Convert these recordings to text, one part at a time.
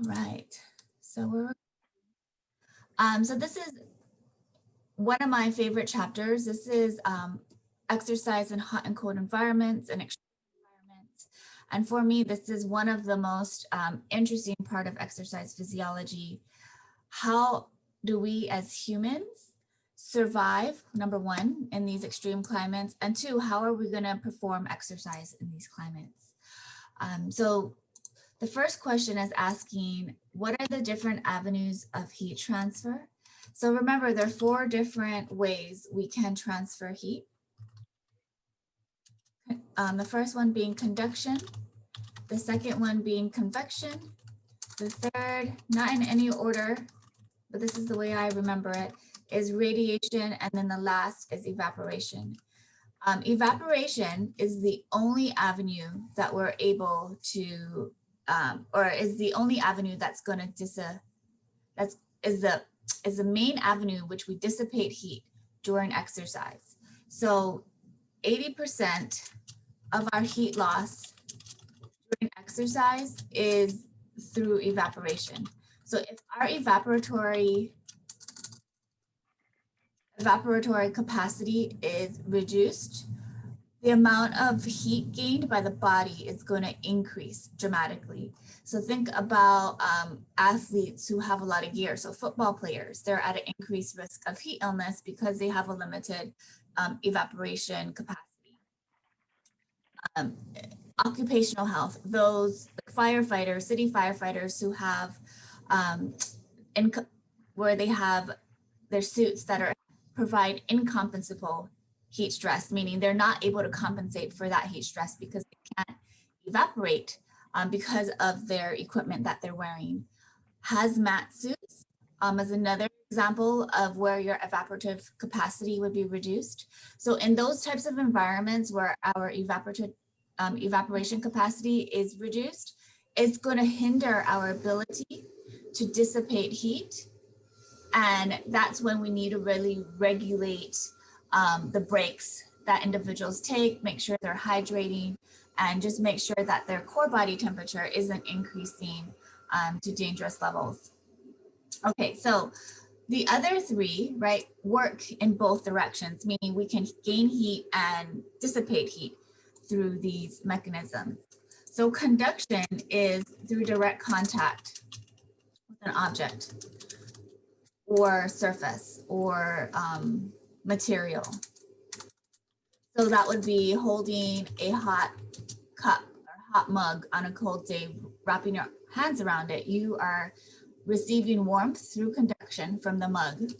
right. So this is one of my favorite chapters. This is exercise in hot and cold environments and extreme environments. And for me, this is one of the most interesting part of exercise physiology. How do we as humans survive, number one, in these extreme climates? And two, how are we going to perform exercise in these climates? So the first question is asking, what are the different avenues of heat transfer? So remember, there are 4 different ways we can transfer heat. The first one being conduction, the second one being convection, the third, not in any order, but this is the way I remember it, is radiation, and then the last is evaporation. Evaporation is the only avenue that we're able to, or is the only avenue that's going to is the main avenue which we dissipate heat during exercise. So 80% of our heat loss during exercise is through evaporation. So if our evaporatory capacity is reduced, the amount of heat gained by the body is going to increase dramatically. So think about athletes who have a lot of gear. So football players, they're at an increased risk of heat illness because they have a limited evaporation capacity. Occupational health, those firefighters, city firefighters who have where they have their suits that provide incompensable heat stress, meaning they're not able to compensate for that heat stress because they can't evaporate because of their equipment that they're wearing. Hazmat suits is another example of where your evaporative capacity would be reduced. So in those types of environments where our evaporation capacity is reduced, it's going to hinder our ability to dissipate heat. And that's when we need to really regulate the breaks that individuals take, make sure they're hydrating, and just make sure that their core body temperature isn't increasing to dangerous levels. Okay, so the other 3, right, work in both directions, meaning we can gain heat and dissipate heat through these mechanisms. So conduction is through direct contact with an object or surface or material. So that would be holding a hot cup or hot mug on a cold day, wrapping your hands around it. You are receiving warmth through conduction from the mug.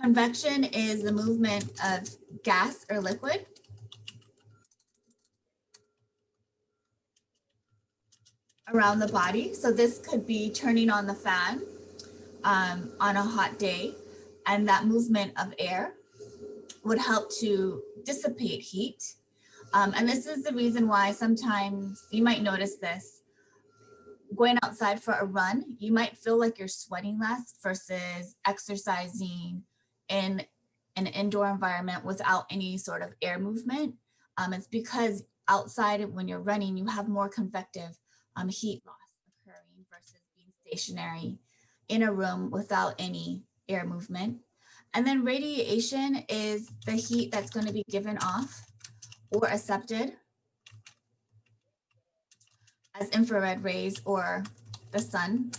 Convection is the movement of gas or liquid. Around the body. So this could be turning on the fan on a hot day, and that movement of air would help to dissipate heat. And this is the reason why sometimes you might notice this. Going outside for a run, you might feel like you're sweating less versus exercising in an indoor environment without any sort of air movement. It's because outside when you're running, you have more convective heat loss occurring versus being stationary in a room without any air movement. And then radiation is the heat that's going to be given off or accepted as infrared rays or the sun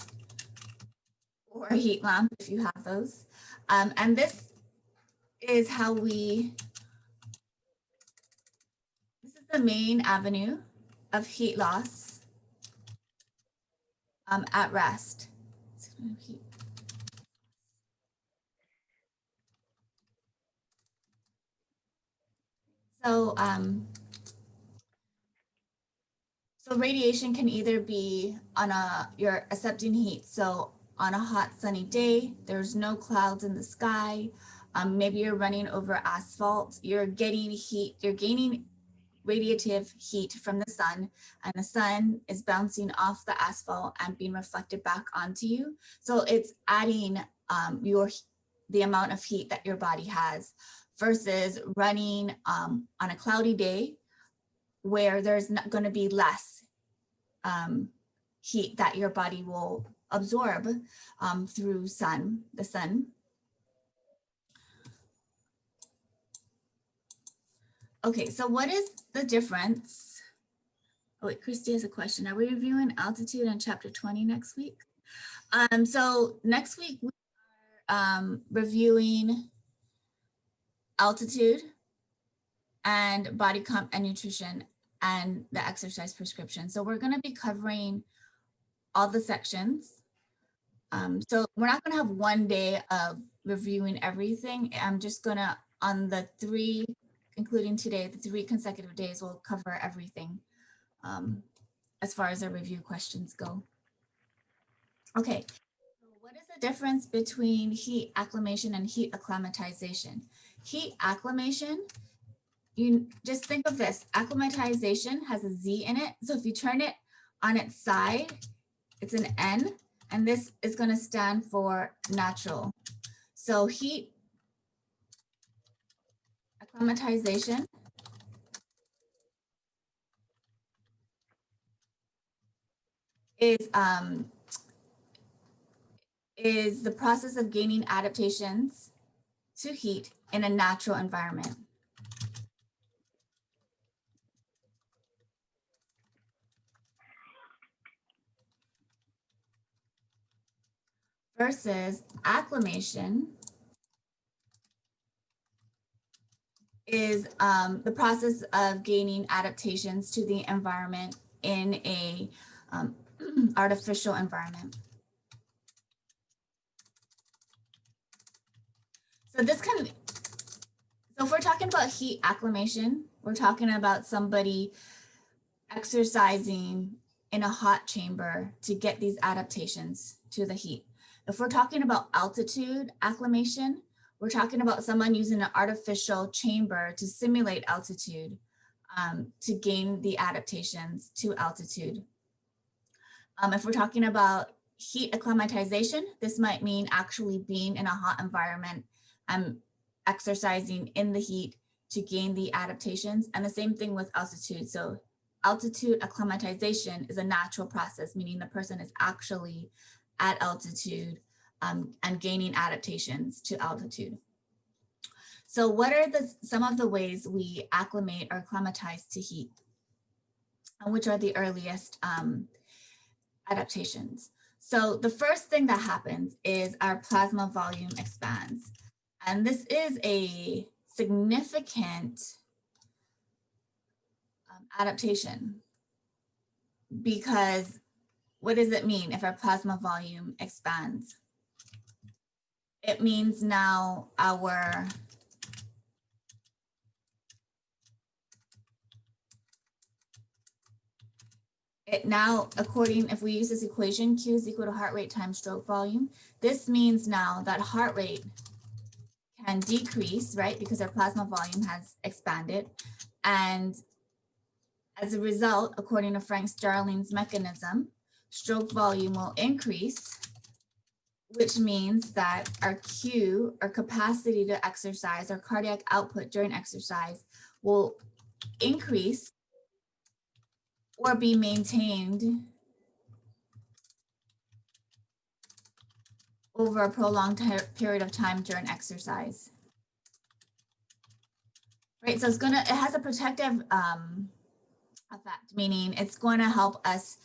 or a heat lamp if you have those. And this is this is the main avenue of heat loss at rest. So, so radiation can either be on you're accepting heat. So on a hot sunny day, there's no clouds in the sky. Maybe you're running over asphalt, you're getting heat, you're gaining radiative heat from the sun, and the sun is bouncing off the asphalt and being reflected back onto you. So it's adding the amount of heat that your body has versus running on a cloudy day where there's not going to be less heat that your body will absorb through the sun. Okay, so what is the difference? Oh wait, Christy has a question. Are we reviewing altitude in chapter 20 next week? So next week we are reviewing altitude and body comp and nutrition and the exercise prescription. So we're going to be covering all the sections. So we're not going to have one day of reviewing everything. I'm just going to, on the 3, including today, the 3 consecutive days, we'll cover everything as far as our review questions go. Okay, so what is the difference between heat acclimation and heat acclimatization? Heat acclimation, you just think of this, acclimatization has a Z in it. So if you turn it on its side, it's an N, and this is going to stand for natural. So heat acclimatization is the process of gaining adaptations to heat in a natural environment. Versus acclimation is the process of gaining adaptations to the environment in a artificial environment. So if we're talking about heat acclimation, we're talking about somebody exercising in a hot chamber to get these adaptations to the heat. If we're talking about altitude acclimation, we're talking about someone using an artificial chamber to simulate altitude to gain the adaptations to altitude. If we're talking about heat acclimatization, this might mean actually being in a hot environment and exercising in the heat to gain the adaptations. And the same thing with altitude. So altitude acclimatization is a natural process, meaning the person is actually at altitude and gaining adaptations to altitude. So what are some of the ways we acclimate or acclimatize to heat? And which are the earliest adaptations? So the first thing that happens is our plasma volume expands. And this is a significant adaptation, because what does it mean if our plasma volume expands? It means now if we use this equation, Q is equal to heart rate times stroke volume, this means now that heart rate can decrease, right? Because our plasma volume has expanded. And as a result, according to Frank Starling's mechanism, stroke volume will increase, which means that our Q, our capacity to exercise, our cardiac output during exercise will increase or be maintained over a prolonged period of time during exercise. Right, so it has a protective effect, meaning it's going to help us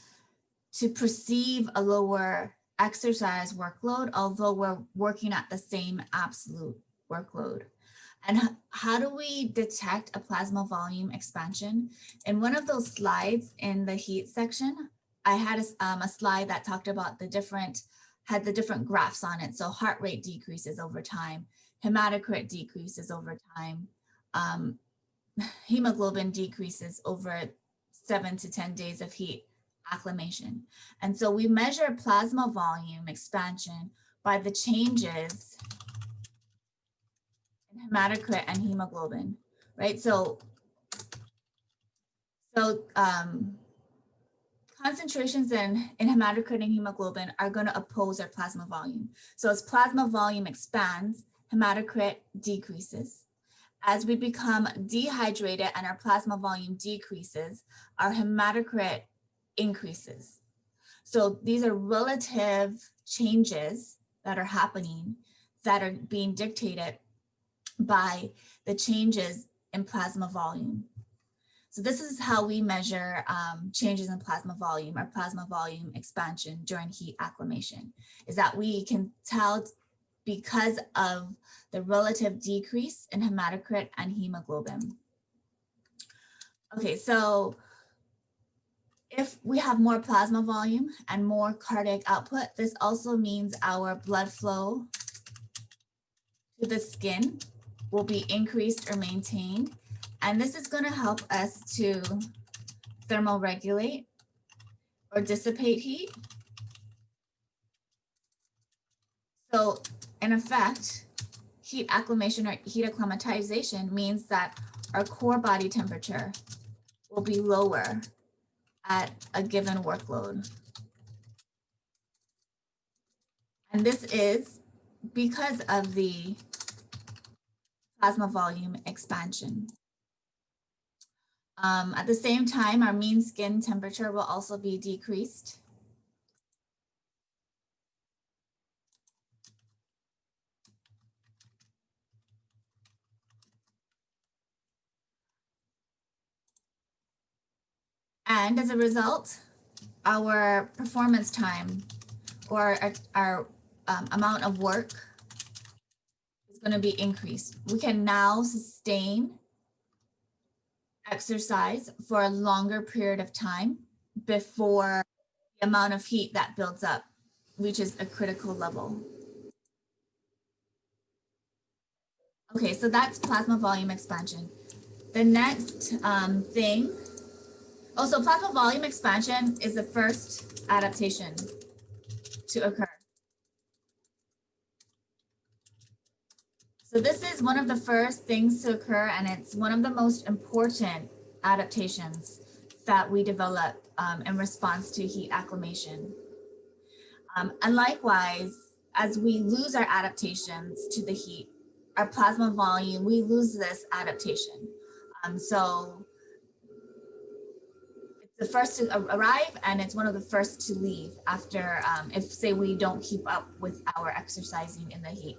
to perceive a lower exercise workload, although we're working at the same absolute workload. And how do we detect a plasma volume expansion? In one of those slides in the heat section, I had a slide that talked about had the different graphs on it. So heart rate decreases over time, hematocrit decreases over time, hemoglobin decreases over 7 to 10 days of heat acclimation. And so we measure plasma volume expansion by the changes in hematocrit and hemoglobin, right? So concentrations in hematocrit and hemoglobin are going to oppose our plasma volume. So as plasma volume expands, hematocrit decreases. As we become dehydrated and our plasma volume decreases, our hematocrit increases. So these are relative changes that are happening that are being dictated by the changes in plasma volume. So this is how we measure changes in plasma volume or plasma volume expansion during heat acclimation, is that we can tell because of the relative decrease in hematocrit and hemoglobin. Okay, so if we have more plasma volume and more cardiac output, this also means our blood flow to the skin will be increased or maintained. And this is going to help us to thermoregulate or dissipate heat. So in effect, heat acclimation or heat acclimatization means that our core body temperature will be lower at a given workload. And this is because of the plasma volume expansion. At the same time, our mean skin temperature will also be decreased. And as a result, our performance time or our amount of work is going to be increased. We can now sustain exercise for a longer period of time before the amount of heat that builds up reaches a critical level. Okay, so that's plasma volume expansion. The next thing, also plasma volume expansion is the first adaptation to occur. So this is one of the first things to occur, and it's one of the most important adaptations that we develop in response to heat acclimation. And likewise, as we lose our adaptations to the heat, our plasma volume, we lose this adaptation. So it's the first to arrive, and it's one of the first to leave after, if say we don't keep up with our exercising in the heat.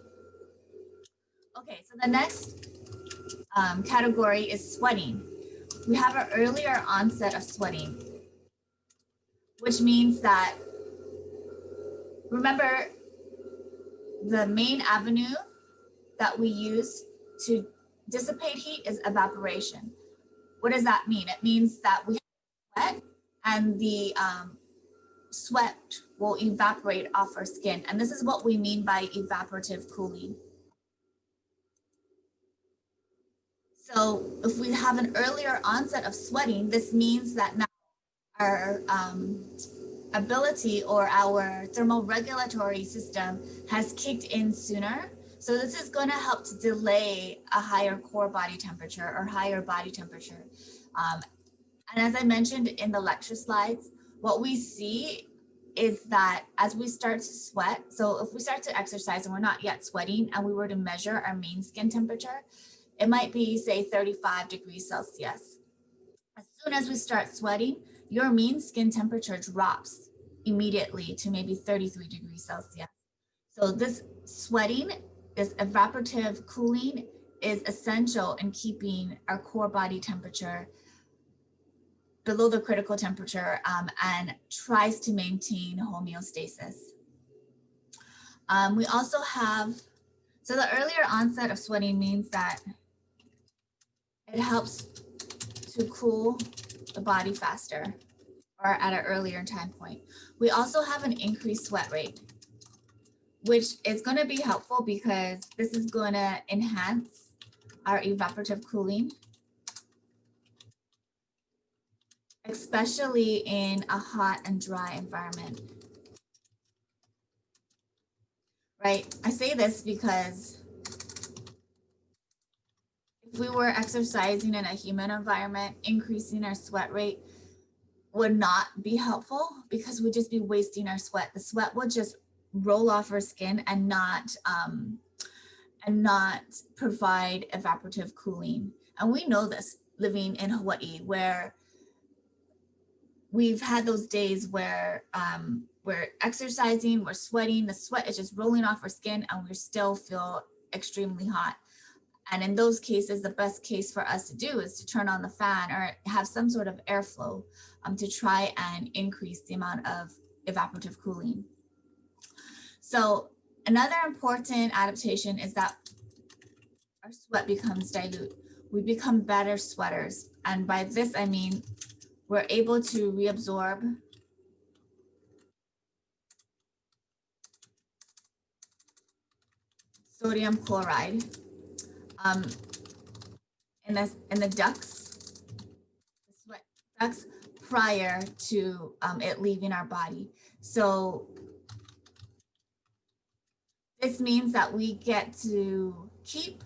Okay, so the next category is sweating. We have an earlier onset of sweating, which means that, remember, the main avenue that we use to dissipate heat is evaporation. What does that mean? It means that we sweat and the sweat will evaporate off our skin. And this is what we mean by evaporative cooling. So if we have an earlier onset of sweating, this means that now our ability or our thermoregulatory system has kicked in sooner. So this is going to help to delay a higher core body temperature or higher body temperature. And as I mentioned in the lecture slides, what we see is that as we start to sweat, so if we start to exercise and we're not yet sweating and we were to measure our mean skin temperature, it might be, say, 35 degrees Celsius. As soon as we start sweating, your mean skin temperature drops immediately to maybe 33 degrees Celsius. So this sweating, this evaporative cooling is essential in keeping our core body temperature below the critical temperature and tries to maintain homeostasis. We also have, so the earlier onset of sweating means that it helps to cool the body faster or at an earlier time point. We also have an increased sweat rate, which is going to be helpful because this is going to enhance our evaporative cooling, especially in a hot and dry environment. Right? I say this because if we were exercising in a humid environment, increasing our sweat rate would not be helpful because we'd just be wasting our sweat. The sweat would just roll off our skin and not provide evaporative cooling. And we know this living in Hawaii, where we've had those days where we're exercising, we're sweating, the sweat is just rolling off our skin and we still feel extremely hot. And in those cases, the best case for us to do is to turn on the fan or have some sort of airflow to try and increase the amount of evaporative cooling. So another important adaptation is that our sweat becomes dilute. We become better sweaters. And by this, I mean, we're able to reabsorb sodium chloride in the ducts, the sweat ducts, prior to it leaving our body. So this means that we get to keep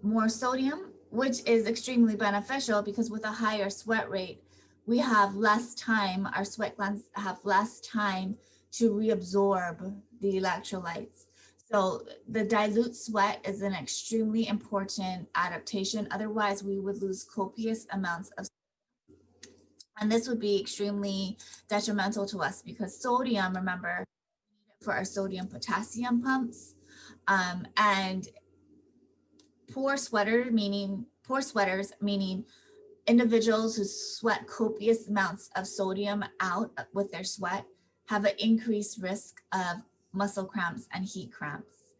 more sodium, which is extremely beneficial because with a higher sweat rate, we have less time, our sweat glands have less time to reabsorb the electrolytes. So the dilute sweat is an extremely important adaptation. Otherwise, we would lose copious amounts of sodium. And this would be extremely detrimental to us because sodium, remember, for our sodium potassium pumps. And poor sweaters, meaning individuals who sweat copious amounts of sodium out with their sweat have an increased risk of muscle cramps and heat cramps.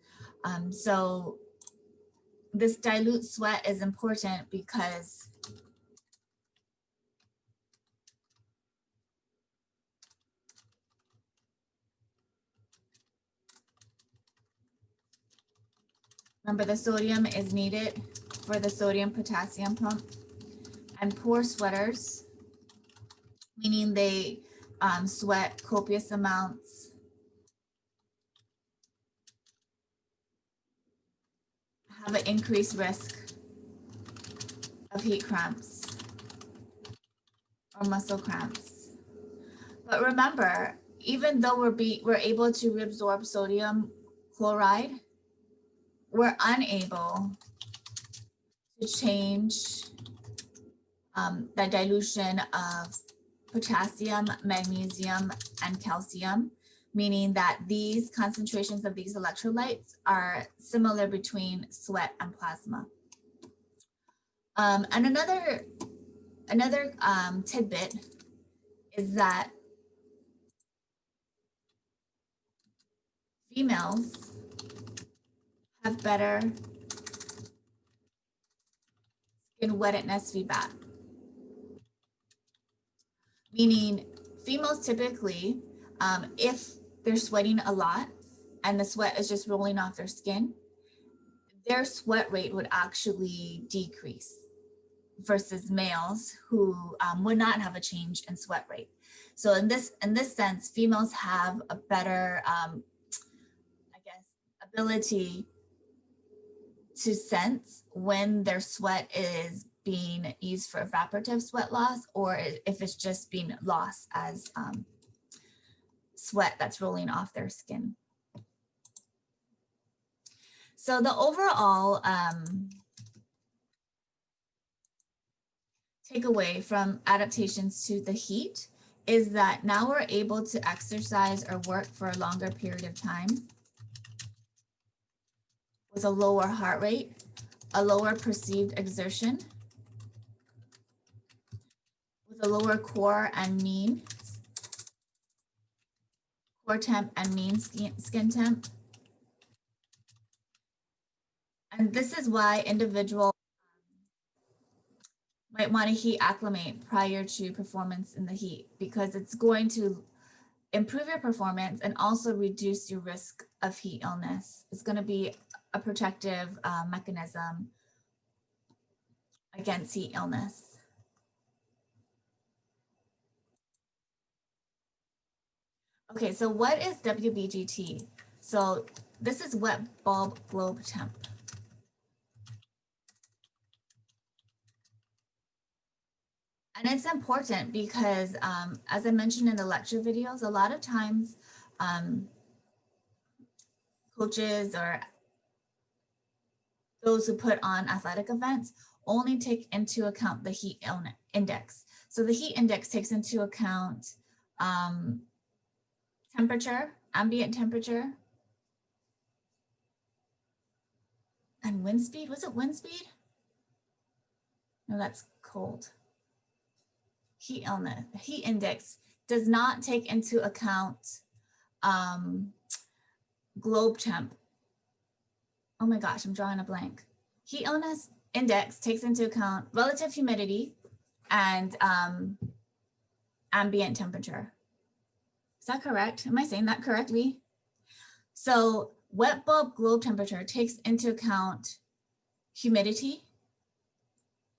So this dilute sweat is important because remember the sodium is needed for the sodium potassium pump. And poor sweaters, meaning they sweat copious amounts, have an increased risk of heat cramps or muscle cramps. But remember, even though we're able to reabsorb sodium chloride, we're unable to change the dilution of potassium, magnesium, and calcium, meaning that these concentrations of these electrolytes are similar between sweat and plasma. And another tidbit is that females have better skin wetness feedback. Meaning females typically, if they're sweating a lot and the sweat is just rolling off their skin, their sweat rate would actually decrease versus males who would not have a change in sweat rate. So in this sense, females have a better, I guess, ability to sense when their sweat is being used for evaporative sweat loss, or if it's just being lost as sweat that's rolling off their skin. So the overall takeaway from adaptations to the heat is that now we're able to exercise or work for a longer period of time with a lower heart rate, a lower perceived exertion, with a lower core temp and mean skin temp. And this is why individuals might want to heat acclimate prior to performance in the heat, because it's going to improve your performance and also reduce your risk of heat illness. It's going to be a protective mechanism against heat illness. Okay, so what is WBGT? So this is wet bulb globe temp. And it's important because, as I mentioned in the lecture videos, a lot of times coaches or those who put on athletic events only take into account the heat index. So So the heat index takes into account temperature, ambient temperature, and wind speed. Was it wind speed? No, that's cold. Heat index does not take into account globe temp. Oh my gosh, I'm drawing a blank. Heat illness index takes into account relative humidity and ambient temperature. Is that correct? Am I saying that correctly? So wet bulb globe temperature takes into account humidity,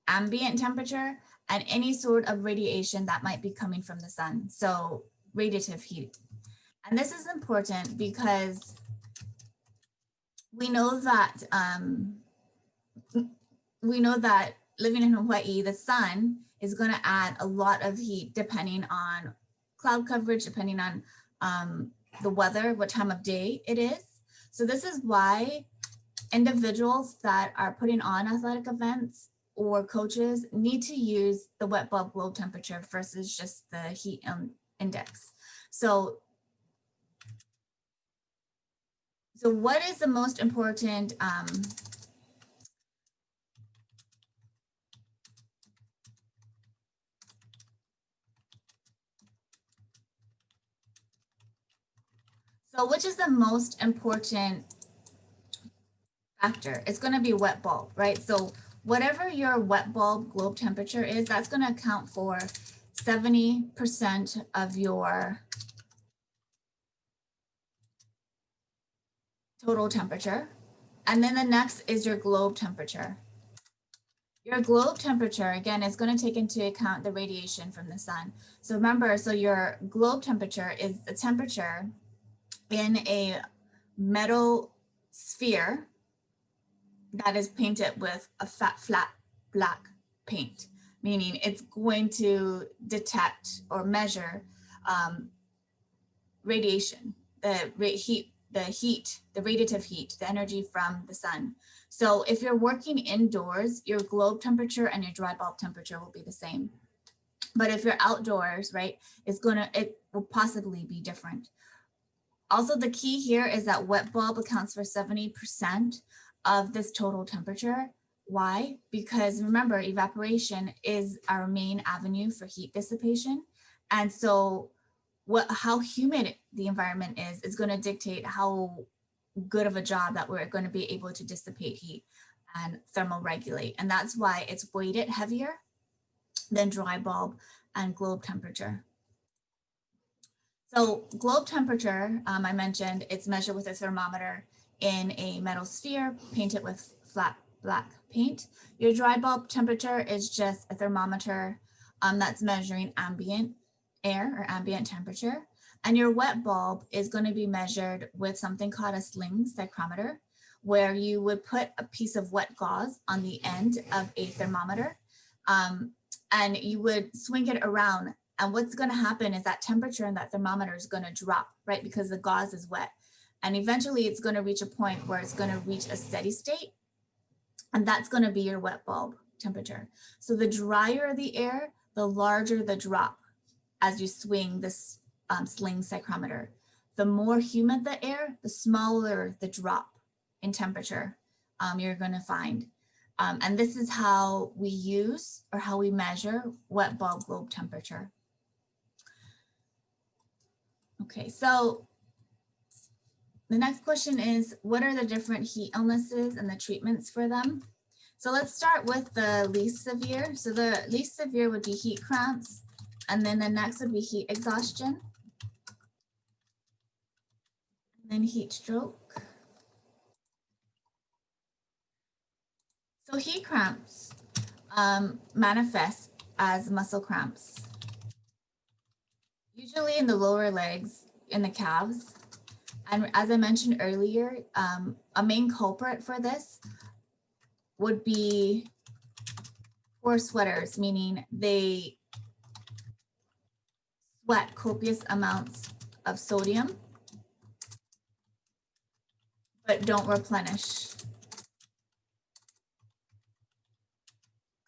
ambient temperature, and any sort of radiation that might be coming from the sun. So radiative heat. And this is important because we know that living in Hawaii, the sun is going to add a lot of heat depending on cloud coverage, depending on the weather, what time of day it is. So this is why individuals that are putting on athletic events or coaches need to use the wet bulb globe temperature versus just the heat index. So what is the most important which is the most important factor? It's going to be wet bulb, right? So whatever your wet bulb globe temperature is, that's going to account for 70% of your total temperature. And then the next is your globe temperature. Your globe temperature, again, is going to take into account the radiation from the sun. So remember, so your globe temperature is the temperature in a metal sphere that is painted with a flat black paint, meaning it's going to detect or measure radiation, the radiative heat, the energy from the sun. So if you're working indoors, your globe temperature and your dry bulb temperature will be the same. But if you're outdoors, right, it will possibly be different. Also, the key here is that wet bulb accounts for 70% of this total temperature. Why? Because remember, evaporation is our main avenue for heat dissipation. And so how humid the environment is going to dictate how good of a job that we're going to be able to dissipate heat and thermoregulate. And that's why it's weighted heavier than dry bulb and globe temperature. So globe temperature, I mentioned, it's measured with a thermometer in a metal sphere painted with flat black paint. Your dry bulb temperature is just a thermometer that's measuring ambient air or ambient temperature. And your wet bulb is going to be measured with something called a sling psychrometer, where you would put a piece of wet gauze on the end of a thermometer and you would swing it around. And what's going to happen is that temperature in that thermometer is going to drop, right? Because the gauze is wet. And eventually it's going to reach a point where it's going to reach a steady state. And that's going to be your wet bulb temperature. So the drier the air, the larger the drop as you swing this sling psychrometer. The more humid the air, the smaller the drop in temperature you're going to find. And this is how we use or how we measure wet bulb globe temperature. Okay, so the next question is, what are the different heat illnesses and the treatments for them? So let's start with the least severe. So the least severe would be heat cramps, and then the next would be heat exhaustion, and then heat stroke. So heat cramps manifest as muscle cramps, usually in the lower legs, in the calves. And as I mentioned earlier, a main culprit for this would be poor sweaters, meaning they sweat copious amounts of sodium, but don't replenish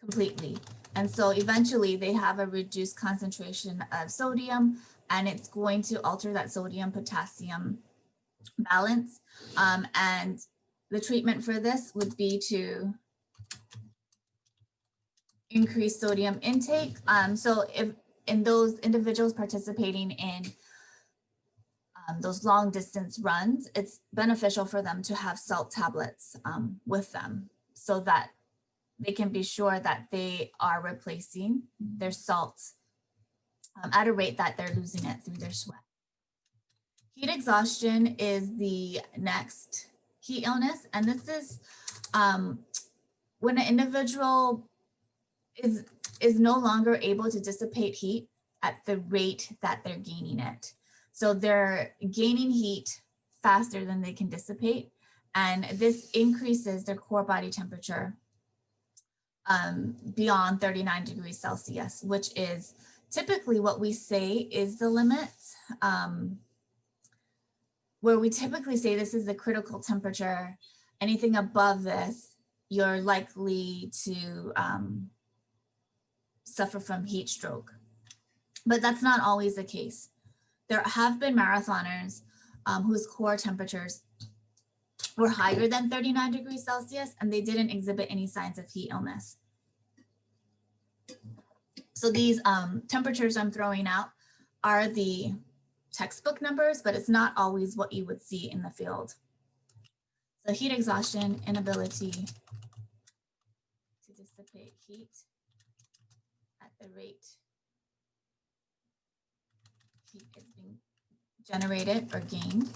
completely. And so eventually they have a reduced concentration of sodium, and it's going to alter that sodium potassium balance. And the treatment for this would be to increase sodium intake. So if in those individuals participating in those long distance runs, it's beneficial for them to have salt tablets with them so that they can be sure that they are replacing their salt at a rate that they're losing it through their sweat. Heat exhaustion is the next heat illness. And this is when an individual is no longer able to dissipate heat at the rate that they're gaining it. So they're gaining heat faster than they can dissipate. And this increases their core body temperature beyond 39 degrees Celsius, which is typically what we say is the limit, where we typically say this is the critical temperature. Anything above this, you're likely to suffer from heat stroke. But that's not always the case. There have been marathoners whose core temperatures were higher than 39 degrees Celsius, and they didn't exhibit any signs of heat illness. So these temperatures I'm throwing out are the textbook numbers, but it's not always what you would see in the field. So heat exhaustion, inability to dissipate heat at the rate heat is being generated or gained,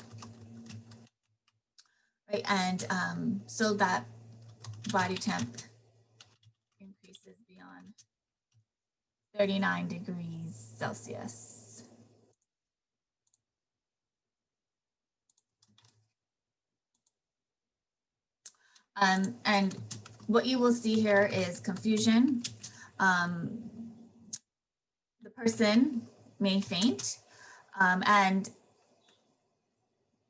right? And so that body temp increases beyond 39 degrees Celsius. And what you will see here is confusion. The person may faint, and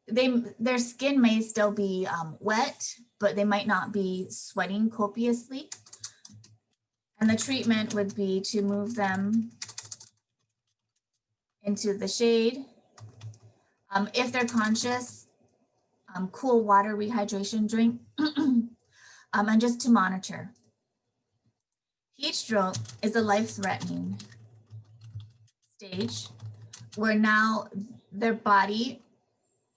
their skin may still be wet, but they might not be sweating copiously. And the treatment would be to move them into the shade. If they're conscious, cool water rehydration drink, and just to monitor. Heat stroke is a life-threatening stage where now their body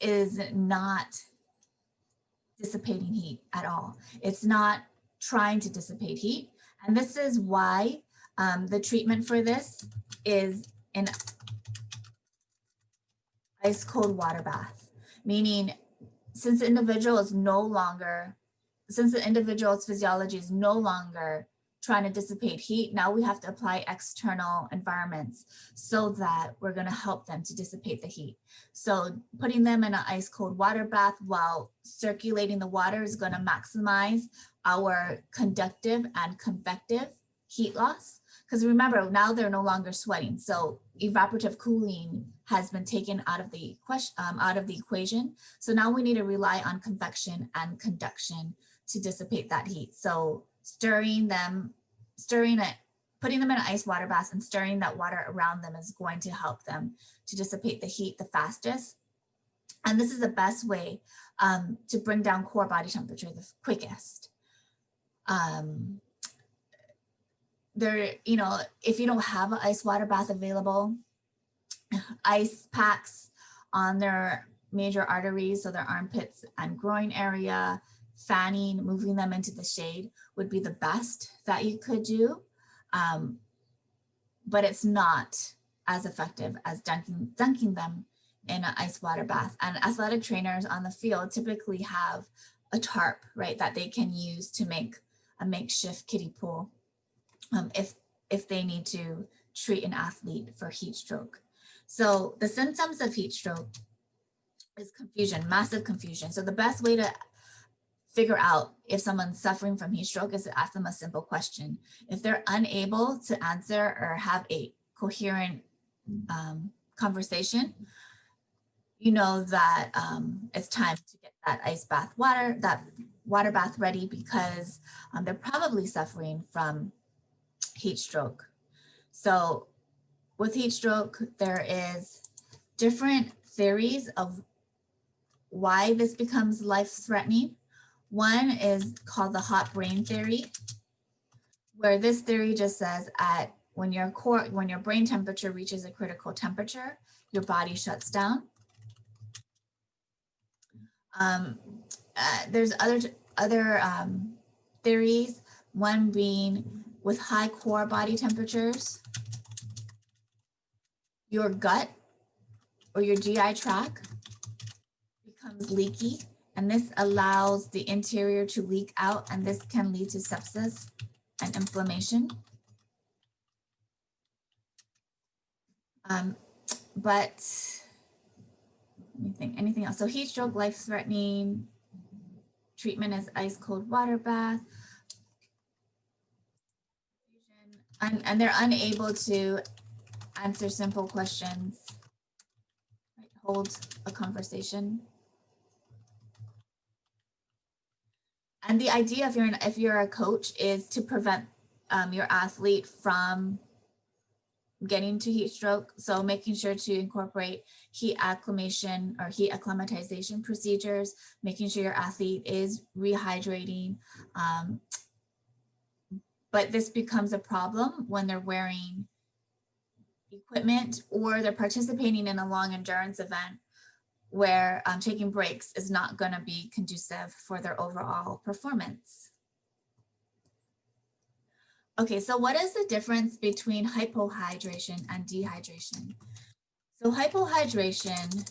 is not dissipating heat at all. It's not trying to dissipate heat. And this is why the treatment for this is an ice cold water bath, meaning since the individual's physiology is no longer trying to dissipate heat, now we have to apply external environments so that we're going to help them to dissipate the heat. So putting them in an ice cold water bath while circulating the water is going to maximize our conductive and convective heat loss. Because remember, now they're no longer sweating. So evaporative cooling has been taken out of the equation. So now we need to rely on convection and conduction to dissipate that heat. So putting them in an ice water bath and stirring that water around them is going to help them to dissipate the heat the fastest. And this is the best way to bring down core body temperature the quickest. If you don't have an ice water bath available, ice packs on their major arteries, so their armpits and groin area, fanning, moving them into the shade would be the best that you could do. But it's not as effective as dunking them in an ice water bath. And athletic trainers on the field typically have a tarp, right, that they can use to make a makeshift kiddie pool if they need to treat an athlete for heat stroke. So the symptoms of heat stroke is confusion, massive confusion. So the best way to figure out if someone's suffering from heat stroke is to ask them a simple question. If they're unable to answer or have a coherent conversation, you know that it's time to get that water bath ready, because they're probably suffering from heat stroke. So with heat stroke, there is different theories of why this becomes life-threatening. One is called the hot brain theory, where this theory just says when your brain temperature reaches a critical temperature, your body shuts down. There's other theories, one being with high core body temperatures, your gut or your GI tract becomes leaky, and this allows the interior to leak out, and this can lead to sepsis and inflammation. But let me think, anything else? So heat stroke, life-threatening. Treatment is ice cold water bath. And they're unable to answer simple questions. Right? Hold a conversation. And the idea, if you're a coach, is to prevent your athlete from getting to heat stroke. So making sure to incorporate heat acclimation or heat acclimatization procedures, making sure your athlete is rehydrating. But this becomes a problem when they're wearing equipment or they're participating in a long endurance event where taking breaks is not going to be conducive for their overall performance. Okay, so what is the difference between hypohydration and dehydration? So hypohydration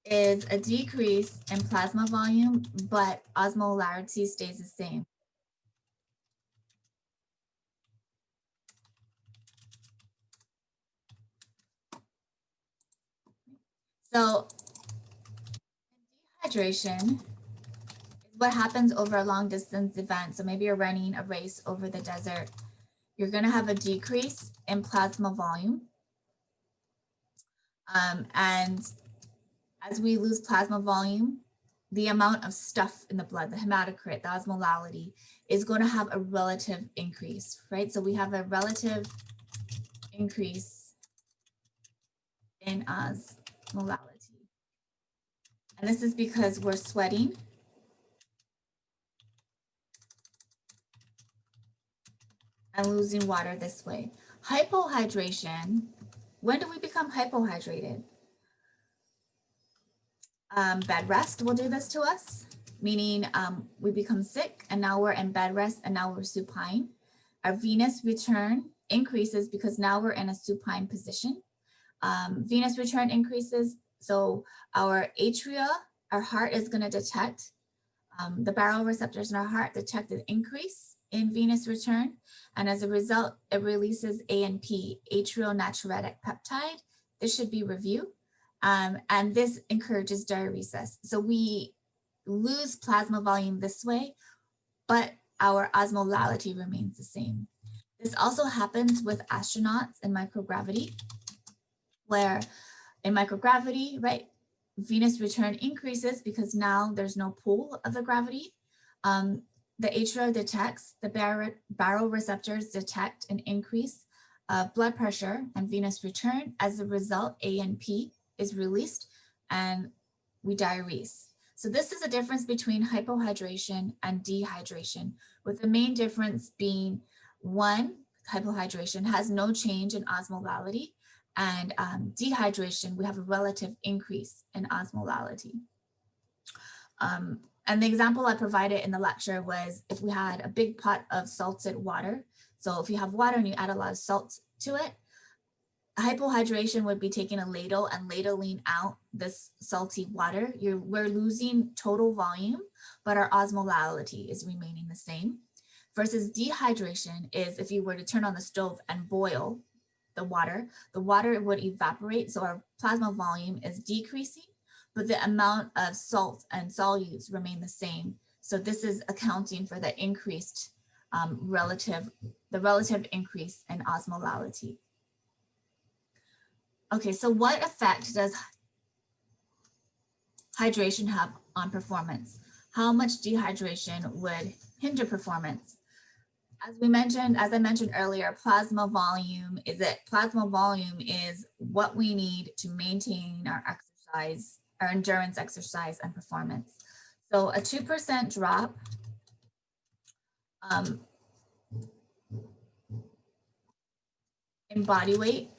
is a decrease in plasma volume, but osmolarity stays the same. So dehydration is what happens over a long distance event. So maybe you're running a race over the desert. You're going to have a decrease in plasma volume. And as we lose plasma volume, the amount of stuff in the blood, the hematocrit, the osmolality, is going to have a relative increase, right? So we have a relative increase in osmolality. And this is because we're sweating. And losing water this way. Hypohydration, when do we become hypohydrated? Bed rest will do this to us, meaning we become sick and now we're in bed rest and now we're supine. Our venous return increases because now we're in a supine position. Venous return increases, so our atria, our heart is going to detect, the baroreceptors in our heart detect an increase in venous return. And as a result, it releases ANP, atrial natriuretic peptide. This should be reviewed. And this encourages diuresis. So we lose plasma volume this way, but our osmolality remains the same. This also happens with astronauts in microgravity, where in microgravity, right, venous return increases because now there's no pull of the gravity. The atria detects, the baroreceptors detect an increase of blood pressure and venous return. As a result, ANP is released and we diurese. So this is a difference between hypohydration and dehydration, with the main difference being one, hypohydration has no change in osmolality, and dehydration, we have a relative increase in osmolality. And the example I provided in the lecture was if we had a big pot of salted water. So if you have water and you add a lot of salt to it, hypohydration would be taking a ladle and ladling out this salty water. We're losing total volume, but our osmolality is remaining the same. Versus dehydration is if you were to turn on the stove and boil the water would evaporate. So our plasma volume is decreasing, but the amount of salt and solutes remain the same. So this is accounting for the increased relative increase in osmolality. Okay, so what effect does hydration have on performance? How much dehydration would hinder performance? As I mentioned earlier, plasma volume is what we need to maintain our exercise, our endurance exercise and performance. So a 2% drop in body weight,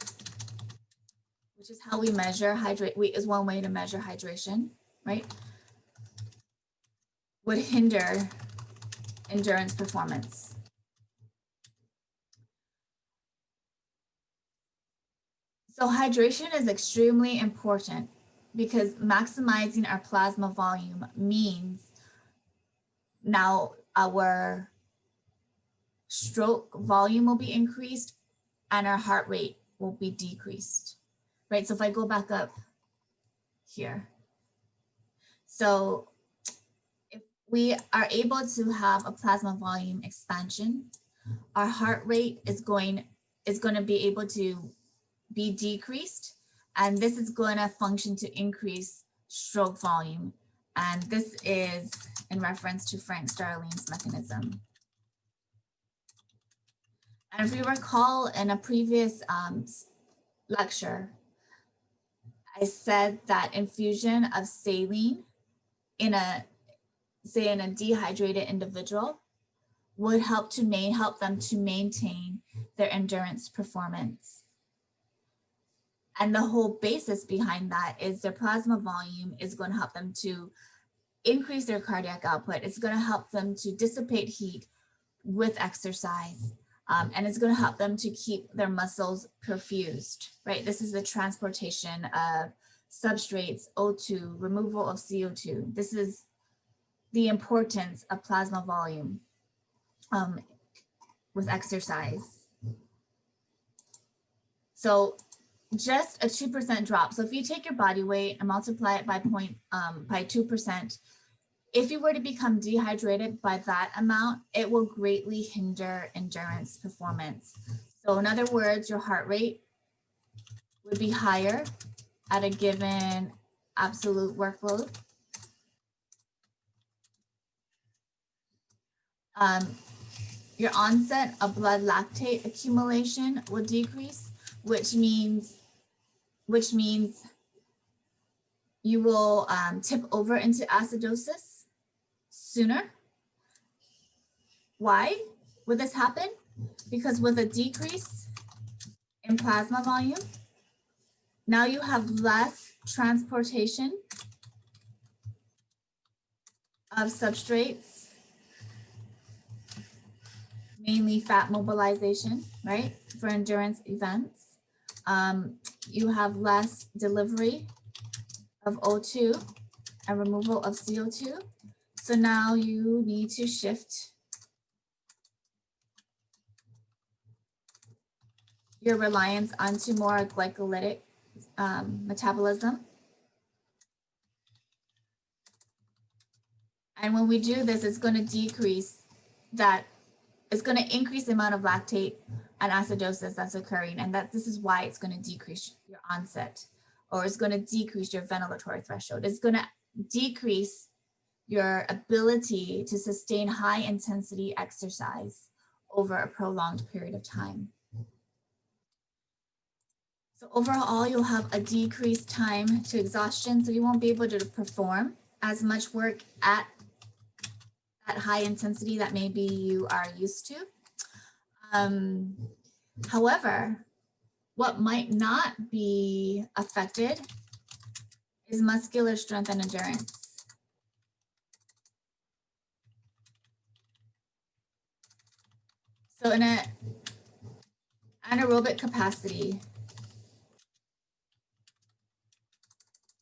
which is how we measure weight is one way to measure hydration, right? Would hinder endurance performance. So hydration is extremely important because maximizing our plasma volume means now our stroke volume will be increased and our heart rate will be decreased, right? So if I go back up here, so if we are able to have a plasma volume expansion, our heart rate is going to be able to be decreased, and this is going to function to increase stroke volume. And this is in reference to Frank Starling's mechanism. And if you recall in a previous lecture, I said that infusion of saline in a dehydrated individual would help them to maintain their endurance performance. And the whole basis behind that is their plasma volume is going to help them to increase their cardiac output. It's going to help them to dissipate heat with exercise. And it's going to help them to keep their muscles perfused, right? This is the transportation of substrates, O2, removal of CO2. This is the importance of plasma volume with exercise. So just a 2% drop. So if you take your body weight and multiply it by 2%, if you were to become dehydrated by that amount, it will greatly hinder endurance performance. So in other words, your heart rate would be higher at a given absolute workload. Your onset of blood lactate accumulation will decrease, which means you will tip over into acidosis sooner. Why would this happen? Because with a decrease in plasma volume, now you have less transportation of substrates, mainly fat mobilization, right, for endurance events. You have less delivery of O2 and removal of CO2. So now you need to shift your reliance onto more glycolytic metabolism. And when we do this, it's going to decrease that, it's going to increase the amount of lactate and acidosis that's occurring. And this is why it's going to decrease your onset, or it's going to decrease your ventilatory threshold. It's going to decrease your ability to sustain high intensity exercise over a prolonged period of time. So overall, you'll have a decreased time to exhaustion, so you won't be able to perform as much work at that high intensity that maybe you are used to. However, what might not be affected is muscular strength and endurance. So in an anaerobic capacity,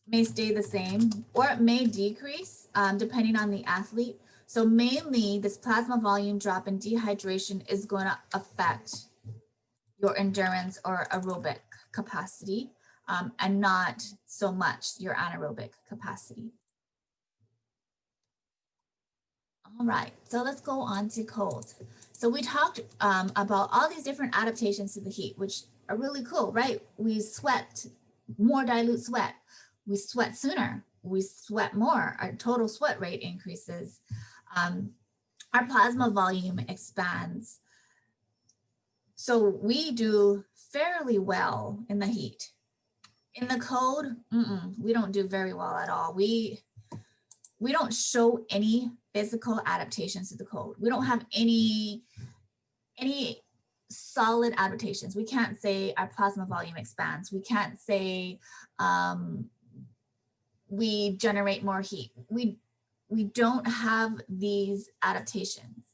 may stay the same or it may decrease depending on the athlete. So mainly this plasma volume drop in dehydration is going to affect your endurance or aerobic capacity and not so much your anaerobic capacity. All right, so let's go on to cold. So we talked about all these different adaptations to the heat, which are really cool, right? We sweat more dilute sweat. We sweat sooner, we sweat more, our total sweat rate increases. Our plasma volume expands. So we do fairly well in the heat. In the cold, we don't do very well at all. We don't show any physical adaptations to the cold. We don't have any solid adaptations. We can't say our plasma volume expands. We can't say we generate more heat. We don't have these adaptations.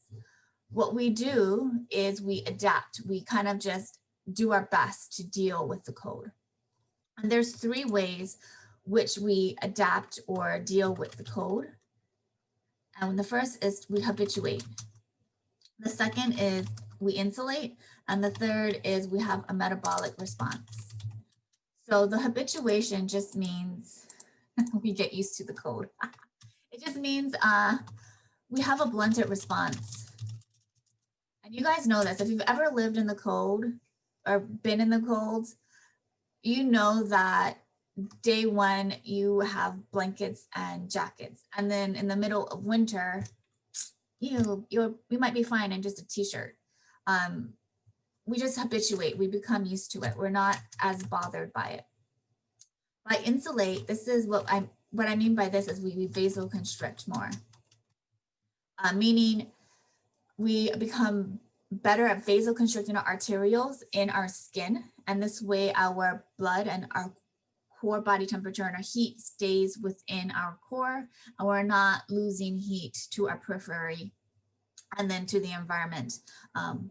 What we do is we adapt. We kind of just do our best to deal with the cold. And there's 3 ways which we adapt or deal with the cold. And the first is we habituate. The second is we insulate. And the third is we have a metabolic response. So the habituation just means we get used to the cold. It just means we have a blunted response. And you guys know this. If you've ever lived in the cold or been in the cold, you know that day one you have blankets and jackets, and then in the middle of winter you might be fine in just a t-shirt. We just habituate, we become used to it, we're not as bothered by it. By insulate, this is what I mean by this is we vasoconstrict more, meaning we become better at vasoconstricting our arterioles in our skin, and this way our blood and our core body temperature and our heat stays within our core, and we're not losing heat to our periphery and then to the environment. And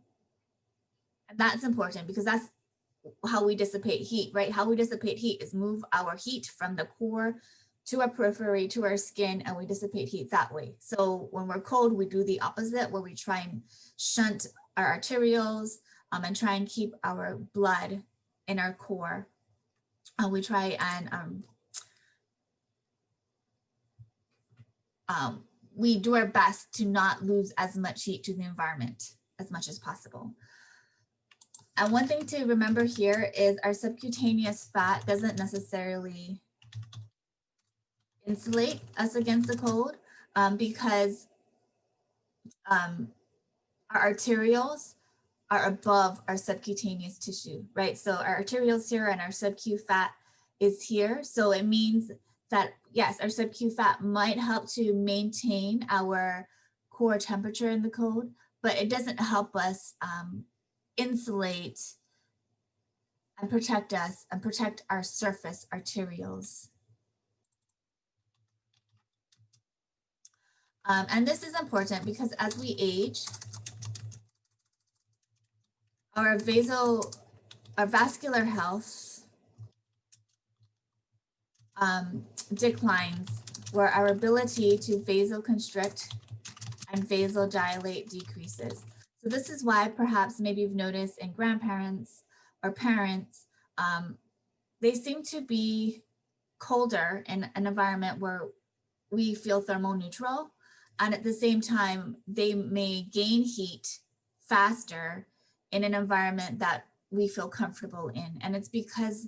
that's important because that's how we dissipate heat, right? How we dissipate heat is move our heat from the core to our periphery, to our skin, and we dissipate heat that way. So when we're cold, we do the opposite, where we try and shunt our arterioles and try and keep our blood in our core. And we try and we do our best to not lose as much heat to the environment as much as possible. And one thing to remember here is our subcutaneous fat doesn't necessarily insulate us against the cold because our arterioles are above our subcutaneous tissue, right? So our arterioles here and our subcu fat is here. So it means that, yes, our subcu fat might help to maintain our core temperature in the cold, but it doesn't help us insulate and protect us and protect our surface arterioles. And this is important because as we age, our vascular health declines, where our ability to vasoconstrict and vasodilate decreases. So this is why perhaps maybe you've noticed in grandparents or parents, they seem to be colder in an environment where we feel thermal neutral. And at the same time, they may gain heat faster in an environment that we feel comfortable in. And it's because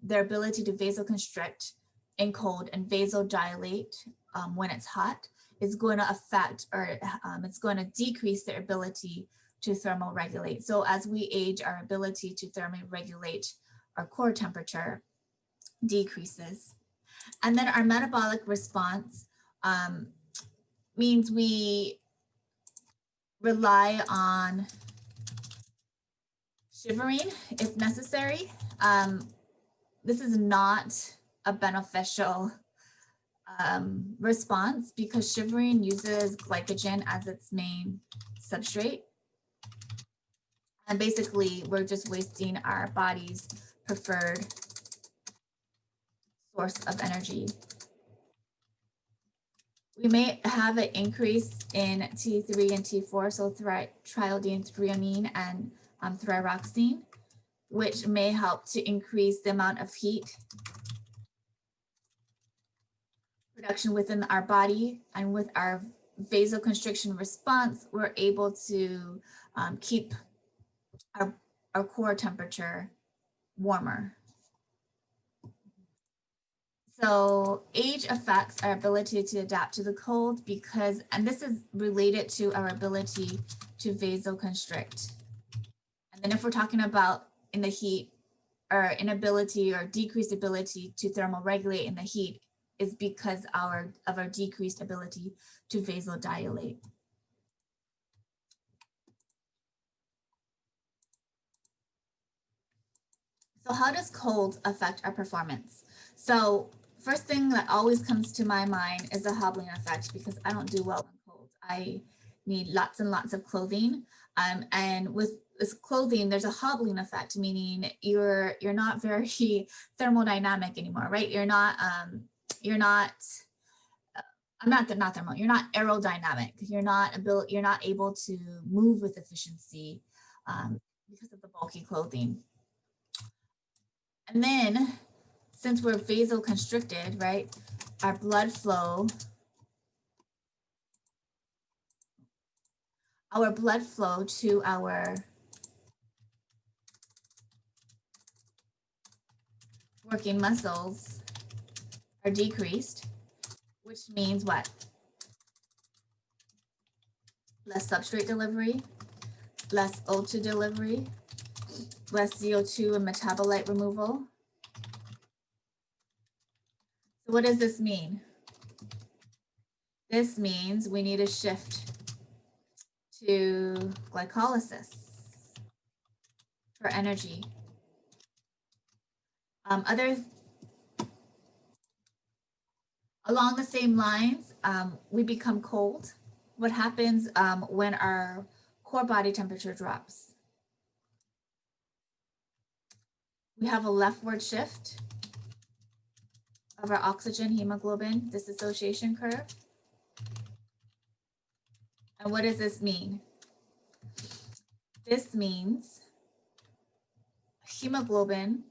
their ability to vasoconstrict in cold and vasodilate when it's hot is going to affect, or it's going to decrease their ability to thermoregulate. So as we age, our ability to thermoregulate our core temperature decreases. And then our metabolic response means we rely on shivering if necessary. This is not a beneficial response because shivering uses glycogen as its main substrate. And basically, we're just wasting our body's preferred source of energy. We may have an increase in T3 and T4, so triiodine-threonine and thyroxine, which may help to increase the amount of heat production within our body. And with our vasoconstriction response, we're able to keep our core temperature warmer. So age affects our ability to adapt to the cold because, and this is related to our ability to vasoconstrict. And if we're talking about in the heat, our inability or decreased ability to thermoregulate in the heat is because of our decreased ability to vasodilate. So how does cold affect our performance? So first thing that always comes to my mind is the hobbling effect, because I don't do well in cold. I need lots and lots of clothing. And with this clothing, there's a hobbling effect, meaning you're not very thermodynamic anymore, right? You're not you're not thermal. You're not aerodynamic. You're not able to move with efficiency because of the bulky clothing. And then, since we're vasoconstricted, right, our blood flow to our working muscles are decreased, which means what? Less substrate delivery, less O2 delivery, less CO2 and metabolite removal. So what does this mean? This means we need a shift to glycolysis for energy. Along the same lines, we become cold. What happens when our core body temperature drops? We have a leftward shift of our oxygen hemoglobin dissociation curve. And what does this mean? This means hemoglobin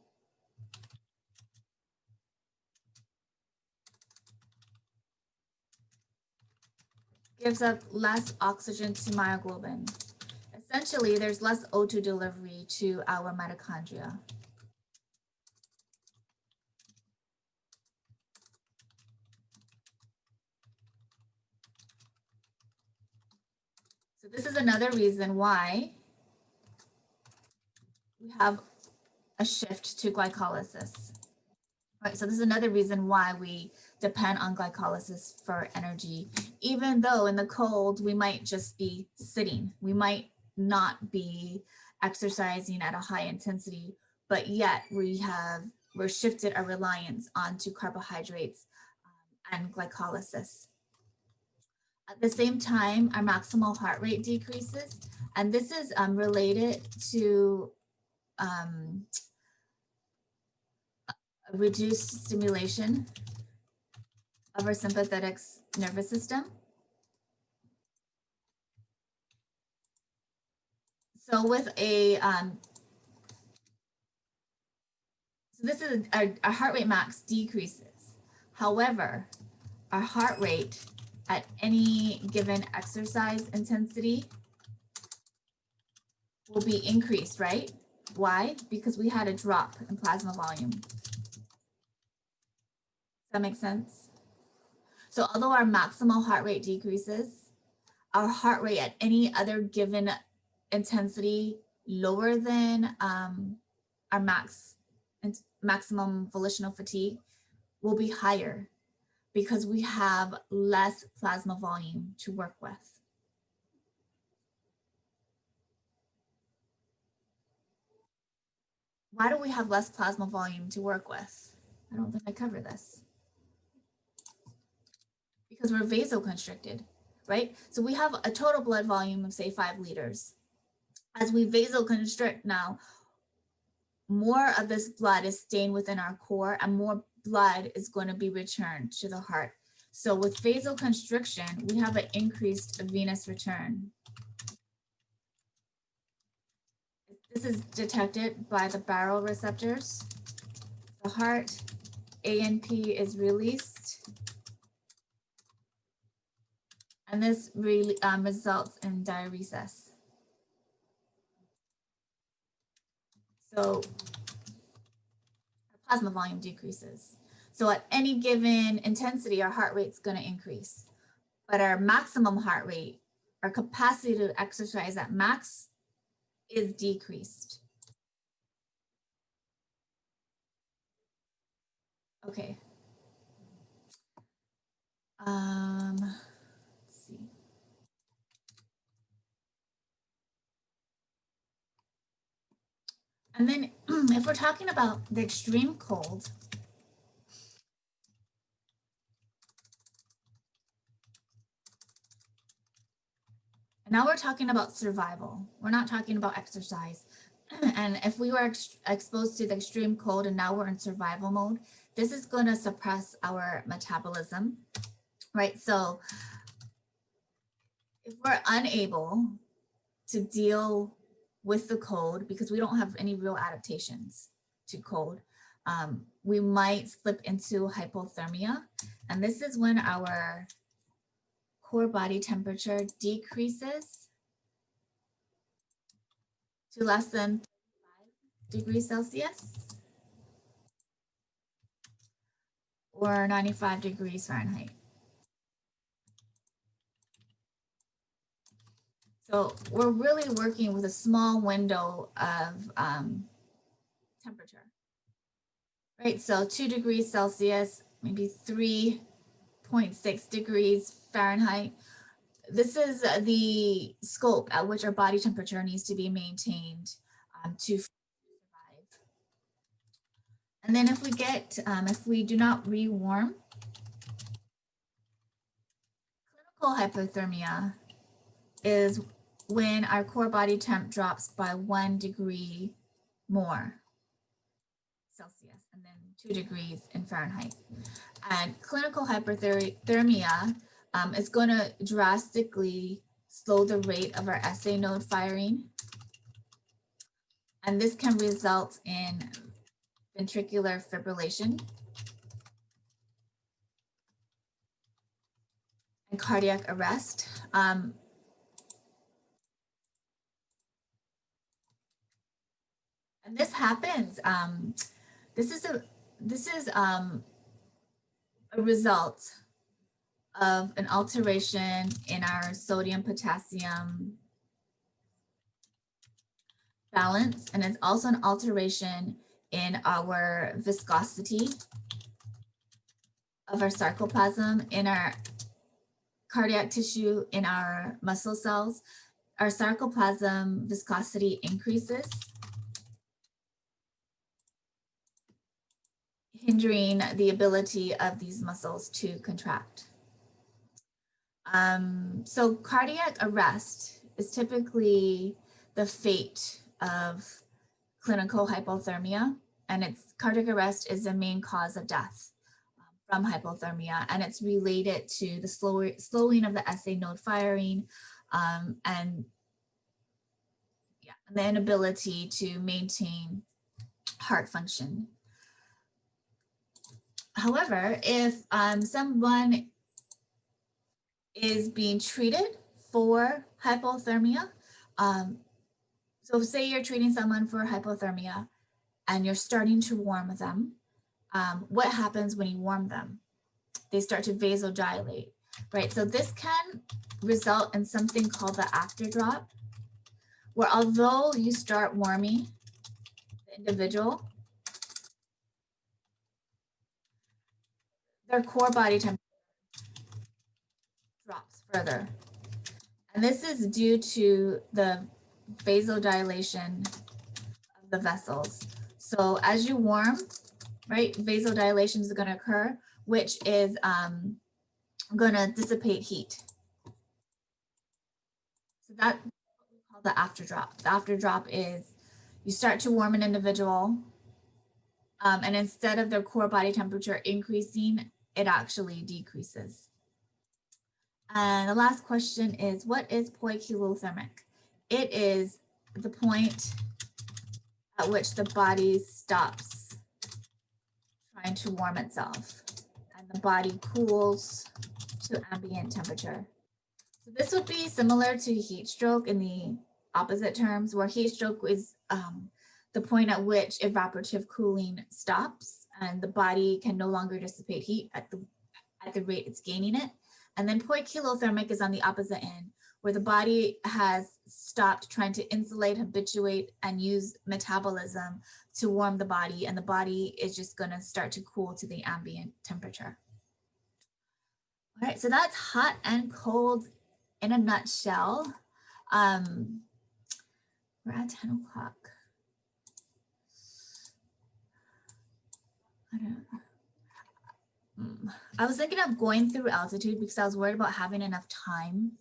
gives up less oxygen to myoglobin. Essentially, there's less O2 delivery to our mitochondria. So this is another reason why we have a shift to glycolysis. Right, so this is another reason why we depend on glycolysis for energy, even though in the cold, we might just be sitting. We might not be exercising at a high intensity, but yet we're shifted our reliance onto carbohydrates and glycolysis. At the same time, our maximal heart rate decreases, and this is related to reduced stimulation of our sympathetic nervous system. So with so this is our heart rate max decreases. However, our heart rate at any given exercise intensity will be increased, right? Why? Because we had a drop in plasma volume. Does that make sense? So although our maximal heart rate decreases, our heart rate at any other given intensity lower than our maximum volitional fatigue will be higher because we have less plasma volume to work with. Why do we have less plasma volume to work with? I don't think I covered this. Because we're vasoconstricted, right? So we have a total blood volume of say 5 liters. As we vasoconstrict now, more of this blood is staying within our core and more blood is going to be returned to the heart. So with vasoconstriction, we have an increased venous return. This is detected by the baroreceptors. The heart ANP is released. And this really results in diuresis. So our plasma volume decreases. So at any given intensity, our heart rate's going to increase. But our maximum heart rate, our capacity to exercise at max, is decreased. Okay. Let's see. And then if we're talking about the extreme cold, and now we're talking about survival. We're not talking about exercise. And if we were exposed to the extreme cold and now we're in survival mode, this is going to suppress our metabolism, right? So if we're unable to deal with the cold because we don't have any real adaptations to cold, we might slip into hypothermia. And this is when our core body temperature decreases to less than 35 degrees Celsius or 95 degrees Fahrenheit. So we're really working with a small window of temperature, right? So 2 degrees Celsius, maybe 3.6 degrees Fahrenheit. This is the scope at which our body temperature needs to be maintained to survive. And then if we do not rewarm, clinical hypothermia is when our core body temp drops by 1 degree more Celsius and then 2 degrees in Fahrenheit. And clinical hyperthermia is going to drastically slow the rate of our SA node firing. And this can result in ventricular fibrillation and cardiac arrest. And this happens. This is a result of an alteration in our sodium potassium balance, and it's also an alteration in our viscosity of our sarcoplasm in our cardiac tissue, in our muscle cells. Our sarcoplasm viscosity increases, hindering the ability of these muscles to contract. So cardiac arrest is typically the fate of clinical hypothermia, and cardiac arrest is the main cause of death from hypothermia, and it's related to the slowing of the SA node firing and the inability to maintain heart function. However, if someone is being treated for hypothermia, so say you're treating someone for hypothermia and you're starting to warm them, what happens when you warm them? They start to vasodilate, right? So this can result in something called the afterdrop, where although you start warming the individual, their core body temperature drops further. And this is due to the vasodilation of the vessels. So as you warm, right, vasodilation is going to occur, which is going to dissipate heat. So that's what we call the afterdrop. The afterdrop is you start to warm an individual, and instead of their core body temperature increasing, it actually decreases. And the last question is, what is poikilothermic? It is the point at which the body stops trying to warm itself and the body cools to ambient temperature. So this would be similar to heat stroke in the opposite terms, where heat stroke is the point at which evaporative cooling stops and the body can no longer dissipate heat at the rate it's gaining it. And then poikilothermic is on the opposite end, where the body has stopped trying to insulate, habituate, and use metabolism to warm the body, and the body is just going to start to cool to the ambient temperature. All right, so that's hot and cold in a nutshell. We're at 10 o'clock. I was thinking of going through altitude because I was worried about having enough time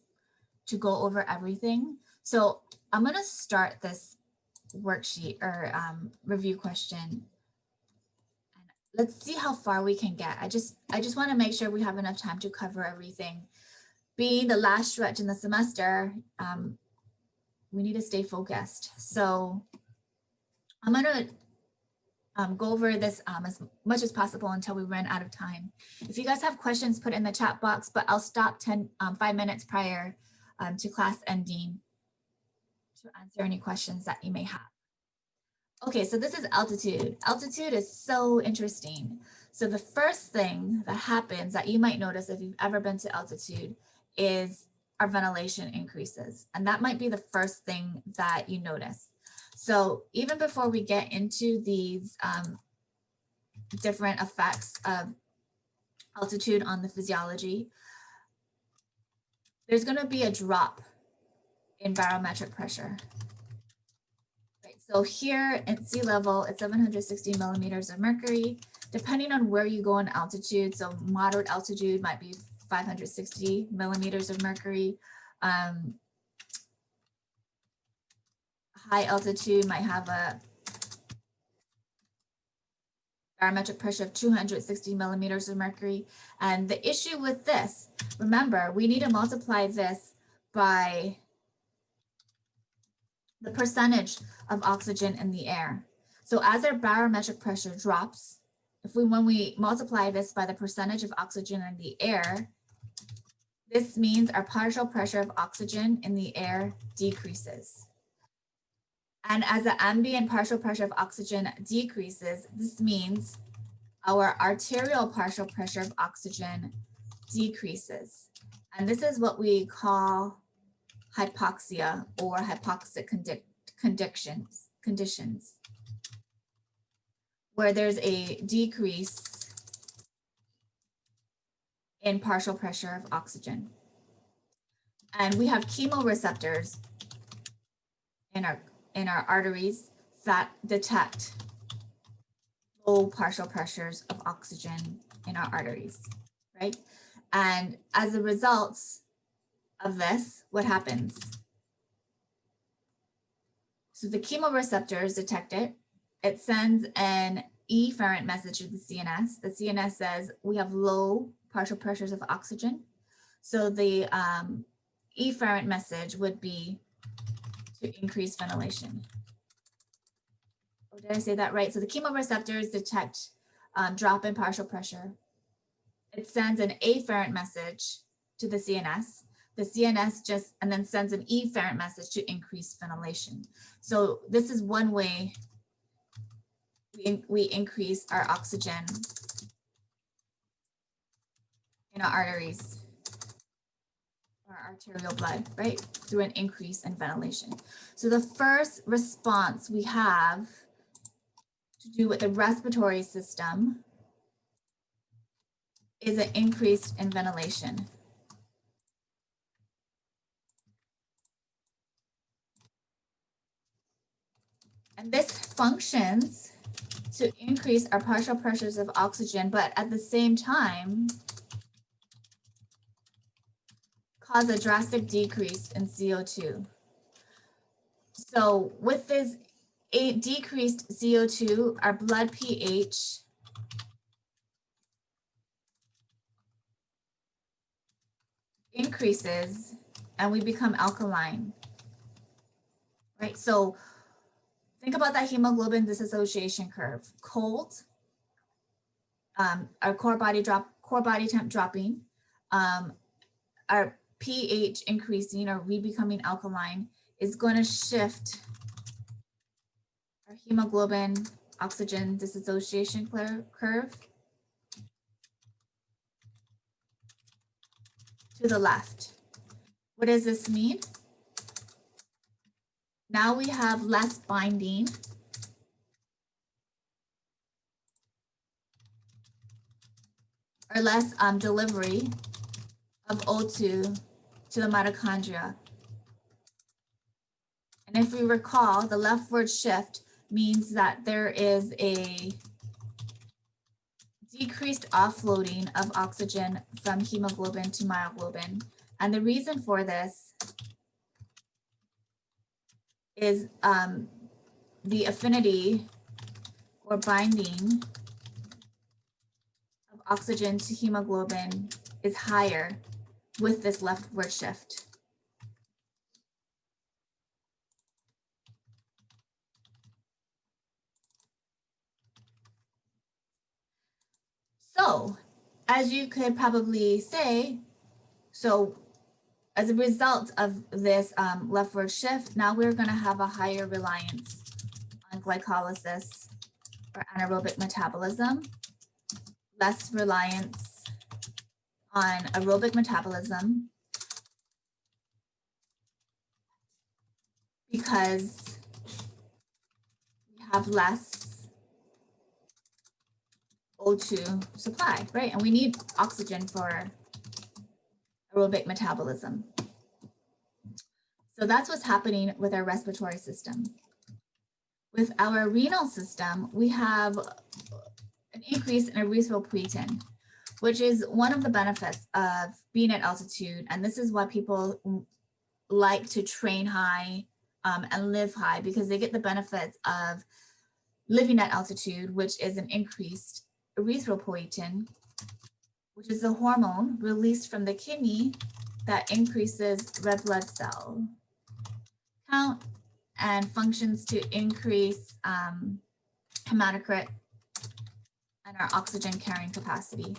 to go over everything. So I'm going to start this worksheet or review question. Let's see how far we can get. I just want to make sure we have enough time to cover everything. Being the last stretch in the semester, we need to stay focused. So I'm going to go over this as much as possible until we run out of time. If you guys have questions, put in the chat box, but I'll stop 5 minutes prior to class ending to answer any questions that you may have. Okay, so this is altitude. Altitude is so interesting. So the first thing that happens that you might notice if you've ever been to altitude is our ventilation increases. And that might be the first thing that you notice. So even before we get into these different effects of altitude on the physiology, there's going to be a drop in barometric pressure. Right, so here at sea level, it's 760 millimeters of mercury. Depending on where you go in altitude, so moderate altitude might be 560 millimeters of mercury. High altitude might have a barometric pressure of 260 millimeters of mercury. And the issue with this, remember, we need to multiply this by the percentage of oxygen in the air. So as our barometric pressure drops, when we multiply this by the percentage of oxygen in the air, this means our partial pressure of oxygen in the air decreases. And as the ambient partial pressure of oxygen decreases, this means our arterial partial pressure of oxygen decreases. And this is what we call hypoxia or hypoxic conditions, where there's a decrease in partial pressure of oxygen. And we have chemoreceptors in our arteries that detect low partial pressures of oxygen in our arteries, right? And as a result of this, what happens? So the chemoreceptors detect it. It sends an efferent message to the CNS. The CNS says we have low partial pressures of oxygen. So the efferent message would be to increase ventilation. Oh, did I say that right? So the chemoreceptors detect drop in partial pressure. It sends an afferent message to the CNS. The CNS and then sends an efferent message to increase ventilation. So this is one way we increase our oxygen in our arteries, our arterial blood, right? Through an increase in ventilation. So the first response we have to do with the respiratory system is an increase in ventilation. And this functions to increase our partial pressures of oxygen, but at the same time, cause a drastic decrease in CO2. So with this decreased CO2, our blood pH increases and we become alkaline, right? So think about that hemoglobin dissociation curve. Cold, our core body temp dropping, our pH increasing or we becoming alkaline is going to shift our hemoglobin oxygen dissociation curve. to the left. What does this mean? Now we have less binding or less delivery of O2 to the mitochondria. And if we recall, the leftward shift means that there is a decreased offloading of oxygen from hemoglobin to myoglobin. And the reason for this is the affinity or binding of oxygen to hemoglobin is higher with this leftward shift. So, as you could probably say, so as a result of this leftward shift, now we're going to have a higher reliance on glycolysis or anaerobic metabolism, less reliance on aerobic metabolism, because we have less O2 supply, right? And we need oxygen for aerobic metabolism. So that's what's happening with our respiratory system. With our renal system, we have an increase in erythropoietin, which is one of the benefits of being at altitude. And this is why people like to train high and live high, because they get the benefits of living at altitude, which is an increased erythropoietin, which is the hormone released from the kidney that increases red blood cell count and functions to increase hematocrit and our oxygen carrying capacity.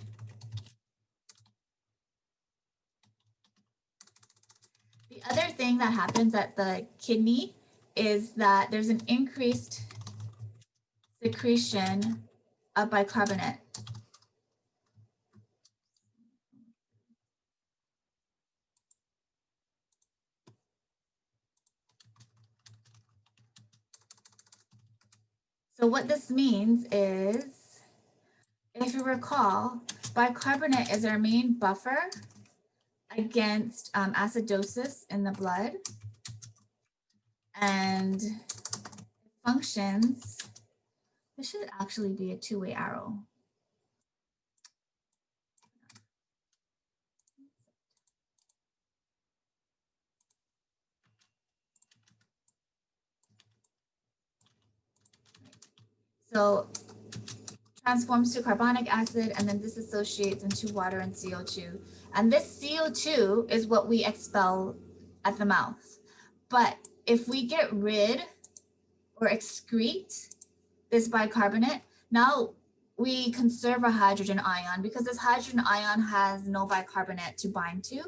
The other thing that happens at the kidney is that there's an increased secretion of bicarbonate. So what this means is, if you recall, bicarbonate is our main buffer against acidosis in the blood, and functions, this should actually be a two-way arrow. So transforms to carbonic acid and then dissociates into water and CO2. And this CO2 is what we expel at the mouth. But if we get rid or excrete this bicarbonate, now we conserve a hydrogen ion, because this hydrogen ion has no bicarbonate to bind to.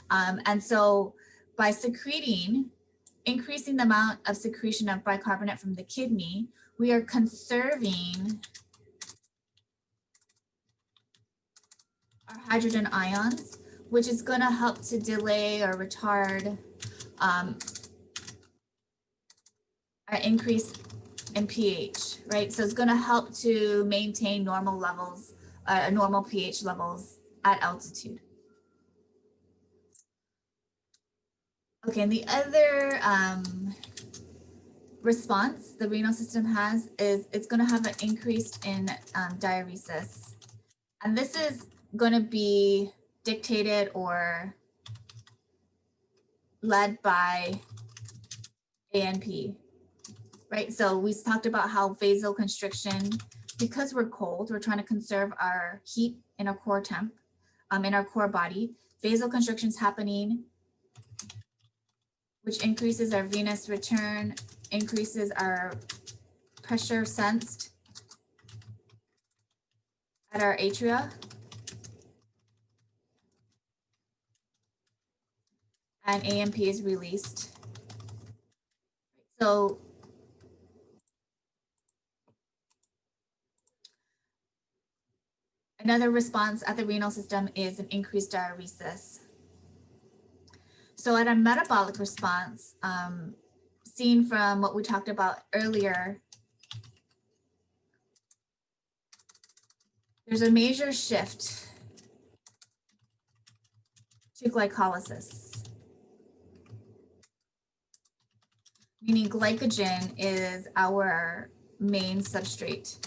And so by secreting, increasing the amount of secretion of bicarbonate from the kidney, we are conserving our hydrogen ions, which is going to help to delay or retard our increase in pH, right? So it's going to help to maintain normal levels, normal pH levels at altitude. Okay, and the other response the renal system has is it's going to have an increase in diuresis. And this is going to be dictated or led by ANP, right? So we talked about how vasoconstriction, because we're cold, we're trying to conserve our heat in our core temp, in our core body. Vasoconstriction is happening, which increases our venous return, increases our pressure sensed at our atria, and AMP is released. So another response at the renal system is an increased diuresis. So at a metabolic response, seen from what we talked about earlier, there's a major shift to glycolysis, meaning glycogen is our main substrate.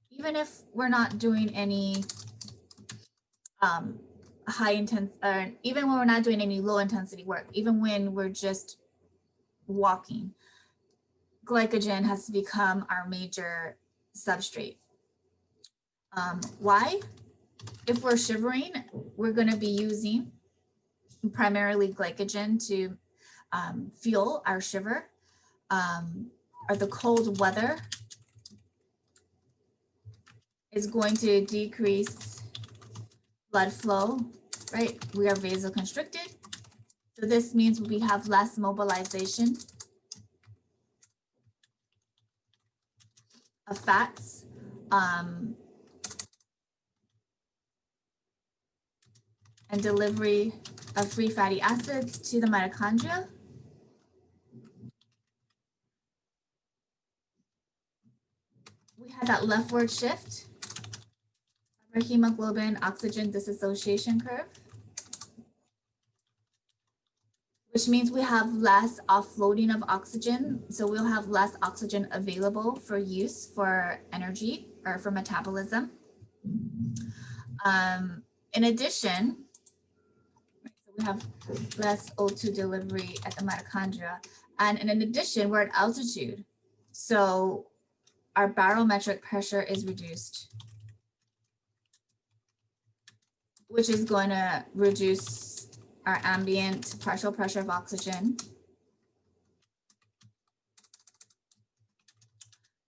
Even if we're not doing any even when we're not doing any low intensity work, even when we're just walking, glycogen has to become our major substrate. Why? If we're shivering, we're going to be using primarily glycogen to fuel our shiver. Or the cold weather is going to decrease blood flow, right? We are vasoconstricted. So this means we have less mobilization of fats. And delivery of free fatty acids to the mitochondria. We had that leftward shift of our hemoglobin oxygen dissociation curve, which means we have less offloading of oxygen. So we'll have less oxygen available for use for energy or for metabolism. In addition, we have less O2 delivery at the mitochondria. And in addition, we're at altitude. So our barometric pressure is reduced, which is going to reduce our ambient partial pressure of oxygen.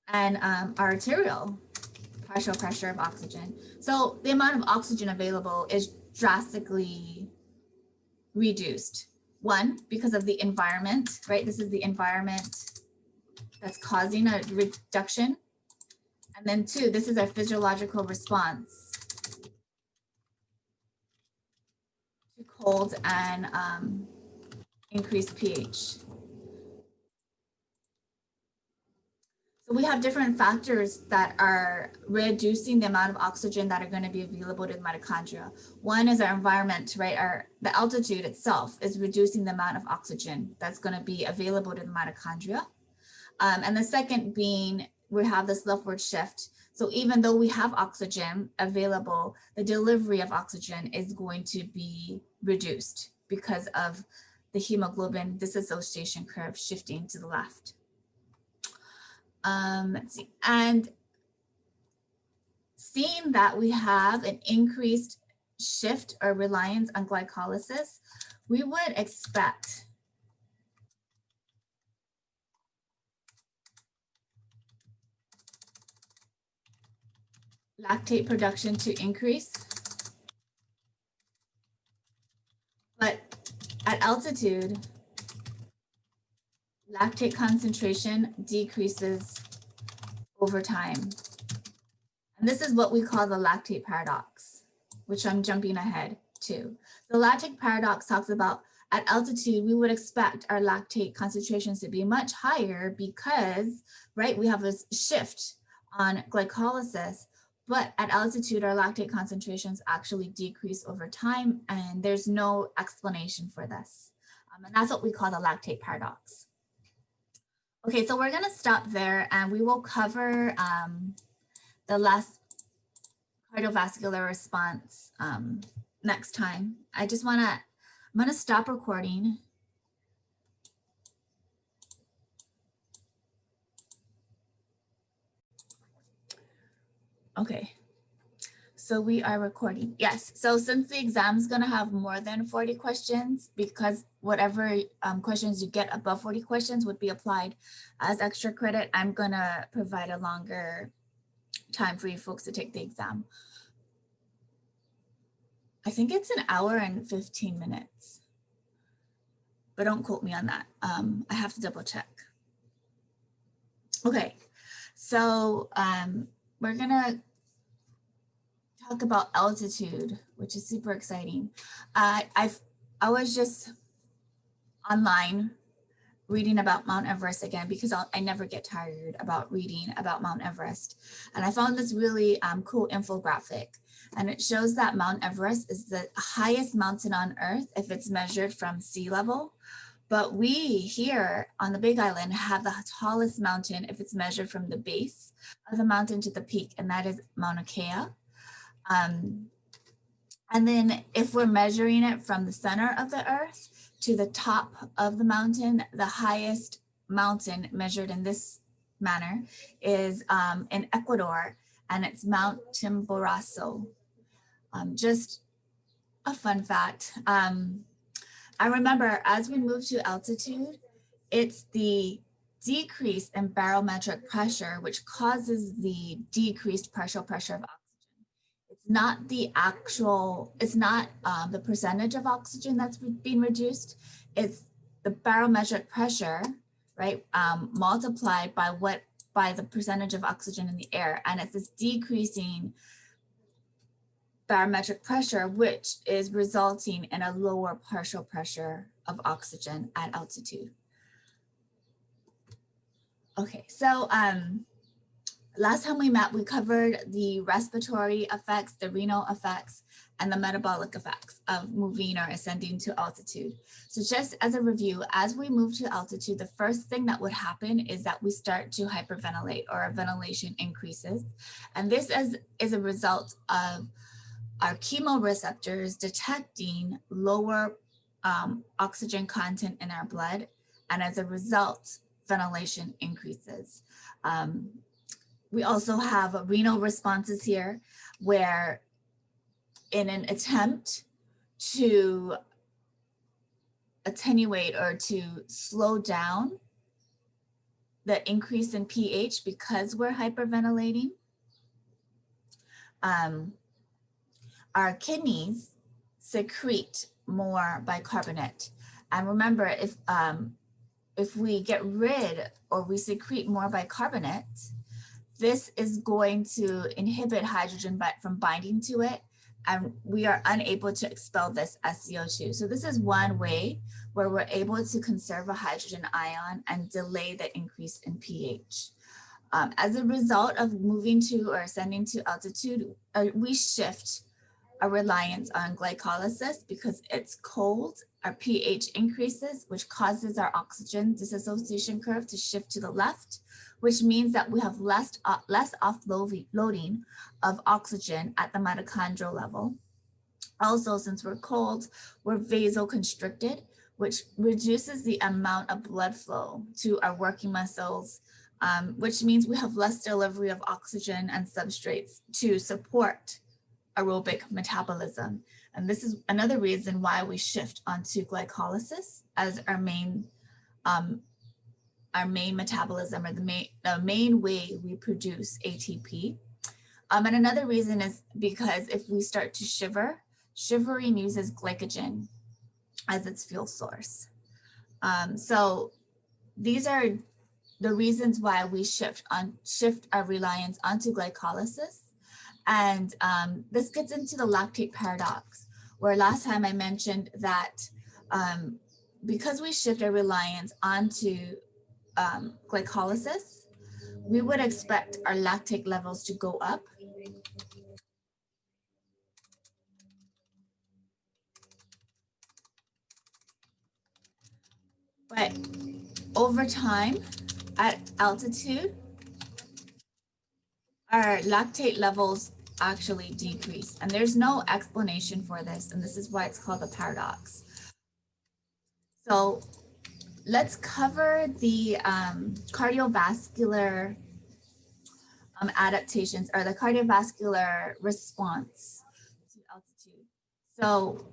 And our arterial partial pressure of oxygen. So the amount of oxygen available is drastically reduced. One, because of the environment, right? This is the environment that's causing a reduction. And then two, this is a physiological response to cold and increased pH. So we have different factors that are reducing the amount of oxygen that are going to be available to the mitochondria. One is our environment, right? The altitude itself is reducing the amount of oxygen that's going to be available to the mitochondria. And the second being, we have this leftward shift. So even though we have oxygen available, the delivery of oxygen is going to be reduced because of the hemoglobin dissociation curve shifting to the left. Let's see, and seeing that we have an increased shift or reliance on glycolysis, we would expect lactate production to increase. But at altitude, lactate concentration decreases over time. And this is what we call the lactate paradox, which I'm jumping ahead to. The lactate paradox talks about at altitude, we would expect our lactate concentrations to be much higher because, right, we have this shift on glycolysis, but at altitude, our lactate concentrations actually decrease over time, and there's no explanation for this. And that's what we call the lactate paradox. Okay, so we're gonna stop there and we will cover the last cardiovascular response next time. I'm gonna stop recording. Okay, so we are recording. Yes, so since the exam is gonna have more than 40 questions, because whatever questions you get above 40 questions would be applied as extra credit, I'm gonna provide a longer time for you folks to take the exam. I think it's an hour and 15 minutes, but don't quote me on that. I have to double check. Okay, so we're gonna talk about altitude, which is super exciting. I was just online reading about Mount Everest again, because I never get tired about reading about Mount Everest. And I found this really cool infographic. And it shows that Mount Everest is the highest mountain on Earth if it's measured from sea level. But we here on the Big Island have the tallest mountain if it's measured from the base of the mountain to the peak, and that is Mauna Kea. And then if we're measuring it from the center of the Earth to the top of the mountain, the highest mountain measured in this manner is in Ecuador, and it's Mount Chimborazo. Just a fun fact. I remember as we move to altitude, it's the decrease in barometric pressure which causes the decreased partial pressure of oxygen. It's not the actual, it's not the percentage of oxygen that's being reduced. It's the barometric pressure, right, multiplied by the percentage of oxygen in the air. And it's this decreasing barometric pressure, which is resulting in a lower partial pressure of oxygen at altitude. Okay, so last time we met, we covered the respiratory effects, the renal effects, and the metabolic effects of moving or ascending to altitude. So just as a review, as we move to altitude, the first thing that would happen is that we start to hyperventilate, or our ventilation increases. And this is a result of our chemoreceptors detecting lower oxygen content in our blood. And as a result, ventilation increases. We also have renal responses here, where in an attempt to attenuate or to slow down the increase in pH because we're hyperventilating, our kidneys secrete more bicarbonate. And remember, if we get rid or we secrete more bicarbonate, this is going to inhibit hydrogen from binding to it, and we are unable to expel this as CO2. So this is one way where we're able to conserve a hydrogen ion and delay the increase in pH. As a result of moving to or ascending to altitude, we shift a reliance on glycolysis because it's cold. Our pH increases, which causes our oxygen dissociation curve to shift to the left, which means that we have less offloading of oxygen at the mitochondrial level. Also, since we're cold, we're vasoconstricted, which reduces the amount of blood flow to our working muscles, which means we have less delivery of oxygen and substrates to support aerobic metabolism. And this is another reason why we shift onto glycolysis as our main metabolism, or the main way we produce ATP. And another reason is because if we start to shiver, shivering uses glycogen as its fuel source. So these are the reasons why we shift our reliance onto glycolysis. And this gets into the lactate paradox, where last time I mentioned that because we shift our reliance onto glycolysis, we would expect our lactate levels to go up. But over time, at altitude, our lactate levels actually decrease. And there's no explanation for this. And this is why it's called the paradox. So let's cover the cardiovascular adaptations, or the cardiovascular response to altitude. So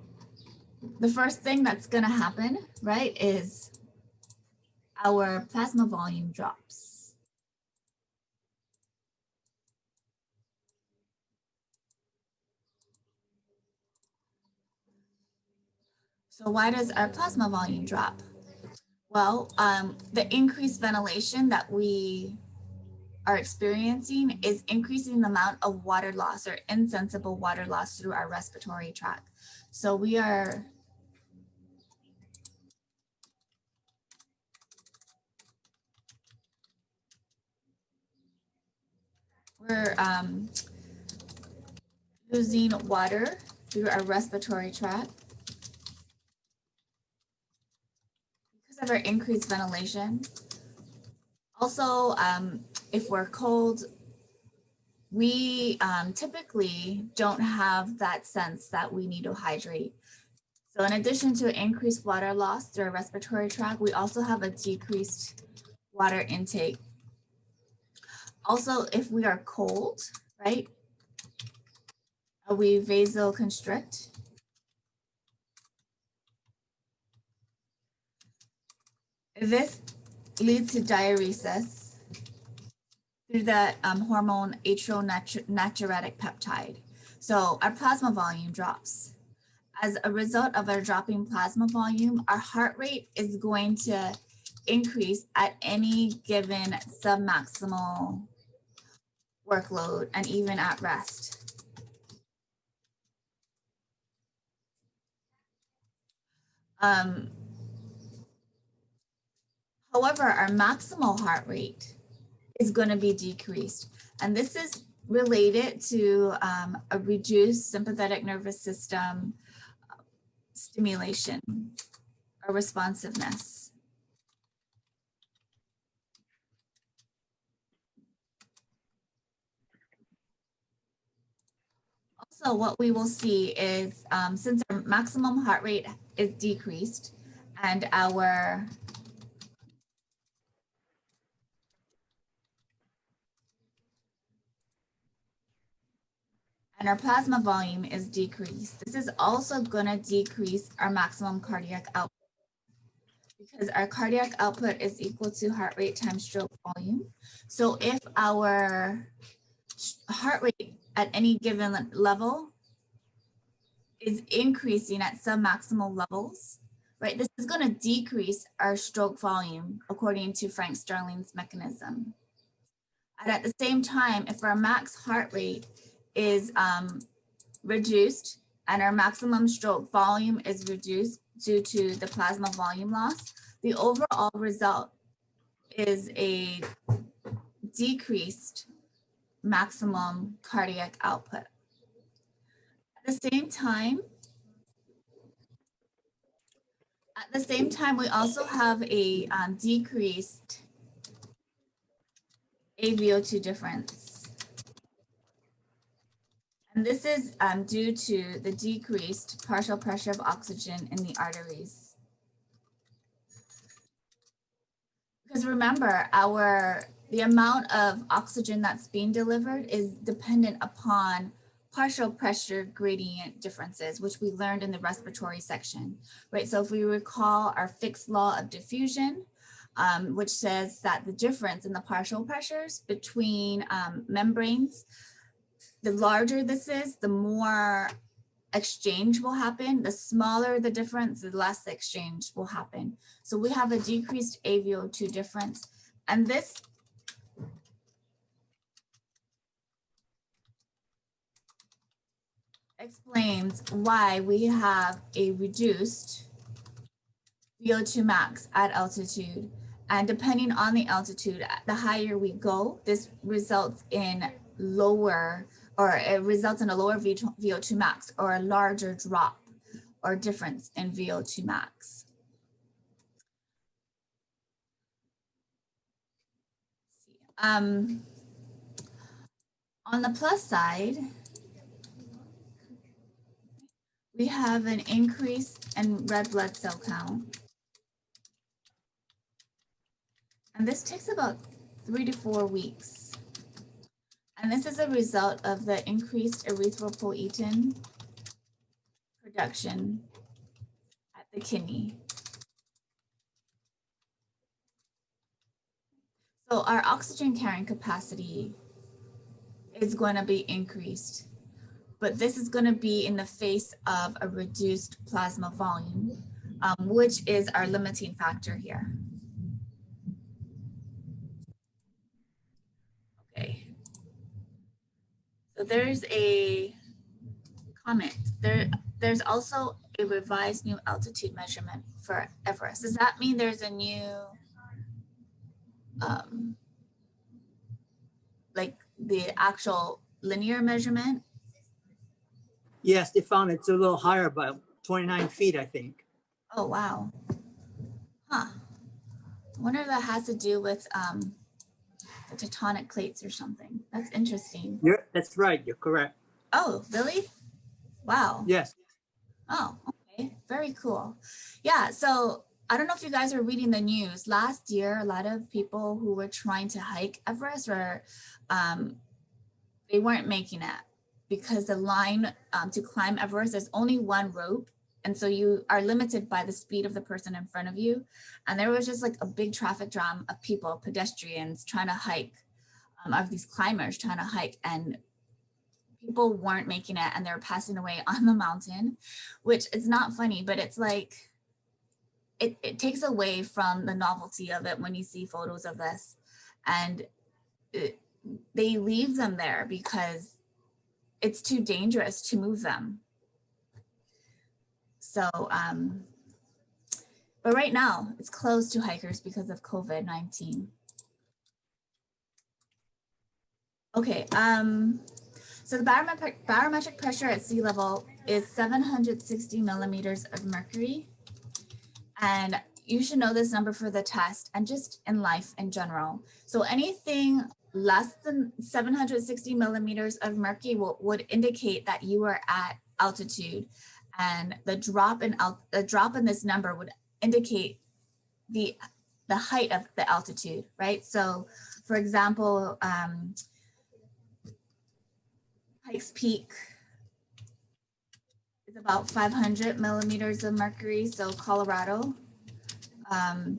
the first thing that's going to happen, right, is our plasma volume drops. So why does our plasma volume drop? Well, the increased ventilation that we are experiencing is increasing the amount of water loss, or insensible water loss, through our respiratory tract. So we are we're losing water through our respiratory tract because of our increased ventilation. Also, if we're cold, we typically don't have that sense that we need to hydrate. So in addition to increased water loss through our respiratory tract, we also have a decreased water intake. Also, if we are cold, right, we vasoconstrict. This leads to diuresis through the hormone atrial natriuretic peptide. So our plasma volume drops. As a result of our dropping plasma volume, our heart rate is going to increase at any given submaximal workload and even at rest. However, our maximal heart rate is going to be decreased. And this is related to a reduced sympathetic nervous system stimulation or responsiveness. Also, what we will see is since our maximum heart rate is decreased and our plasma volume is decreased, this is also going to decrease our maximum cardiac output because our cardiac output is equal to heart rate times stroke volume. So if our heart rate at any given level is increasing at submaximal levels, right, this is going to decrease our stroke volume according to Frank Starling's mechanism. And at the same time, if our max heart rate is reduced and our maximum stroke volume is reduced due to the plasma volume loss, the overall result is a decreased maximum cardiac output. At the same time, we also have a decreased AVO2 difference. And this is due to the decreased partial pressure of oxygen in the arteries. Because remember, the amount of oxygen that's being delivered is dependent upon partial pressure gradient differences, which we learned in the respiratory section, right? So if we recall our Fick's law of diffusion, which says that the difference in the partial pressures between membranes, the larger this is, the more exchange will happen. The smaller the difference, the less exchange will happen. So we have a decreased AVO2 difference. And this explains why we have a reduced VO2 max at altitude. And depending on the altitude, the higher we go, this results in lower, or it results in a lower VO2 max or a larger drop or difference in VO2 max. On the plus side, we have an increase in red blood cell count. And this takes about 3 to 4 weeks. And this is a result of the increased erythropoietin production at the kidney. So our oxygen carrying capacity is going to be increased, but this is going to be in the face of a reduced plasma volume, which is our limiting factor here. Okay. So there's a comment. There's also a revised new altitude measurement for Everest. Does that mean there's a new, like the actual linear measurement? Yes, they found it's a little higher, about 29 feet, I think. Oh, wow. Huh. I wonder if that has to do with the tectonic plates or something. That's interesting. That's right. You're correct. Oh, really? Wow. Yes. Oh, okay. Very cool. Yeah. So I don't know if you guys are reading the news. Last year, a lot of people who were trying to hike Everest or they weren't making it because the line to climb Everest, there's only one rope. And so you are limited by the speed of the person in front of you. And there was just like a big traffic jam of people, pedestrians trying to hike, of these climbers trying to hike, and people weren't making it and they're passing away on the mountain, which is not funny, but it's like, it takes away from the novelty of it when you see photos of this. And they leave them there because it's too dangerous to move them. So, but right now it's closed to hikers because of COVID-19. Okay, so the barometric pressure at sea level is 760 millimeters of mercury. And you should know this number for the test and just in life in general. So anything less than 760 millimeters of mercury would indicate that you are at altitude, and the drop in this number would indicate the height of the altitude, right? So for example, Pikes Peak is about 500 millimeters of mercury. So Colorado, if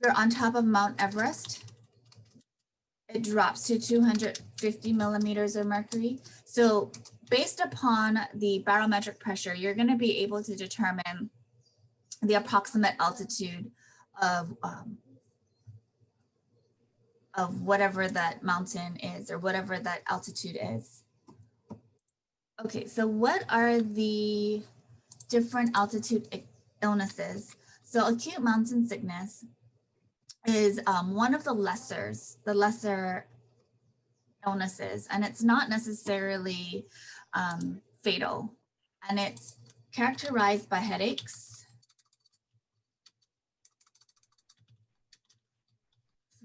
you're on top of Mount Everest, it drops to 250 millimeters of mercury. So based upon the barometric pressure, you're going to be able to determine the approximate altitude of whatever that mountain is or whatever that altitude is. Okay, so what are the different altitude illnesses? So acute mountain sickness is one of the lesser illnesses, and it's not necessarily fatal, and it's characterized by headaches,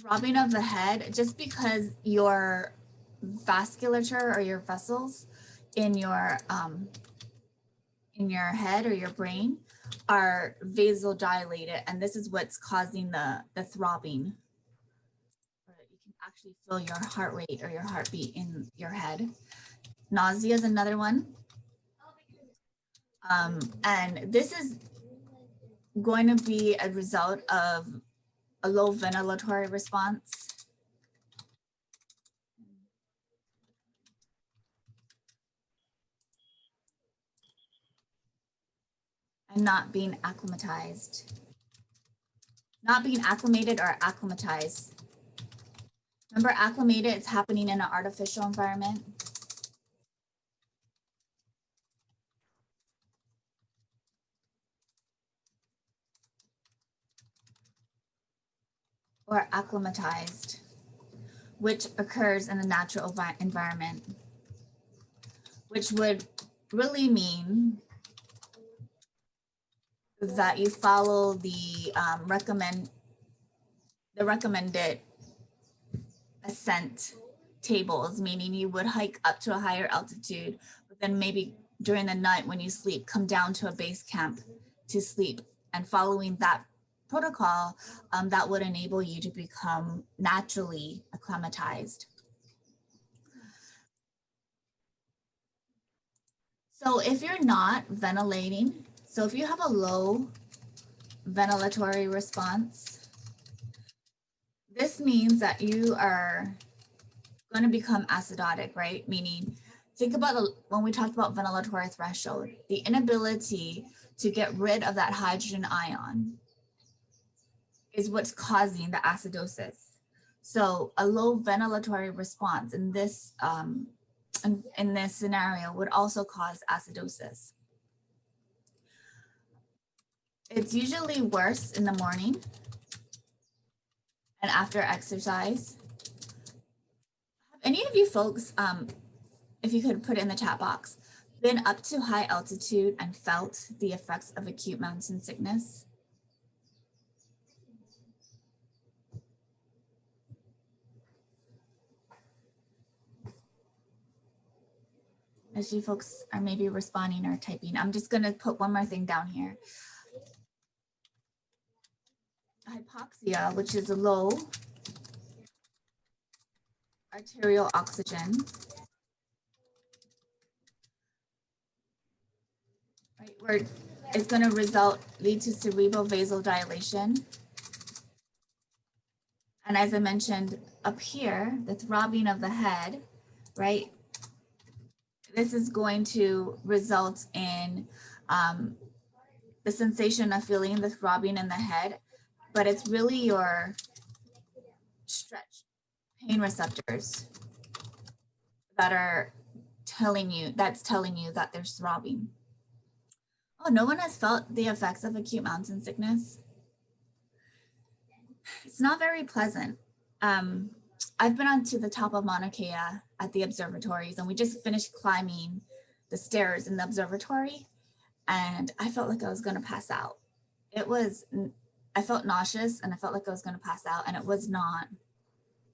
throbbing of the head, just because your vasculature or your vessels in your head or your brain are vasodilated, and this is what's causing the throbbing. You can actually feel your heart rate or your heartbeat in your head. Nausea is another one. And this is going to be a result of a low ventilatory response. And not being acclimatized. Not being acclimated or acclimatized. Remember, acclimated, it's happening in an artificial environment. Or acclimatized, which occurs in the natural environment, which would really mean that you follow the recommended ascent tables, meaning you would hike up to a higher altitude, but then maybe during the night when you sleep, come down to a base camp to sleep, and following that protocol, that would enable you to become naturally acclimatized. So if you're not ventilating, so if you have a low ventilatory response, this means that you are going to become acidotic, right? Meaning, think about when we talked about ventilatory threshold, the inability to get rid of that hydrogen ion is what's causing the acidosis. So a low ventilatory response in this scenario would also cause acidosis. It's usually worse in the morning and after exercise. Have any of you folks, if you could put it in the chat box, been up to high altitude and felt the effects of acute mountain sickness? As you folks are maybe responding or typing, I'm just going to put one more thing down here. Hypoxia, which is a low arterial oxygen, right, where it's going to lead to cerebral vasodilation. And as I mentioned up here, the throbbing of the head, right? This is going to result in the sensation of feeling the throbbing in the head, but it's really your stretch pain receptors that are telling you that there's throbbing. Oh, no one has felt the effects of acute mountain sickness? It's not very pleasant. I've been onto the top of Mauna Kea at the observatories, and we just finished climbing the stairs in the observatory, and I felt like I was going to pass out. I felt nauseous, and I felt like I was going to pass out, and it was not.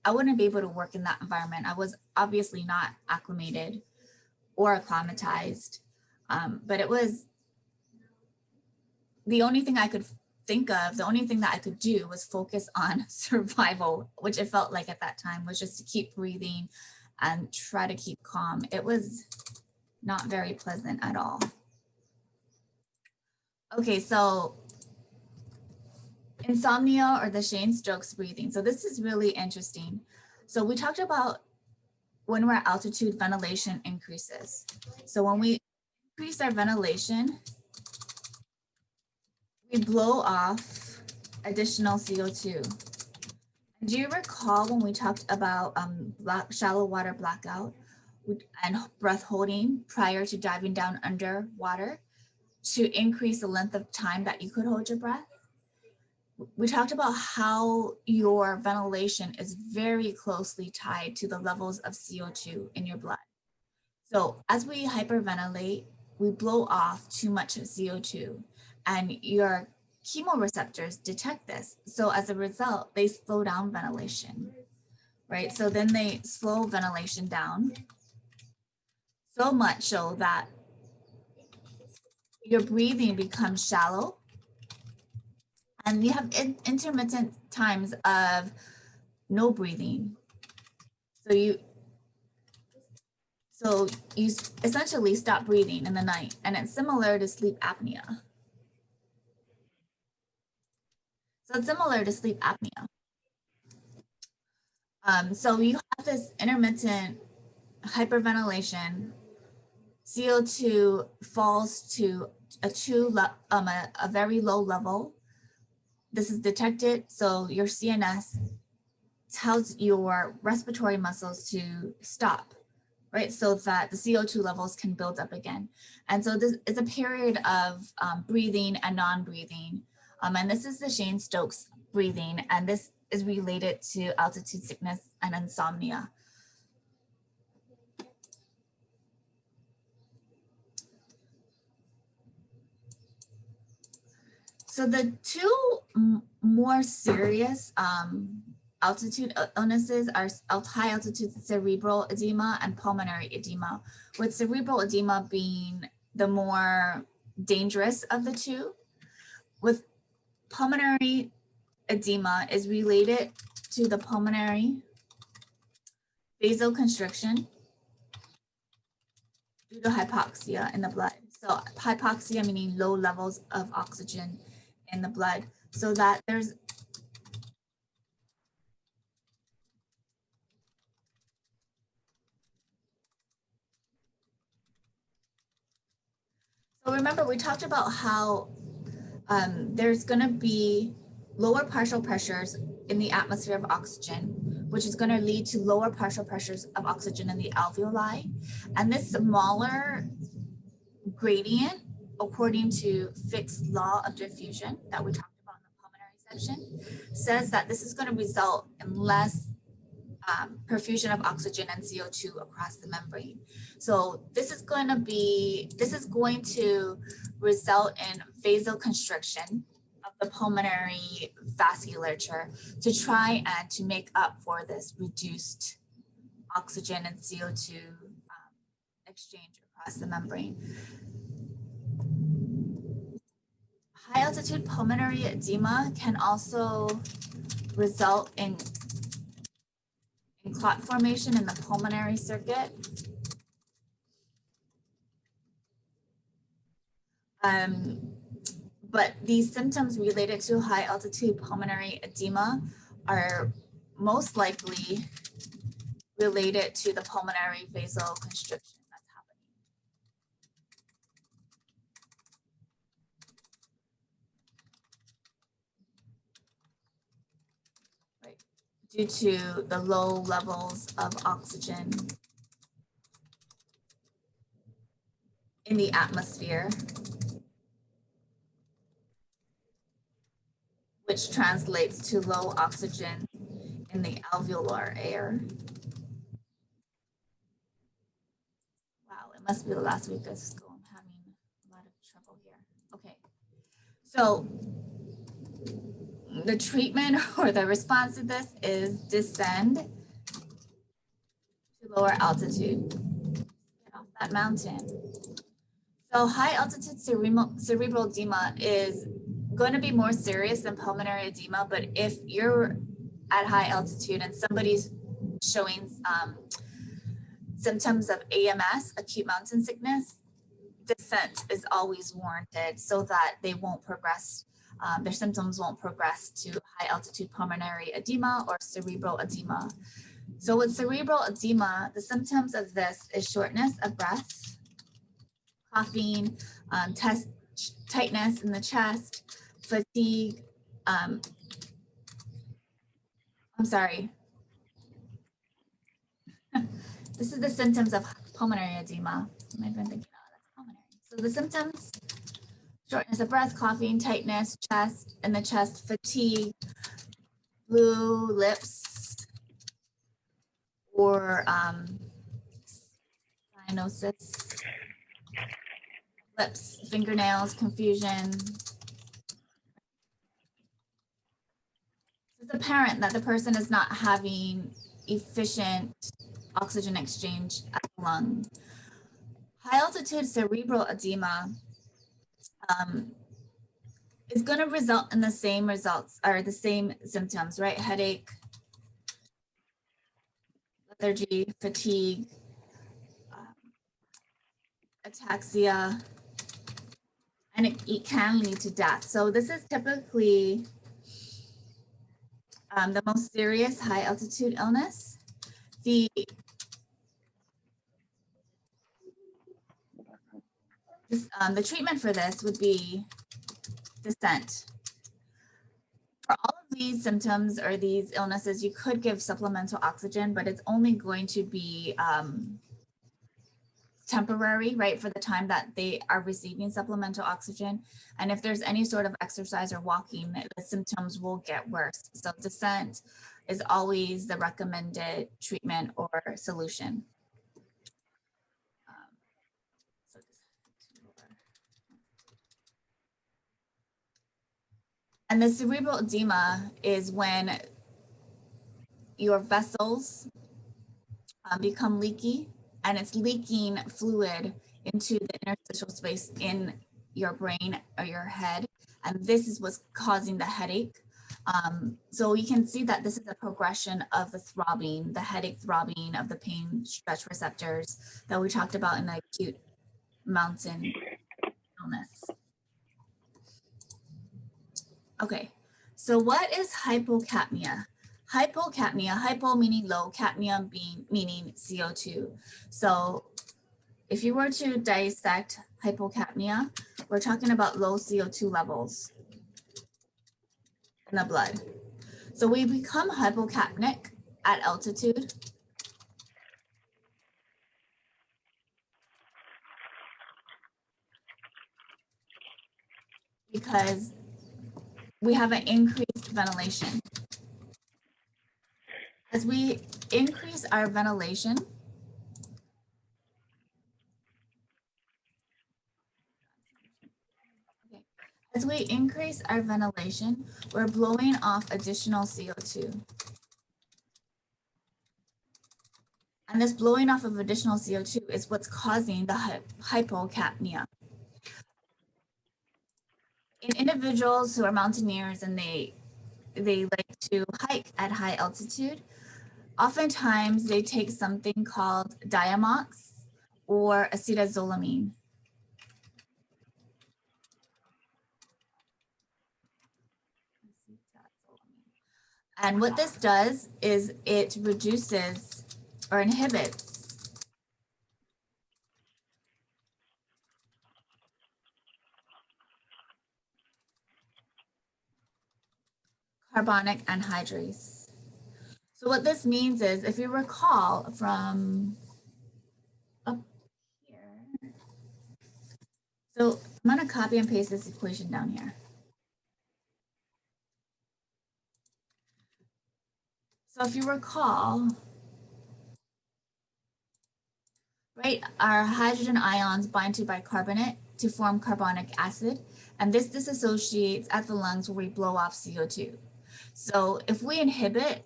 I wouldn't be able to work in that environment. I was obviously not acclimated or acclimatized, but it was the only thing I could think of, the only thing that I could do was focus on survival, which it felt like at that time was just to keep breathing and try to keep calm. It was not very pleasant at all. Okay, so insomnia or the Cheyne-Stokes breathing. So this is really interesting. So we talked about when we're at altitude, ventilation increases. So when we increase our ventilation, we blow off additional CO2. Do you recall when we talked about shallow water blackout and breath holding prior to diving down underwater to increase the length of time that you could hold your breath? We talked about how your ventilation is very closely tied to the levels of CO2 in your blood. So as we hyperventilate, we blow off too much CO2, and your chemoreceptors detect this. So as a result, they slow down ventilation, right? So then they slow ventilation down so much so that your breathing becomes shallow, and you have intermittent times of no breathing. So you essentially stop breathing in the night, and it's similar to sleep apnea. So it's similar to sleep apnea. So you have this intermittent hyperventilation, CO2 falls to a very low level. This is detected, so your CNS tells your respiratory muscles to stop, right? So that the CO2 levels can build up again. And so this is a period of breathing and non-breathing. And this is the Cheyne-Stokes breathing, and this is related to altitude sickness and insomnia. So the two more serious altitude illnesses are high altitude cerebral edema and pulmonary edema, with cerebral edema being the more dangerous of the two. With pulmonary edema is related to the pulmonary vasoconstriction due to hypoxia in the blood. So hypoxia meaning low levels of oxygen in the blood, so that there's so remember we talked about how there's going to be lower partial pressures in the atmosphere of oxygen, which is going to lead to lower partial pressures of oxygen in the alveoli. And this smaller gradient, according to Fick's law of diffusion that we talked about in the pulmonary section, says that this is going to result in less perfusion of oxygen and CO2 across the membrane. So this is going to result in vasoconstriction of the pulmonary vasculature to try and to make up for this reduced oxygen and CO2 exchange across the membrane. High altitude pulmonary edema can also result in clot formation in the pulmonary circuit. But these symptoms related to high altitude pulmonary edema are most likely related to the pulmonary vasoconstriction that's happening. Right. Due to the low levels of oxygen in the atmosphere, which translates to low oxygen in the alveolar air. Wow, it must be the last week of school. I'm having a lot of trouble here. Okay, so the treatment or the response to this is descend to lower altitude. Get off that mountain. So high altitude cerebral edema is going to be more serious than pulmonary edema, but if you're at high altitude and somebody's showing symptoms of AMS, acute mountain sickness, descent is always warranted so that they won't progress, their symptoms won't progress to high altitude pulmonary edema or cerebral edema. So with cerebral edema, the symptoms of this is shortness of breath, coughing, tightness in the chest, fatigue. I'm sorry. This is the symptoms of pulmonary edema. I might have been thinking, oh, that's pulmonary. So the symptoms: shortness of breath, coughing, tightness, chest in the chest, fatigue, blue lips, or cyanosis, lips, fingernails, confusion. It's apparent that the person is not having efficient oxygen exchange at the lung. High altitude cerebral edema is going to result in the same results or the same symptoms, right? Headache, lethargy, fatigue, ataxia, and it can lead to death. So this is typically the most serious high altitude illness. The treatment for this would be descent. For all of these symptoms or these illnesses, you could give supplemental oxygen, but it's only going to be temporary, right, for the time that they are receiving supplemental oxygen. And if there's any sort of exercise or walking, the symptoms will get worse. So descent is always the recommended treatment or solution. And the cerebral edema is when your vessels become leaky, and it's leaking fluid into the interstitial space in your brain or your head. And this is what's causing the headache. So you can see that this is a progression of the throbbing, the headache throbbing of the pain stretch receptors that we talked about in the acute mountain illness. Okay, so what is hypocapnia? Hypocapnia, hypo meaning low, capnia meaning CO2. So if you were to dissect hypocapnia, we're talking about low CO2 levels in the blood. So we become hypocapnic at altitude because we have an increased ventilation. As we increase our ventilation, as we increase our ventilation, we're blowing off additional CO2. And this blowing off of additional CO2 is what's causing the hypocapnia. In individuals who are mountaineers and they like to hike at high altitude, oftentimes they take something called Diamox or acetazolamine. And what this does is it reduces or inhibits carbonic anhydrase. So what this means is, if you recall from up here, so I'm going to copy and paste this equation down here. So if you recall, right, our hydrogen ions bind to bicarbonate to form carbonic acid, and this disassociates at the lungs where we blow off CO2. So if we inhibit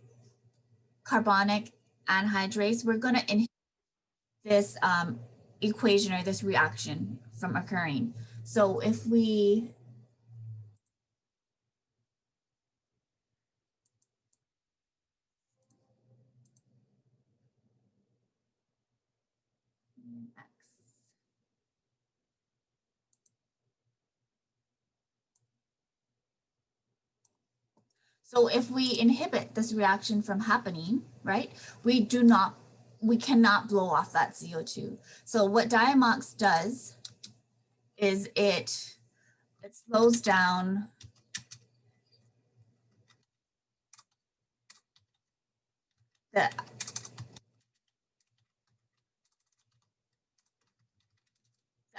carbonic anhydrase, we're going to inhibit this equation or this reaction from occurring. So if we So if we inhibit this reaction from happening, right, we cannot blow off that CO2. So what Diamox does is it slows down the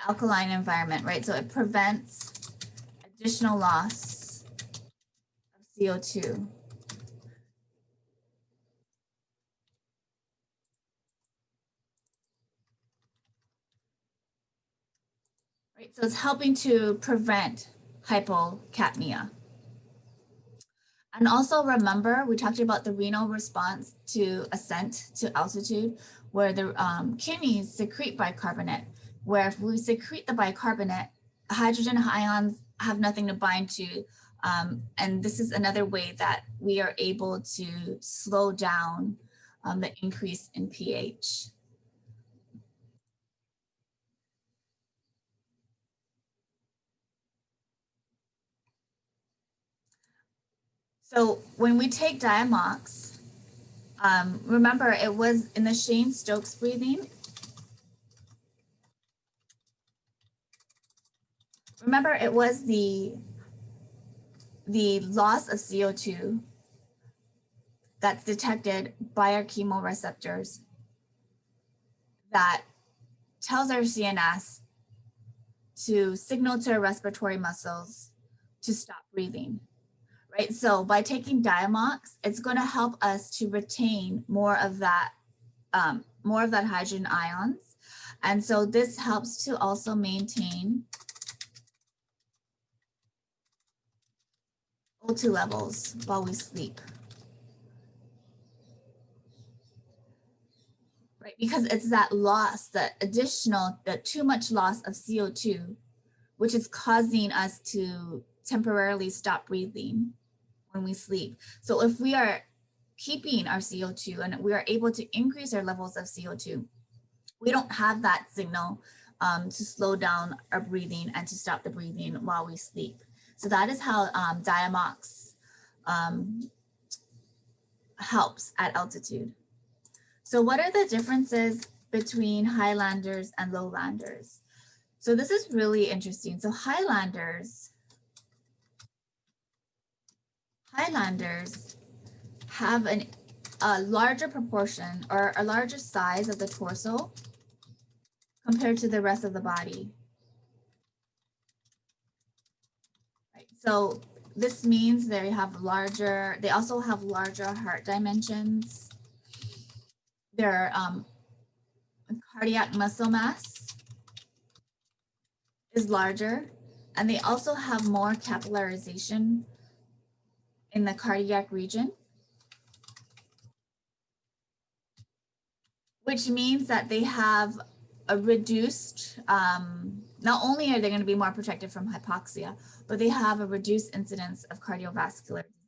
alkaline environment, right? So it prevents additional loss of CO2. Right, so it's helping to prevent hypocapnia. And also remember, we talked about the renal response to ascent to altitude, where the kidneys secrete bicarbonate, where if we secrete the bicarbonate, hydrogen ions have nothing to bind to. And this is another way that we are able to slow down the increase in pH. So when we take Diamox, remember it was in the Cheyne-Stokes breathing. Remember it was the loss of CO2 that's detected by our chemoreceptors that tells our CNS to signal to our respiratory muscles to stop breathing. Right, so by taking Diamox, it's going to help us to retain more of that hydrogen ions, and so this helps to also maintain O2 levels while we sleep. Right, because it's that loss, that too much loss of CO2, which is causing us to temporarily stop breathing when we sleep. So if we are keeping our CO2 and we are able to increase our levels of CO2, we don't have that signal to slow down our breathing and to stop the breathing while we sleep. So that is how Diamox helps at altitude. So what are the differences between highlanders and lowlanders? So this is really interesting. So highlanders have a larger proportion or a larger size of the torso compared to the rest of the body. Right. So this means they also have larger heart dimensions. their cardiac muscle mass is larger, and they also have more capillarization in the cardiac region, which means that they have a reduced, not only are they going to be more protected from hypoxia, but they have a reduced incidence of cardiovascular disease.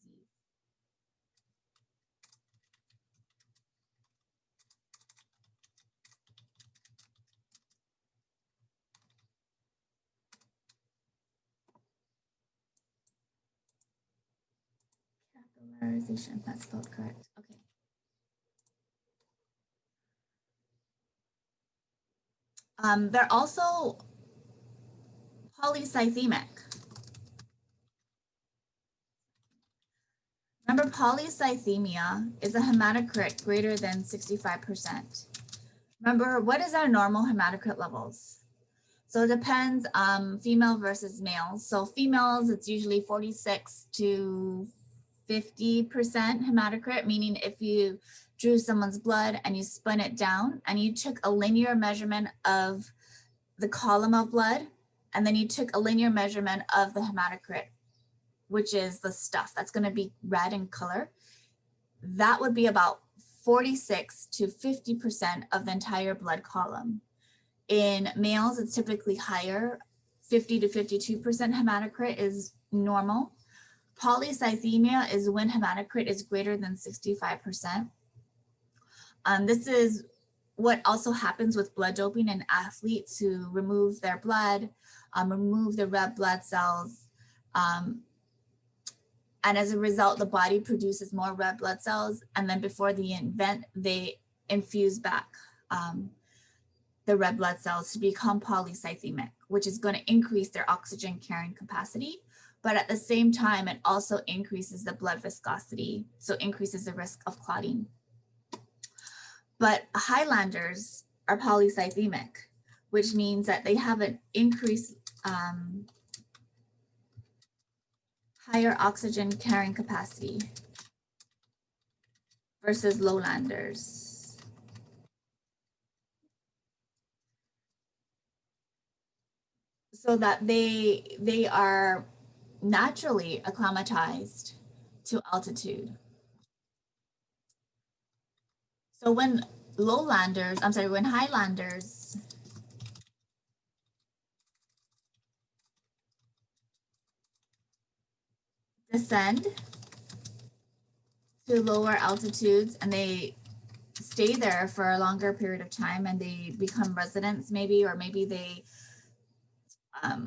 Capillarization, that's spelled correct. Okay. They're also polycythemic. Remember, polycythemia is a hematocrit greater than 65%. Remember, what is our normal hematocrit levels? So it depends, female versus male. So females, it's usually 46 to 50% hematocrit, meaning if you drew someone's blood and you spun it down and you took a linear measurement of the column of blood, and then you took a linear measurement of the hematocrit, which is the stuff that's going to be red in color, that would be about 46 to 50% of the entire blood column. In males, it's typically higher, 50 to 52% hematocrit is normal. Polycythemia is when hematocrit is greater than 65%. This is what also happens with blood doping in athletes who remove their blood, remove the red blood cells. And as a result, the body produces more red blood cells. And then before the event, they infuse back the red blood cells to become polycythemic, which is going to increase their oxygen carrying capacity. But at the same time, it also increases the blood viscosity, so increases the risk of clotting. But Highlanders are polycythemic, which means that they have an increased higher oxygen carrying capacity versus lowlanders. So that they are naturally acclimatized to altitude. So when when Highlanders descend to lower altitudes and they stay there for a longer period of time and they become residents maybe, or maybe they are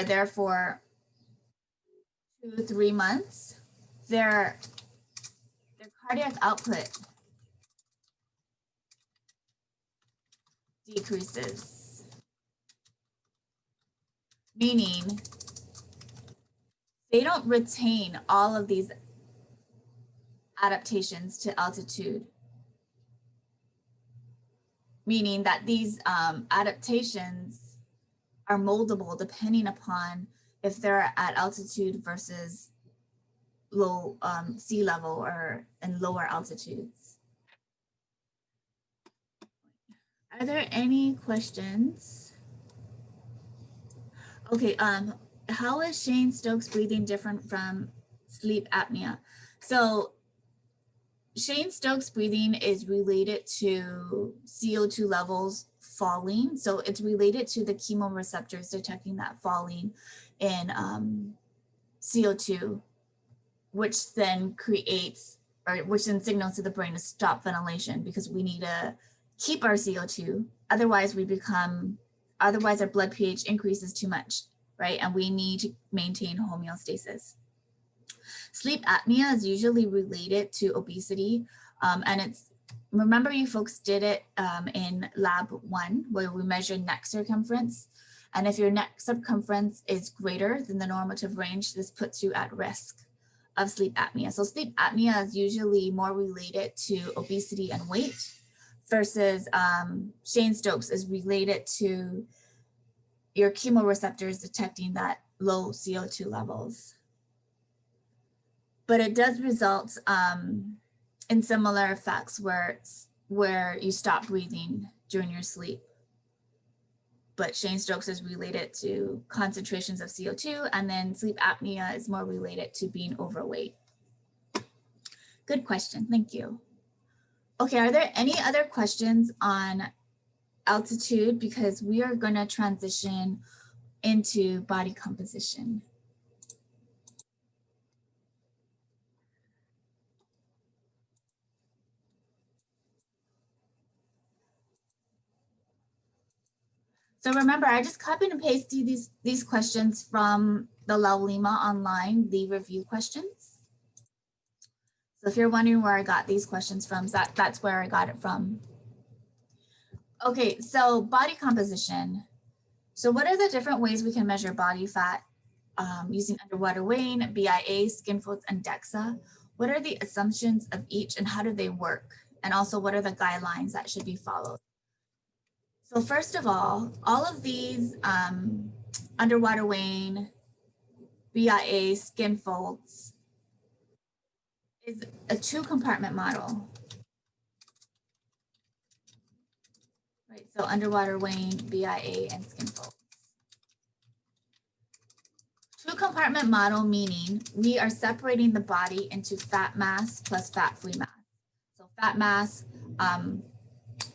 there for 2 to 3 months, their cardiac output decreases, meaning they don't retain all of these adaptations to altitude, meaning that these adaptations are moldable depending upon if they're at altitude versus low sea level or in lower altitudes. Are there any questions? Okay, how is Cheyne-Stokes breathing different from sleep apnea? So Cheyne-Stokes breathing is related to CO2 levels falling. So it's related to the chemoreceptors detecting that falling in CO2, which then which then signals to the brain to stop ventilation because we need to keep our CO2. Otherwise our blood pH increases too much, right? And we need to maintain homeostasis. Sleep apnea is usually related to obesity. And remember you folks did it in lab 1 where we measured neck circumference. And if your neck circumference is greater than the normative range, this puts you at risk of sleep apnea. So sleep apnea is usually more related to obesity and weight versus Cheyne-Stokes is related to your chemoreceptors detecting that low CO2 levels. But it does result in similar effects where you stop breathing during your sleep. But Cheyne-Stokes is related to concentrations of CO2, and then sleep apnea is more related to being overweight. Good question, thank you. Okay, are there any other questions on altitude? Because we are gonna transition into body composition. So remember, I just copied and pasted these questions from the Laulima online, the review questions. So if you're wondering where I got these questions from, that's where I got it from. Okay, so body composition. So what are the different ways we can measure body fat using underwater weighing, BIA, skin folds, and DEXA? What are the assumptions of each and how do they work? And also what are the guidelines that should be followed? So first of all of these underwater weighing, BIA, skin folds is a 2-compartment model. Right, so underwater weighing, BIA, and skin folds. 2-compartment model meaning we are separating the body into fat mass plus fat-free mass. So fat mass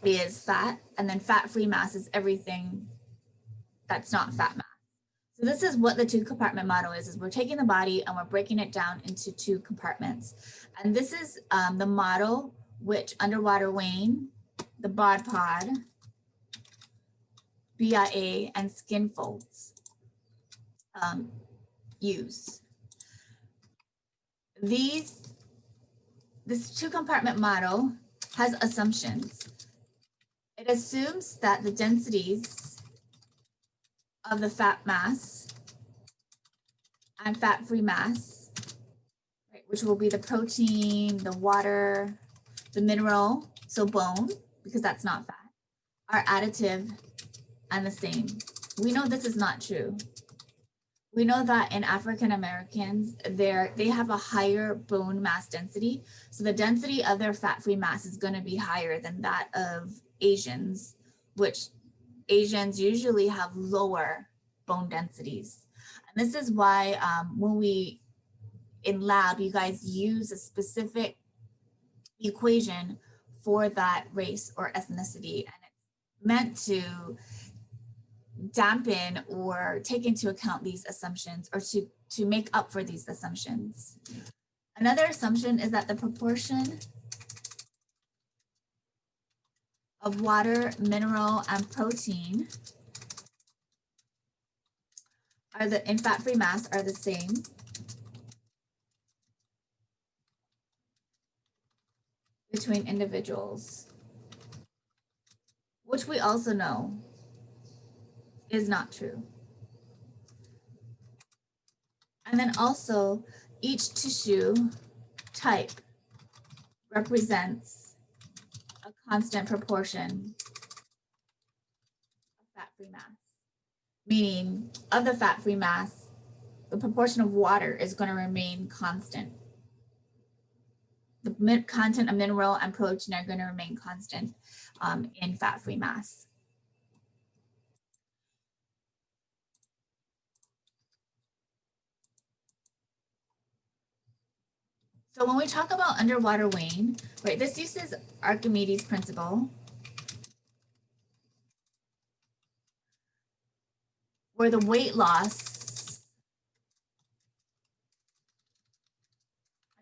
is fat, and then fat-free mass is everything that's not fat mass. So this is what the 2-compartment model is we're taking the body and we're breaking it down into 2 compartments. And this is the model which underwater weighing, the bod pod, BIA, and skin folds use. This 2-compartment model has assumptions. It assumes that the densities of the fat mass and fat-free mass, right, which will be the protein, the water, the mineral, so bone, because that's not fat, are additive and the same. We know this is not true. We know that in African Americans, they have a higher bone mass density. So the density of their fat-free mass is going to be higher than that of Asians, which Asians usually have lower bone densities. And this is why when we, in lab, you guys use a specific equation for that race or ethnicity. And it's meant to dampen or take into account these assumptions or to make up for these assumptions. Another assumption is that the proportion of water, mineral, and protein in fat-free mass are the same. Between individuals, which we also know is not true. And then also each tissue type represents a constant proportion of fat-free mass, meaning of the fat-free mass, the proportion of water is going to remain constant. The content of mineral and protein are going to remain constant in fat-free mass. So when we talk about underwater weighing, right, this uses Archimedes' principle, where the weight loss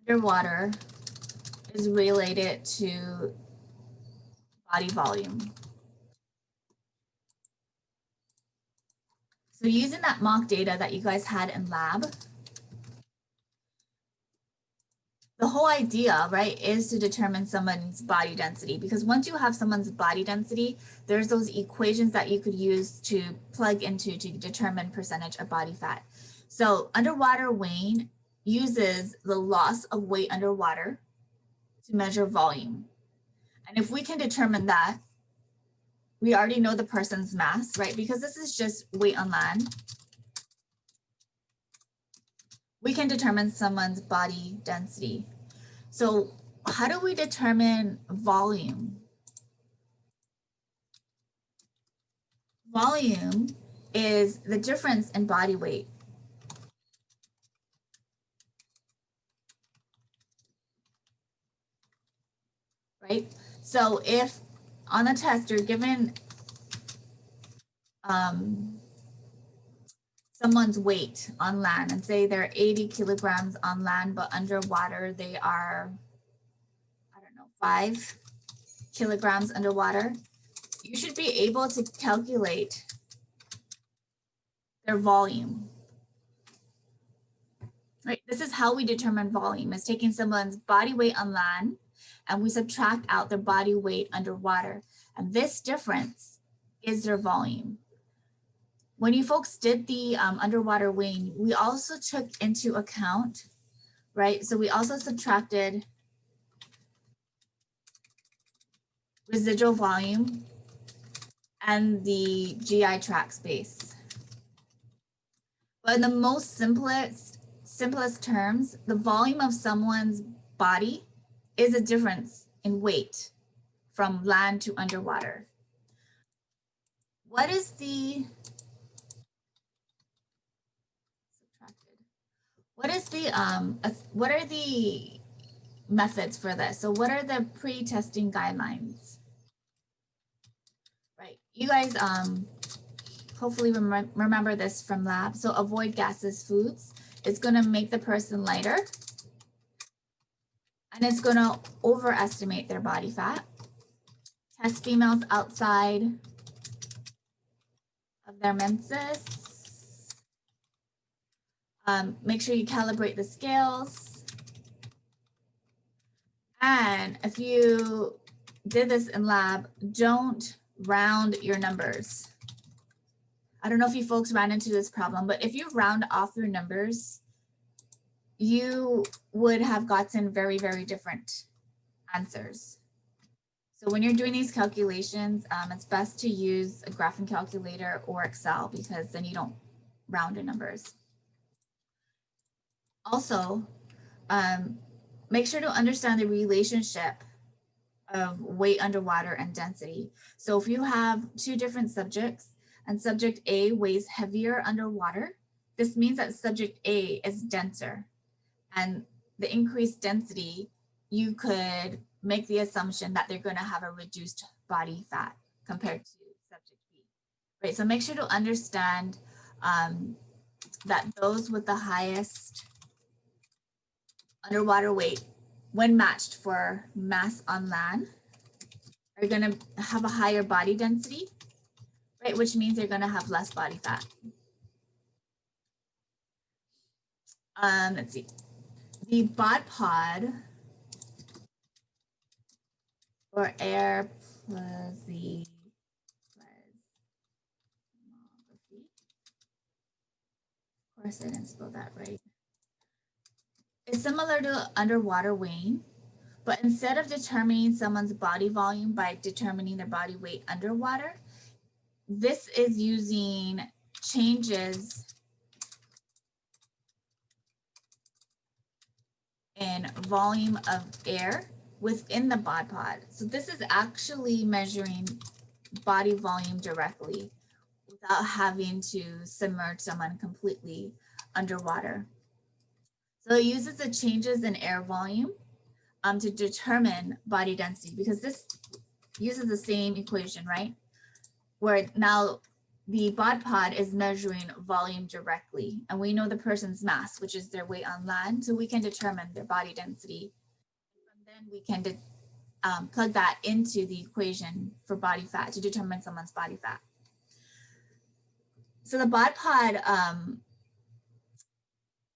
underwater is related to body volume. So using that mock data that you guys had in lab, the whole idea, right, is to determine someone's body density, because once you have someone's body density, there's those equations that you could use to plug into to determine percentage of body fat. So underwater weighing uses the loss of weight underwater to measure volume. And if we can determine that, we already know the person's mass, right? Because this is just weight on land. We can determine someone's body density. So how do we determine volume? Volume is the difference in body weight. Right? So if on the test you're given someone's weight on land and say they're 80 kilograms on land, but underwater they are, I don't know, 5 kilograms underwater, you should be able to calculate their volume. Right? This is how we determine volume, is taking someone's body weight on land and we subtract out their body weight underwater. And this difference is their volume. When you folks did the underwater weighing, we also took into account, right? So we also subtracted residual volume and the GI tract space. But in the most simplest terms, the volume of someone's body is a difference in weight from land to underwater. What is the what are the methods for this? So what are the pre-testing guidelines? Right, you guys hopefully remember this from lab. So avoid gaseous foods. It's gonna make the person lighter and it's gonna overestimate their body fat. Test females outside of their menses. Make sure you calibrate the scales. And if you did this in lab, don't round your numbers. I don't know if you folks ran into this problem, but if you round off your numbers, you would have gotten very, very different answers. So when you're doing these calculations, it's best to use a graphing calculator or Excel because then you don't round your numbers. Also, make sure to understand the relationship of weight underwater and density. So if you have 2 different subjects and subject A weighs heavier underwater, this means that subject A is denser. And the increased density, you could make the assumption that they're going to have a reduced body fat compared to subject B. Right, so make sure to understand that those with the highest underwater weight, when matched for mass on land, are going to have a higher body density, right? Which means they're going to have less body fat. Let's see. The bod pod or air plasmography. Of course, I didn't spell that right. It's similar to underwater weighing, but instead of determining someone's body volume by determining their body weight underwater, this is using changes in volume of air within the bod pod. So this is actually measuring body volume directly without having to submerge someone completely underwater. So it uses the changes in air volume to determine body density, because this uses the same equation, right? Where now the bod pod is measuring volume directly, and we know the person's mass, which is their weight on land, so we can determine their body density. And then we can plug that into the equation for body fat to determine someone's body fat. So the bod pod,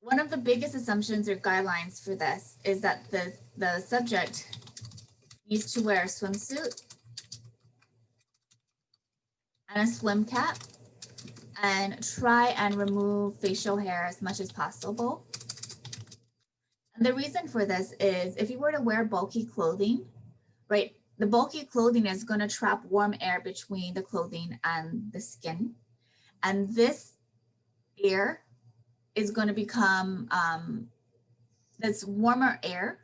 one of the biggest assumptions or guidelines for this is that the subject needs to wear a swimsuit and a swim cap and try and remove facial hair as much as possible. And the reason for this is if you were to wear bulky clothing, right, the bulky clothing is going to trap warm air between the clothing and the skin. And this air is going to become, this warmer air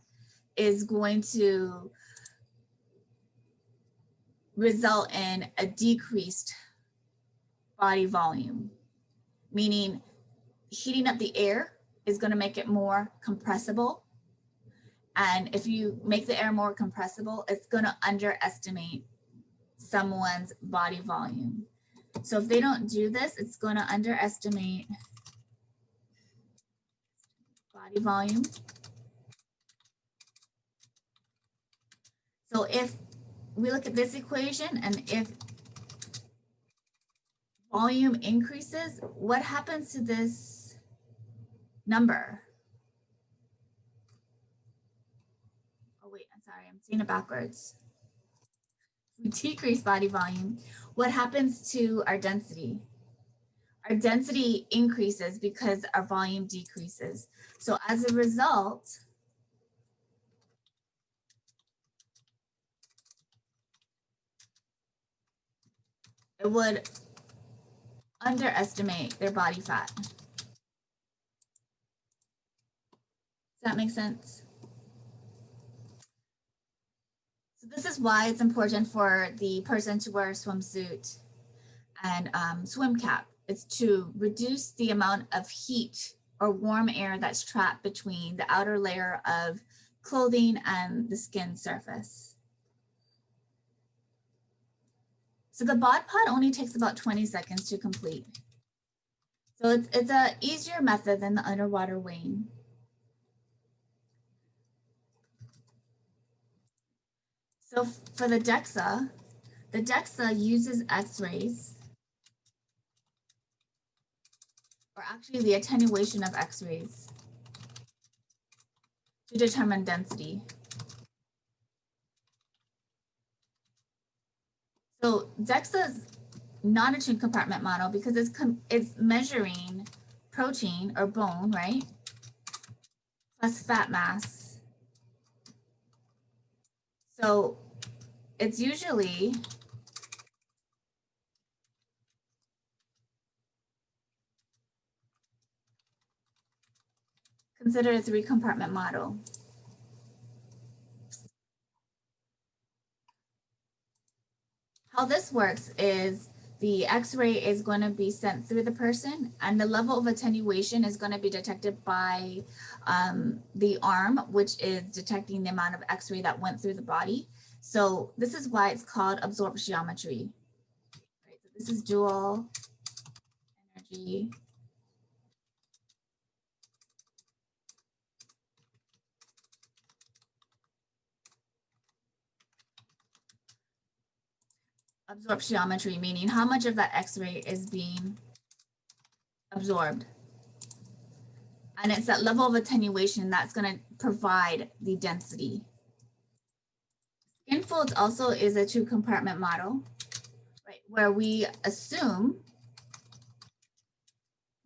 is going to result in a decreased body volume, meaning heating up the air is going to make it more compressible. And if you make the air more compressible, it's going to underestimate someone's body volume. So if they don't do this, it's going to underestimate body volume. So if we look at this equation, and if volume increases, what happens to this number? Oh wait, I'm sorry, I'm seeing it backwards. We decrease body volume. What happens to our density? Our density increases because our volume decreases. So as a result, it would underestimate their body fat. Does that make sense? So this is why it's important for the person to wear a swimsuit and swim cap. It's to reduce the amount of heat or warm air that's trapped between the outer layer of clothing and the skin surface. So the bod pod only takes about 20 seconds to complete. So it's an easier method than the underwater weighing. So for the DEXA uses X-rays, or actually the attenuation of X-rays, to determine density. So DEXA's not a tuned compartment model because it's measuring protein or bone, right? Plus fat mass. So it's usually considered a 3-compartment model. How this works is the X-ray is going to be sent through the person, and the level of attenuation is going to be detected by the arm, which is detecting the amount of X-ray that went through the body. So this is why it's called absorptiometry. Right, so this is dual energy absorptiometry, meaning how much of that X-ray is being absorbed. And it's that level of attenuation that's going to provide the density. Skin folds also is a 2-compartment model, right, where we assume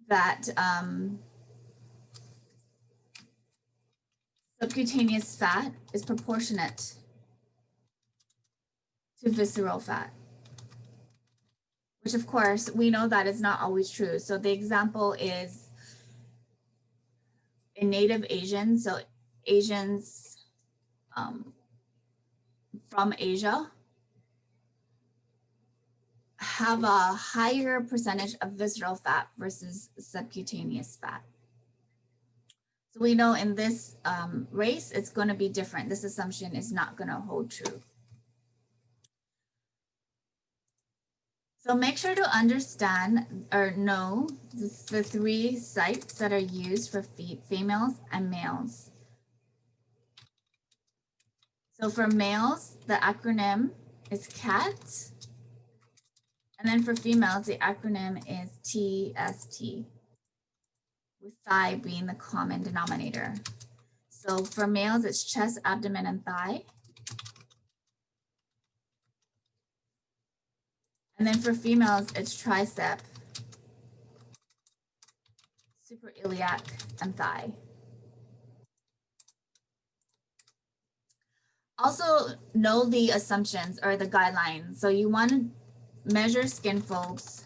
that subcutaneous fat is proportionate to visceral fat, which of course we know that is not always true. So the example is in native Asians, so Asians from Asia have a higher percentage of visceral fat versus subcutaneous fat. So we know in this race, it's going to be different. This assumption is not going to hold true. So make sure to understand or know the 3 sites that are used for females and males. So for males, the acronym is CAT. And then for females, the acronym is TST, with thigh being the common denominator. So for males, it's chest, abdomen, and thigh. And then for females, it's tricep, suprailiac, and thigh. Also know the assumptions or the guidelines. So you want to measure skin folds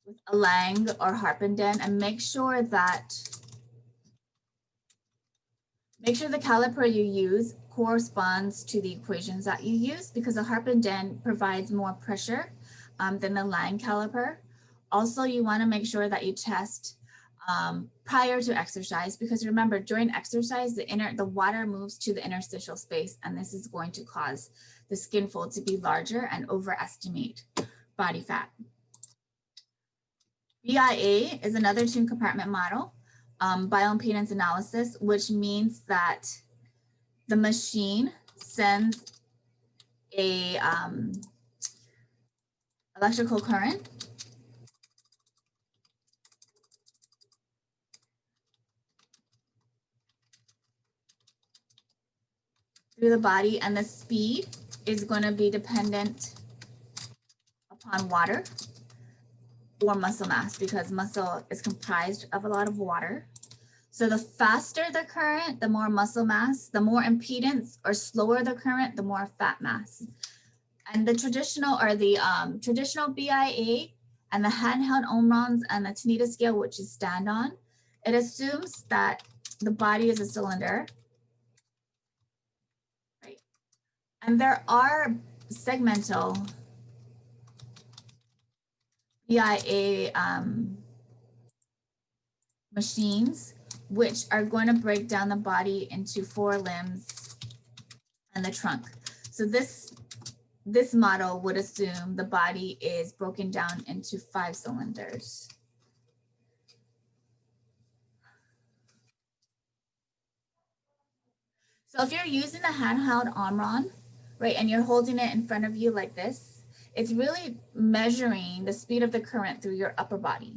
with a Lang or Harpenden and make sure that Make sure the caliper you use corresponds to the equations that you use, because the Harpenden provides more pressure than the line caliper. Also, you want to make sure that you test prior to exercise, because remember, during exercise, the water moves to the interstitial space, and this is going to cause the skin fold to be larger and overestimate body fat. BIA is another tune compartment model, bioimpedance analysis, which means that the machine sends a electrical current through the body, and the speed is going to be dependent upon water or muscle mass, because muscle is comprised of a lot of water. So the faster the current, the more muscle mass, the more impedance, or slower the current, the more fat mass. And the traditional, or the traditional BIA and the handheld Omrons and the Tanita scale, which is stand on, it assumes that the body is a cylinder, right? And there are segmental BIA machines, which are going to break down the body into 4 limbs and the trunk. So this model would assume the body is broken down into 5 cylinders. So if you're using a handheld Omron, right, and you're holding it in front of you like this, it's really measuring the speed of the current through your upper body.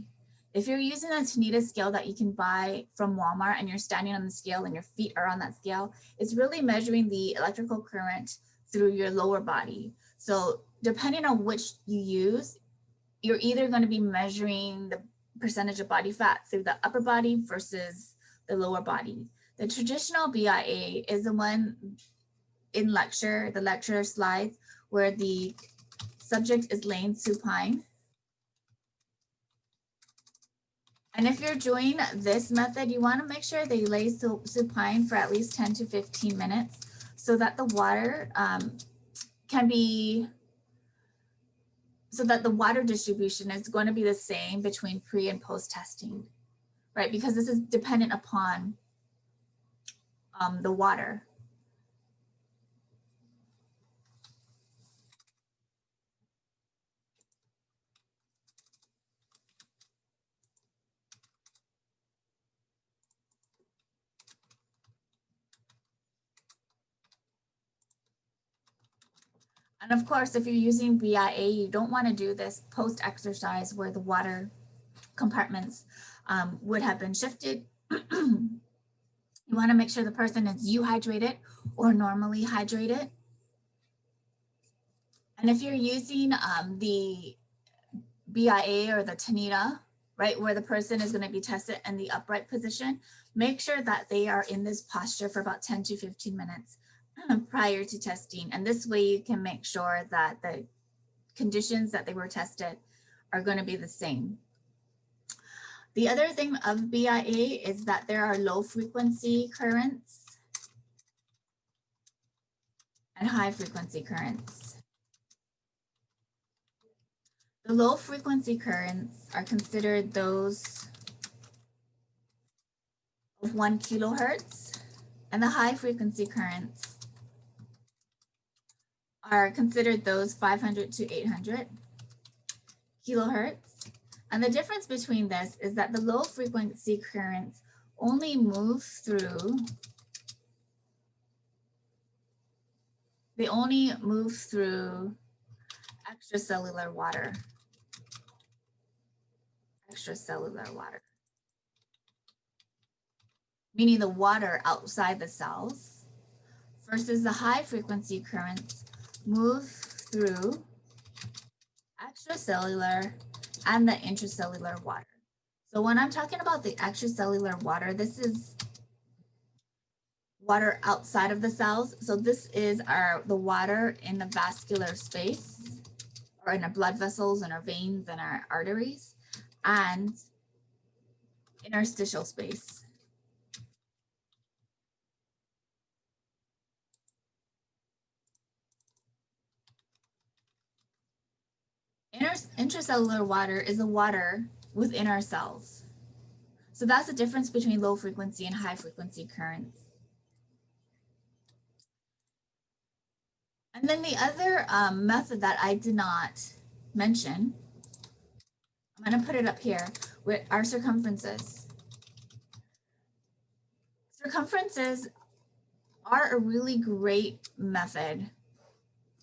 If you're using a Tanita scale that you can buy from Walmart and you're standing on the scale and your feet are on that scale, it's really measuring the electrical current through your lower body. So depending on which you use, you're either going to be measuring the percentage of body fat through the upper body versus the lower body. The traditional BIA is the one in the lecture slides, where the subject is laying supine. And if you're doing this method, you want to make sure that you lay supine for at least 10 to 15 minutes, so that the water so that the water distribution is going to be the same between pre and post testing, right? Because this is dependent upon the water. And of course, if you're using BIA, you don't want to do this post-exercise where the water compartments would have been shifted. You want to make sure the person is euhydrated or normally hydrated. And if you're using the BIA or the Tanita, right, where the person is going to be tested in the upright position, make sure that they are in this posture for about 10 to 15 minutes prior to testing. And this way you can make sure that the conditions that they were tested are going to be the same. The other thing of BIA is that there are low frequency currents and high frequency currents. The low frequency currents are considered those of 1 kilohertz, and the high frequency currents are considered those 500 to 800 kilohertz. And the difference between this is that the low frequency currents only move through, extracellular water. Meaning the water outside the cells, versus the high frequency currents move through extracellular and the intracellular water. So when I'm talking about the extracellular water, this is water outside of the cells. So this is the water in the vascular space, or in our blood vessels and our veins and our arteries, and interstitial space. intracellular water is the water within our cells. So that's the difference between low frequency and high frequency currents. And then the other method that I did not mention, I'm going to put it up here, with our circumferences. Circumferences are a really great method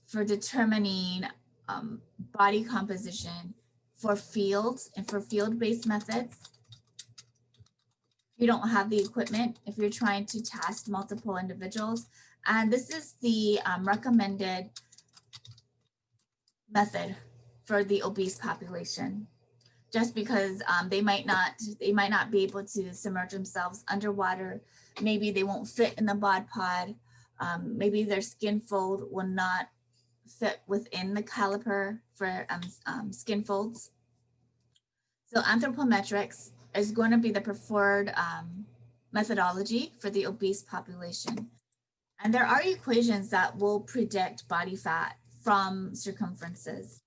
for determining body composition for fields and for field-based methods. You don't have the equipment if you're trying to test multiple individuals. And this is the recommended method for the obese population, just because they might not be able to submerge themselves underwater. Maybe they won't fit in the bod pod. Maybe their skin fold will not fit within the caliper for skin folds. So anthropometrics is going to be the preferred methodology for the obese population. And there are equations that will predict body fat from circumferences.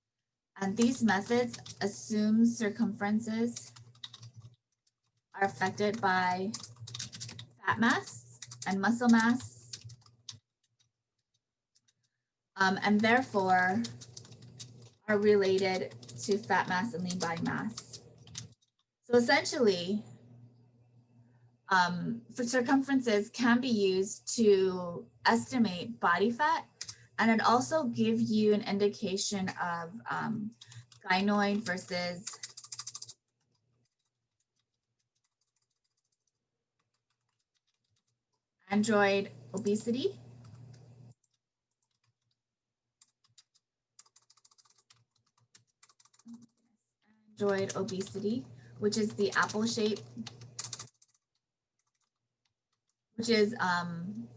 And these methods assume circumferences are affected by fat mass and muscle mass, and therefore are related to fat mass and lean body mass. So essentially, for circumferences can be used to estimate body fat, and it also gives you an indication of gynoid versus android obesity. Android obesity, which is the apple shape, which is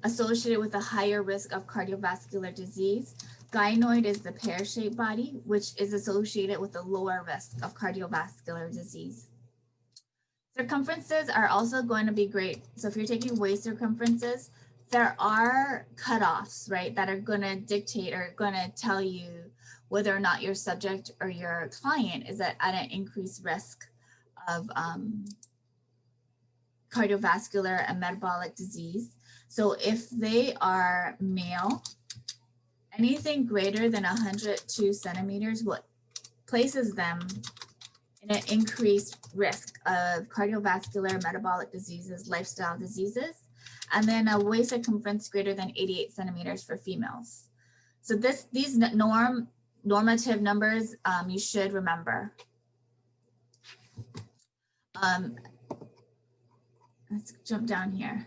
associated with a higher risk of cardiovascular disease. Gynoid is the pear-shaped body, which is associated with a lower risk of cardiovascular disease. Circumferences are also going to be great. So if you're taking waist circumferences, there are cutoffs, right, that are going to dictate or going to tell you whether or not your subject or your client is at an increased risk of cardiovascular and metabolic disease. So if they are male, anything greater than 102 centimeters places them in an increased risk of cardiovascular, metabolic diseases, lifestyle diseases, and then a waist circumference greater than 88 centimeters for females. So these normative numbers you should remember. Let's jump down here.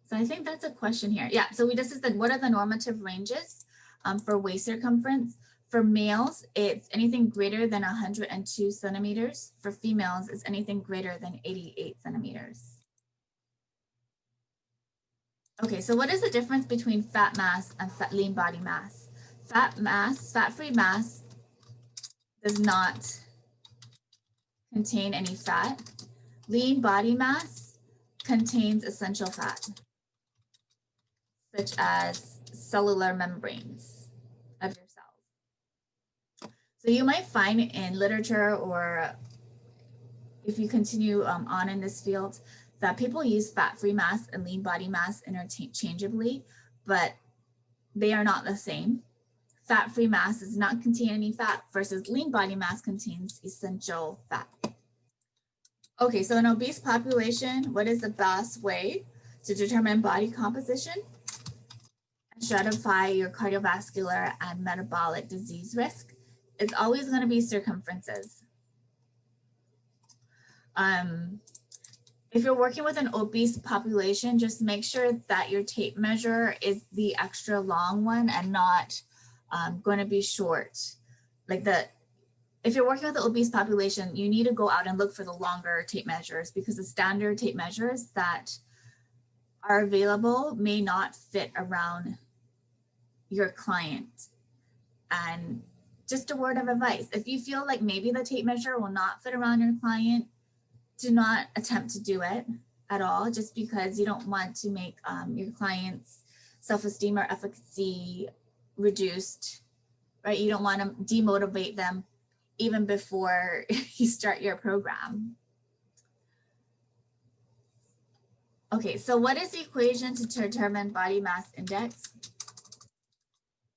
So I think that's a question here. Yeah, so this is what are the normative ranges for waist circumference? For males, it's anything greater than 102 centimeters. For females, it's anything greater than 88 centimeters. Okay, so what is the difference between fat mass and lean body mass? Fat-free mass does not contain any fat. Lean body mass contains essential fat, such as cellular membranes of your cells. So you might find in literature, or if you continue on in this field, that people use fat-free mass and lean body mass interchangeably, but they are not the same. Fat-free mass does not contain any fat versus lean body mass contains essential fat. Okay, so in obese population, what is the best way to determine body composition and stratify your cardiovascular and metabolic disease risk? It's always going to be circumferences. If you're working with an obese population, just make sure that your tape measure is the extra long one and not going to be short. If you're working with an obese population, you need to go out and look for the longer tape measures, because the standard tape measures that are available may not fit around your client. And just a word of advice, if you feel like maybe the tape measure will not fit around your client, do not attempt to do it at all, just because you don't want to make your client's self-esteem or efficacy reduced, right? You don't want to demotivate them even before you start your program. Okay, so what is the equation to determine body mass index?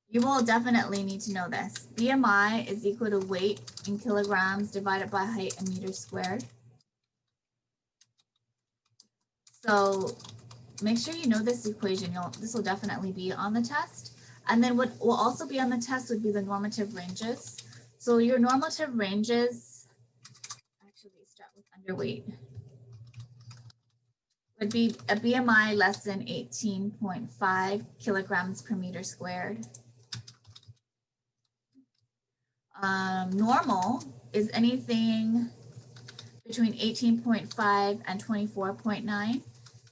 You will definitely need to know this. BMI is equal to weight in kilograms divided by height in meters squared. So make sure you know this equation. This will definitely be on the test. And then what will also be on the test would be the normative ranges. So your normative ranges, actually start with underweight, would be a BMI less than 18.5 kilograms per meter squared. Normal is anything between 18.5 and 24.9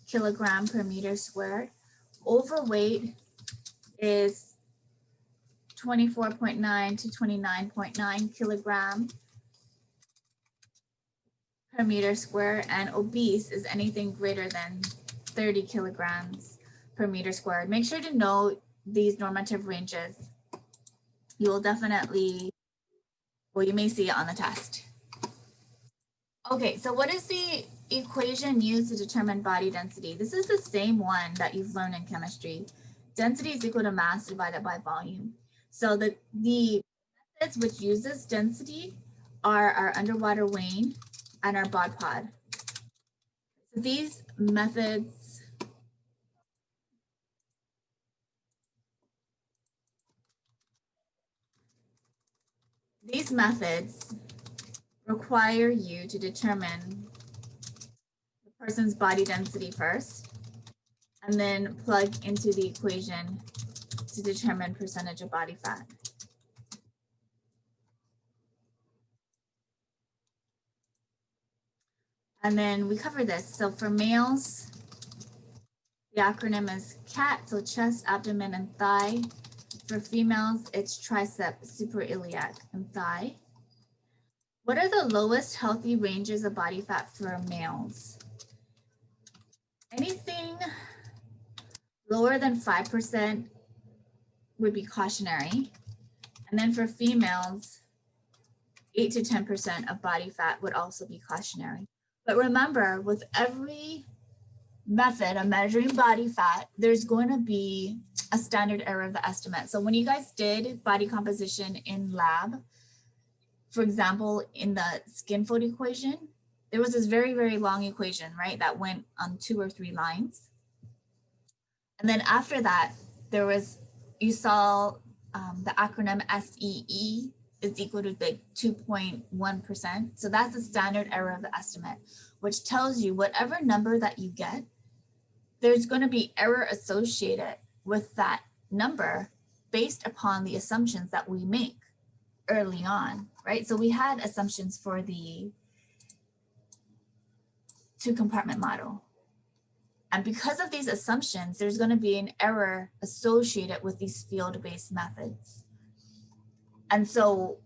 kilogram per meter squared. Overweight is 24.9 to 29.9 kilogram per meter square, and obese is anything greater than 30 kilograms per meter squared. Make sure to know these normative ranges. You will definitely, well, you may see it on the test. Okay, so what is the equation used to determine body density? This is the same one that you've learned in chemistry. Density is equal to mass divided by volume. So the methods which uses density are our underwater weighing and our BOD-POD. So these methods require you to determine the person's body density first, and then plug into the equation to determine percentage of body fat. And then we cover this. So for males, the acronym is CAT, so chest, abdomen, and thigh. For females, it's tricep, suprailiac, and thigh. What are the lowest healthy ranges of body fat for males? Anything lower than 5% would be cautionary. And then for females, 8 to 10% of body fat would also be cautionary. But remember, with every method of measuring body fat, there's going to be a standard error of the estimate. So when you guys did body composition in lab, for example, in the skin fold equation, there was this very, very long equation, right? That went on 2 or 3 lines. And then after that, you saw the acronym SEE is equal to the 2.1%. So that's the standard error of the estimate, which tells you whatever number that you get, there's going to be error associated with that number based upon the assumptions that we make early on, right? So we had assumptions for the 2-compartment model. And because of these assumptions, there's going to be an error associated with these field-based methods. And so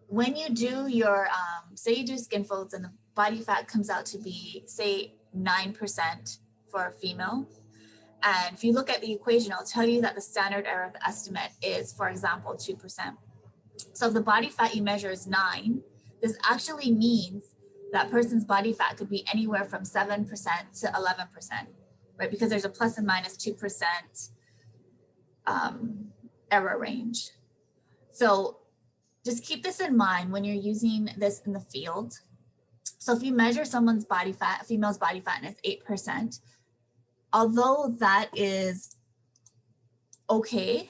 when you do your, say you do skin folds and the body fat comes out to be, say, 9% for a female. And if you look at the equation, I'll tell you that the standard error of the estimate is, for example, 2%. So if the body fat you measure is 9, this actually means that person's body fat could be anywhere from 7% to 11%, right? Because there's a plus and minus 2% error range. So just keep this in mind when you're using this in the field. So if you measure someone's body fat, a female's body fat, and it's 8%, although that is okay,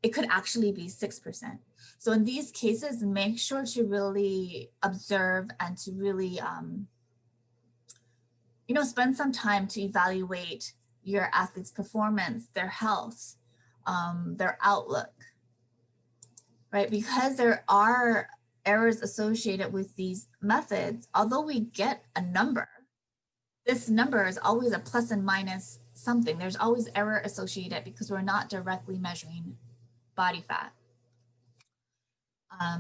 it could actually be 6%. So in these cases, make sure to really observe and to really, spend some time to evaluate your athlete's performance, their health, their outlook, right? Because there are errors associated with these methods. Although we get a number, this number is always a plus and minus something. There's always error associated because we're not directly measuring body fat.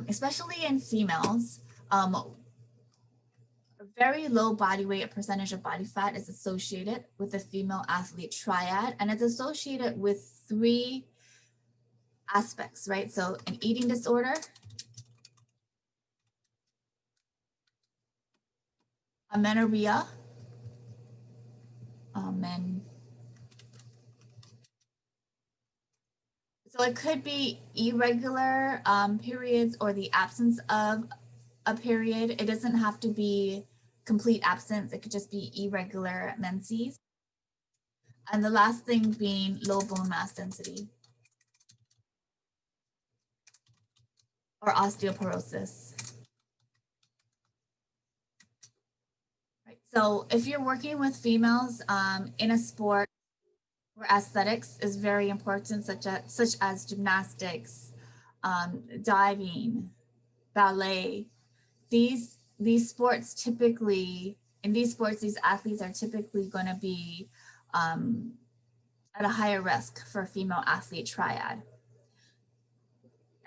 Especially in females, a very low body weight, a percentage of body fat is associated with the female athlete triad, and it's associated with 3 aspects, right? So an eating disorder, amenorrhea, so it could be irregular periods or the absence of a period. It doesn't have to be complete absence. It could just be irregular menses. And the last thing being low bone mass density or osteoporosis. Right. So if you're working with females in a sport where aesthetics is very important, such as gymnastics, diving, ballet, these sports typically, in these sports, these athletes are typically going to be at a higher risk for a female athlete triad.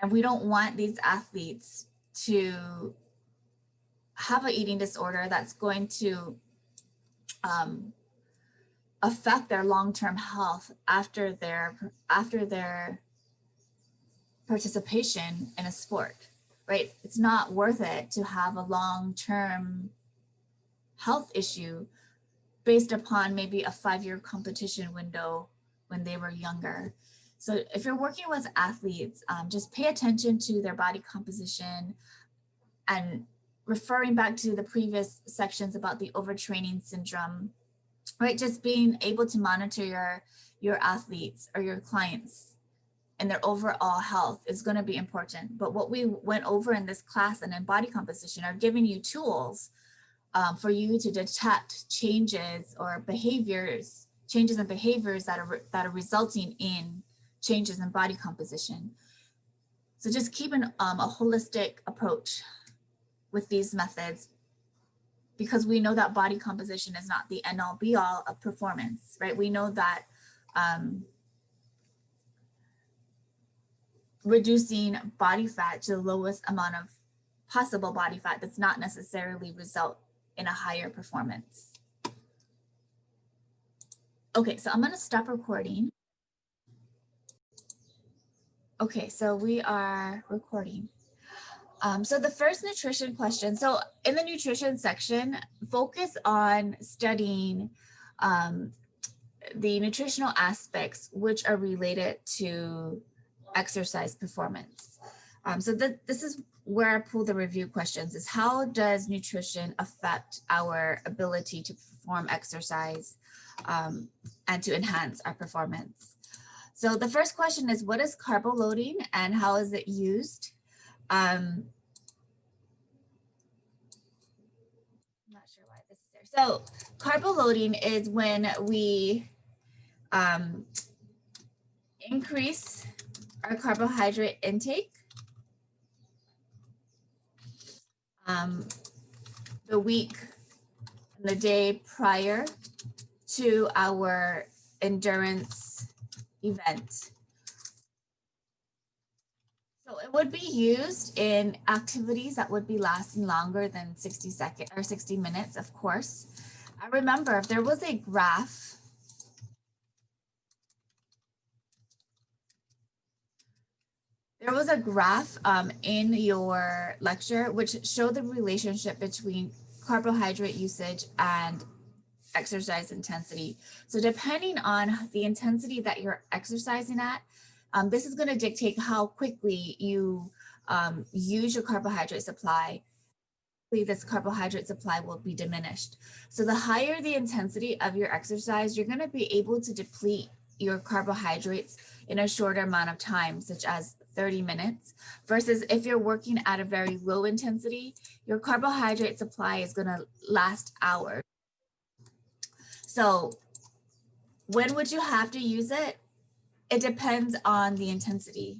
And we don't want these athletes to have an eating disorder that's going to affect their long-term health after their participation in a sport, right? It's not worth it to have a long-term health issue based upon maybe a 5-year competition window when they were younger. So if you're working with athletes, just pay attention to their body composition, and referring back to the previous sections about the overtraining syndrome, right? Just being able to monitor your athletes or your clients and their overall health is going to be important. But what we went over in this class and in body composition are giving you tools for you to detect changes or changes in behaviors that are resulting in changes in body composition. So just keep a holistic approach with these methods, because we know that body composition is not the end all be all of performance, right? We know that reducing body fat to the lowest amount of possible body fat does not necessarily result in a higher performance. Okay, so I'm going to stop recording. Okay, so we are recording. So the first nutrition question. So in the nutrition section, focus on studying the nutritional aspects which are related to exercise performance. So this is where I pull the review questions, is how does nutrition affect our ability to perform exercise and to enhance our performance? So the first question is, what is carbo loading and how is it used? I'm not sure why this is there. So carbo loading is when we increase our carbohydrate intake the week and the day prior to our endurance event. So it would be used in activities that would be lasting longer than 60 seconds or 60 minutes, of course. I remember if there was a graph in your lecture which showed the relationship between carbohydrate usage and exercise intensity. So depending on the intensity that you're exercising at, this is going to dictate how quickly you use your carbohydrate supply. This carbohydrate supply will be diminished. So the higher the intensity of your exercise, you're going to be able to deplete your carbohydrates in a shorter amount of time, such as 30 minutes, versus if you're working at a very low intensity, your carbohydrate supply is going to last hours. So when would you have to use it? It depends on the intensity.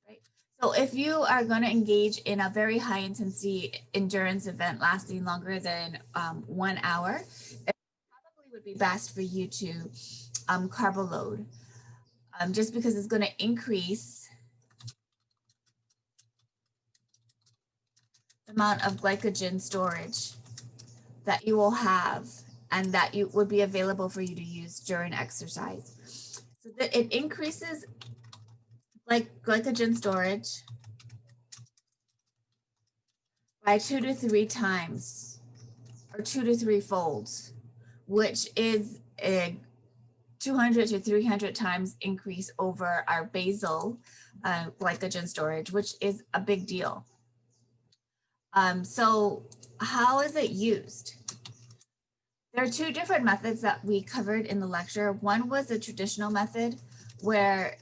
Right? So if you are going to engage in a very high intensity endurance event lasting longer than 1 hour, it probably would be best for you to carbo load, just because it's going to increase the amount of glycogen storage that you will have and that you would be available for you to use during exercise. So that it increases like glycogen storage by 2 to 3 times or 2 to 3 folds, which is a 200 to 300 times increase over our basal glycogen storage, which is a big deal. So how is it used? There are 2 different methods that we covered in the lecture. One was the traditional method where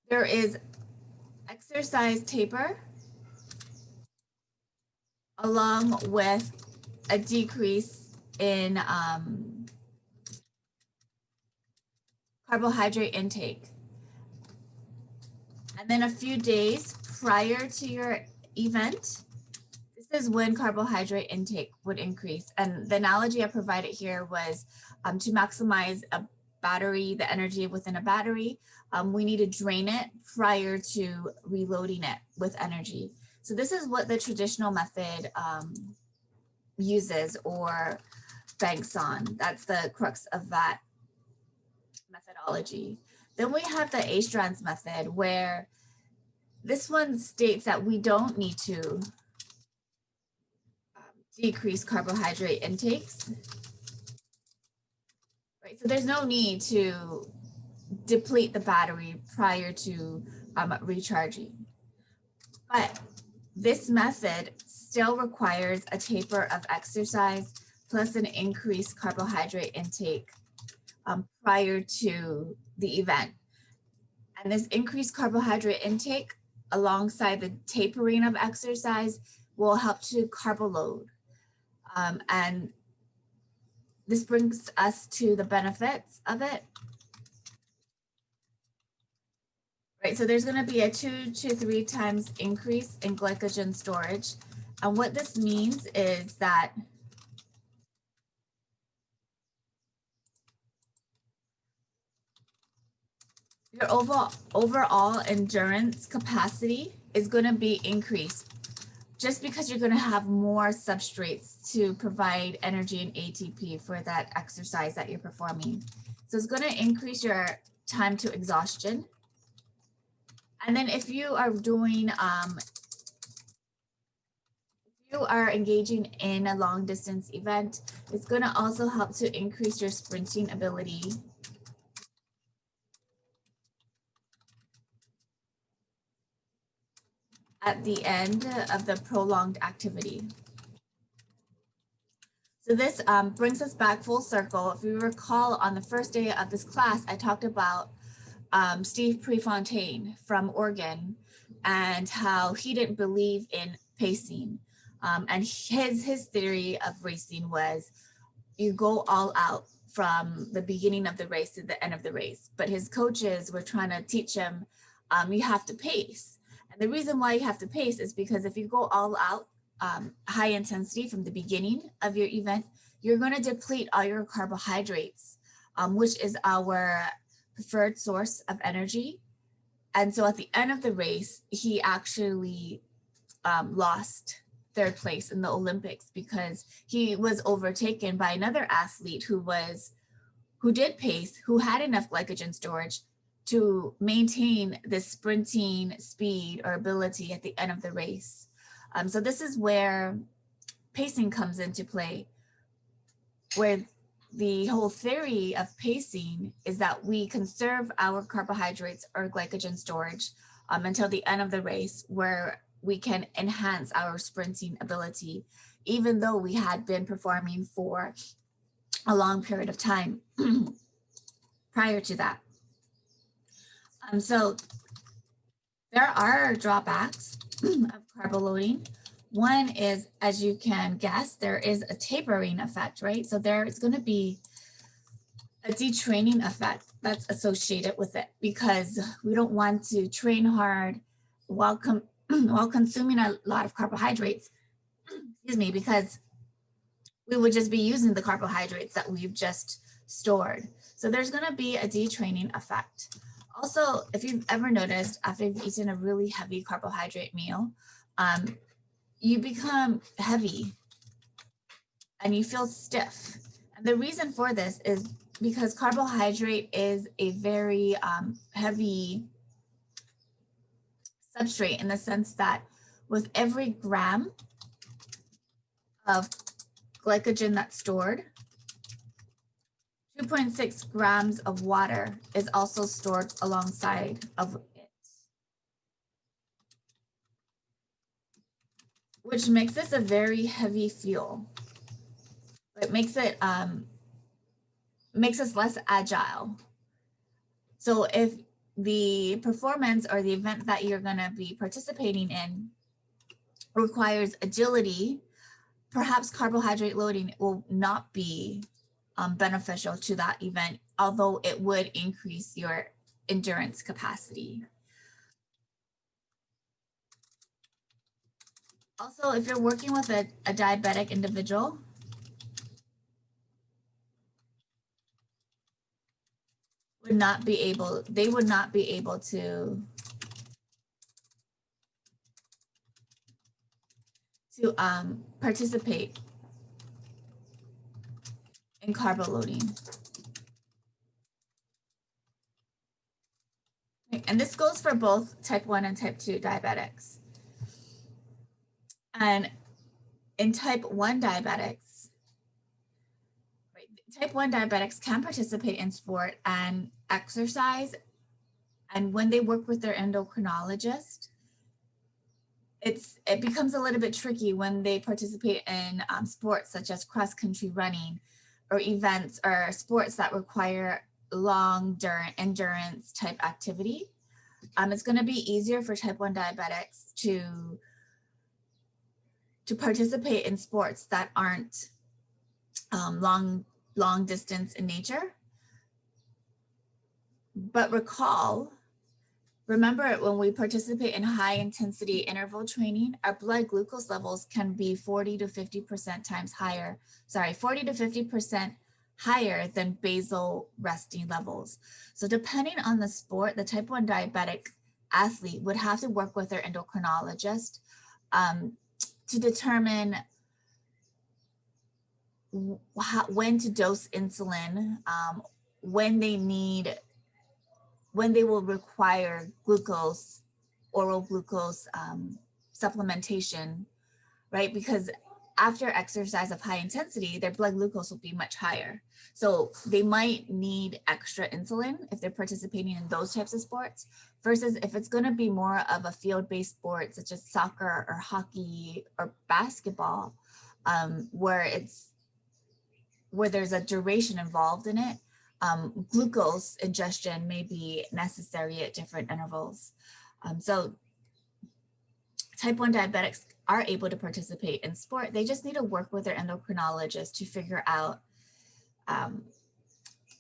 there is exercise taper along with a decrease in carbohydrate intake. And then a few days prior to your event, this is when carbohydrate intake would increase. And the analogy I provided here was to maximize a battery, the energy within a battery, we need to drain it prior to reloading it with energy. So this is what the traditional method uses or banks on. That's the crux of that methodology. Then we have the A-Strands method, where this one states that we don't need to decrease carbohydrate intakes. Right, so there's no need to deplete the battery prior to recharging. But this method still requires a taper of exercise plus an increased carbohydrate intake prior to the event. And this increased carbohydrate intake alongside the tapering of exercise will help to carbo load. And this brings us to the benefits of it. Right, so there's going to be a 2 to 3 times increase in glycogen storage. And what this means is that your overall endurance capacity is going to be increased just because you're going to have more substrates to provide energy and ATP for that exercise that you're performing. So it's going to increase your time to exhaustion. And then if you are doing, if you are engaging in a long distance event, it's going to also help to increase your sprinting ability. At the end of the prolonged activity. So this brings us back full circle. If you recall, on the first day of this class, I talked about Steve Prefontaine from Oregon and how he didn't believe in pacing. And his theory of racing was you go all out from the beginning of the race to the end of the race. But his coaches were trying to teach him you have to pace. And the reason why you have to pace is because if you go all out high intensity from the beginning of your event, you're going to deplete all your carbohydrates, which is our preferred source of energy. And so at the end of the race, he actually lost 3rd place in the Olympics because he was overtaken by another athlete who did pace, who had enough glycogen storage to maintain the sprinting speed or ability at the end of the race. So this is where pacing comes into play, where the whole theory of pacing is that we conserve our carbohydrates or glycogen storage until the end of the race, where we can enhance our sprinting ability, even though we had been performing for a long period of time prior to that. So there are drawbacks of carbo loading. One is, as you can guess, there is a tapering effect, right? So there is going to be a detraining effect that's associated with it, because we don't want to train hard while consuming a lot of carbohydrates, excuse me, because we would just be using the carbohydrates that we've just stored. So there's going to be a detraining effect. Also, if you've ever noticed, after you've eaten a really heavy carbohydrate meal, you become heavy and you feel stiff. And the reason for this is because carbohydrate is a very heavy substrate in the sense that with every gram of glycogen that's stored, 2.6 grams of water is also stored alongside of it, which makes this a very heavy fuel. It makes it makes us less agile. So if the performance or the event that you're going to be participating in requires agility, perhaps carbohydrate loading will not be beneficial to that event, although it would increase your endurance capacity. Also, if you're working with a diabetic individual, they would not be able to participate in carbo loading. And this goes for both type 1 and type 2 diabetics. And in type 1 diabetics, type 1 diabetics can participate in sport and exercise. And when they work with their endocrinologist, it becomes a little bit tricky when they participate in sports such as cross-country running or events or sports that require long endurance type activity. It's going to be easier for type 1 diabetics to participate in sports that aren't long distance in nature. But remember when we participate in high intensity interval training, our blood glucose levels can be 40 to 50% higher than basal resting levels. So depending on the sport, the type 1 diabetic athlete would have to work with their endocrinologist to determine when to dose insulin, when they will require oral glucose supplementation, right? Because after exercise of high intensity, their blood glucose will be much higher. So they might need extra insulin if they're participating in those types of sports, versus if it's going to be more of a field-based sport, such as soccer or hockey or basketball, where there's a duration involved in it, glucose ingestion may be necessary at different intervals. So type 1 diabetics are able to participate in sport. They just need to work with their endocrinologist to figure out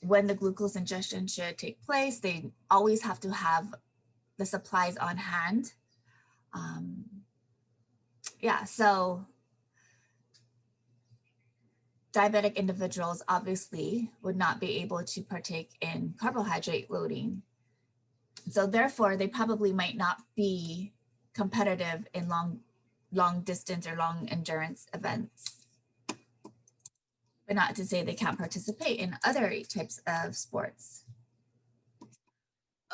when the glucose ingestion should take place. They always have to have the supplies on hand. So diabetic individuals obviously would not be able to partake in carbohydrate loading. So therefore, they probably might not be competitive in long distance or long endurance events. But not to say they can't participate in other types of sports.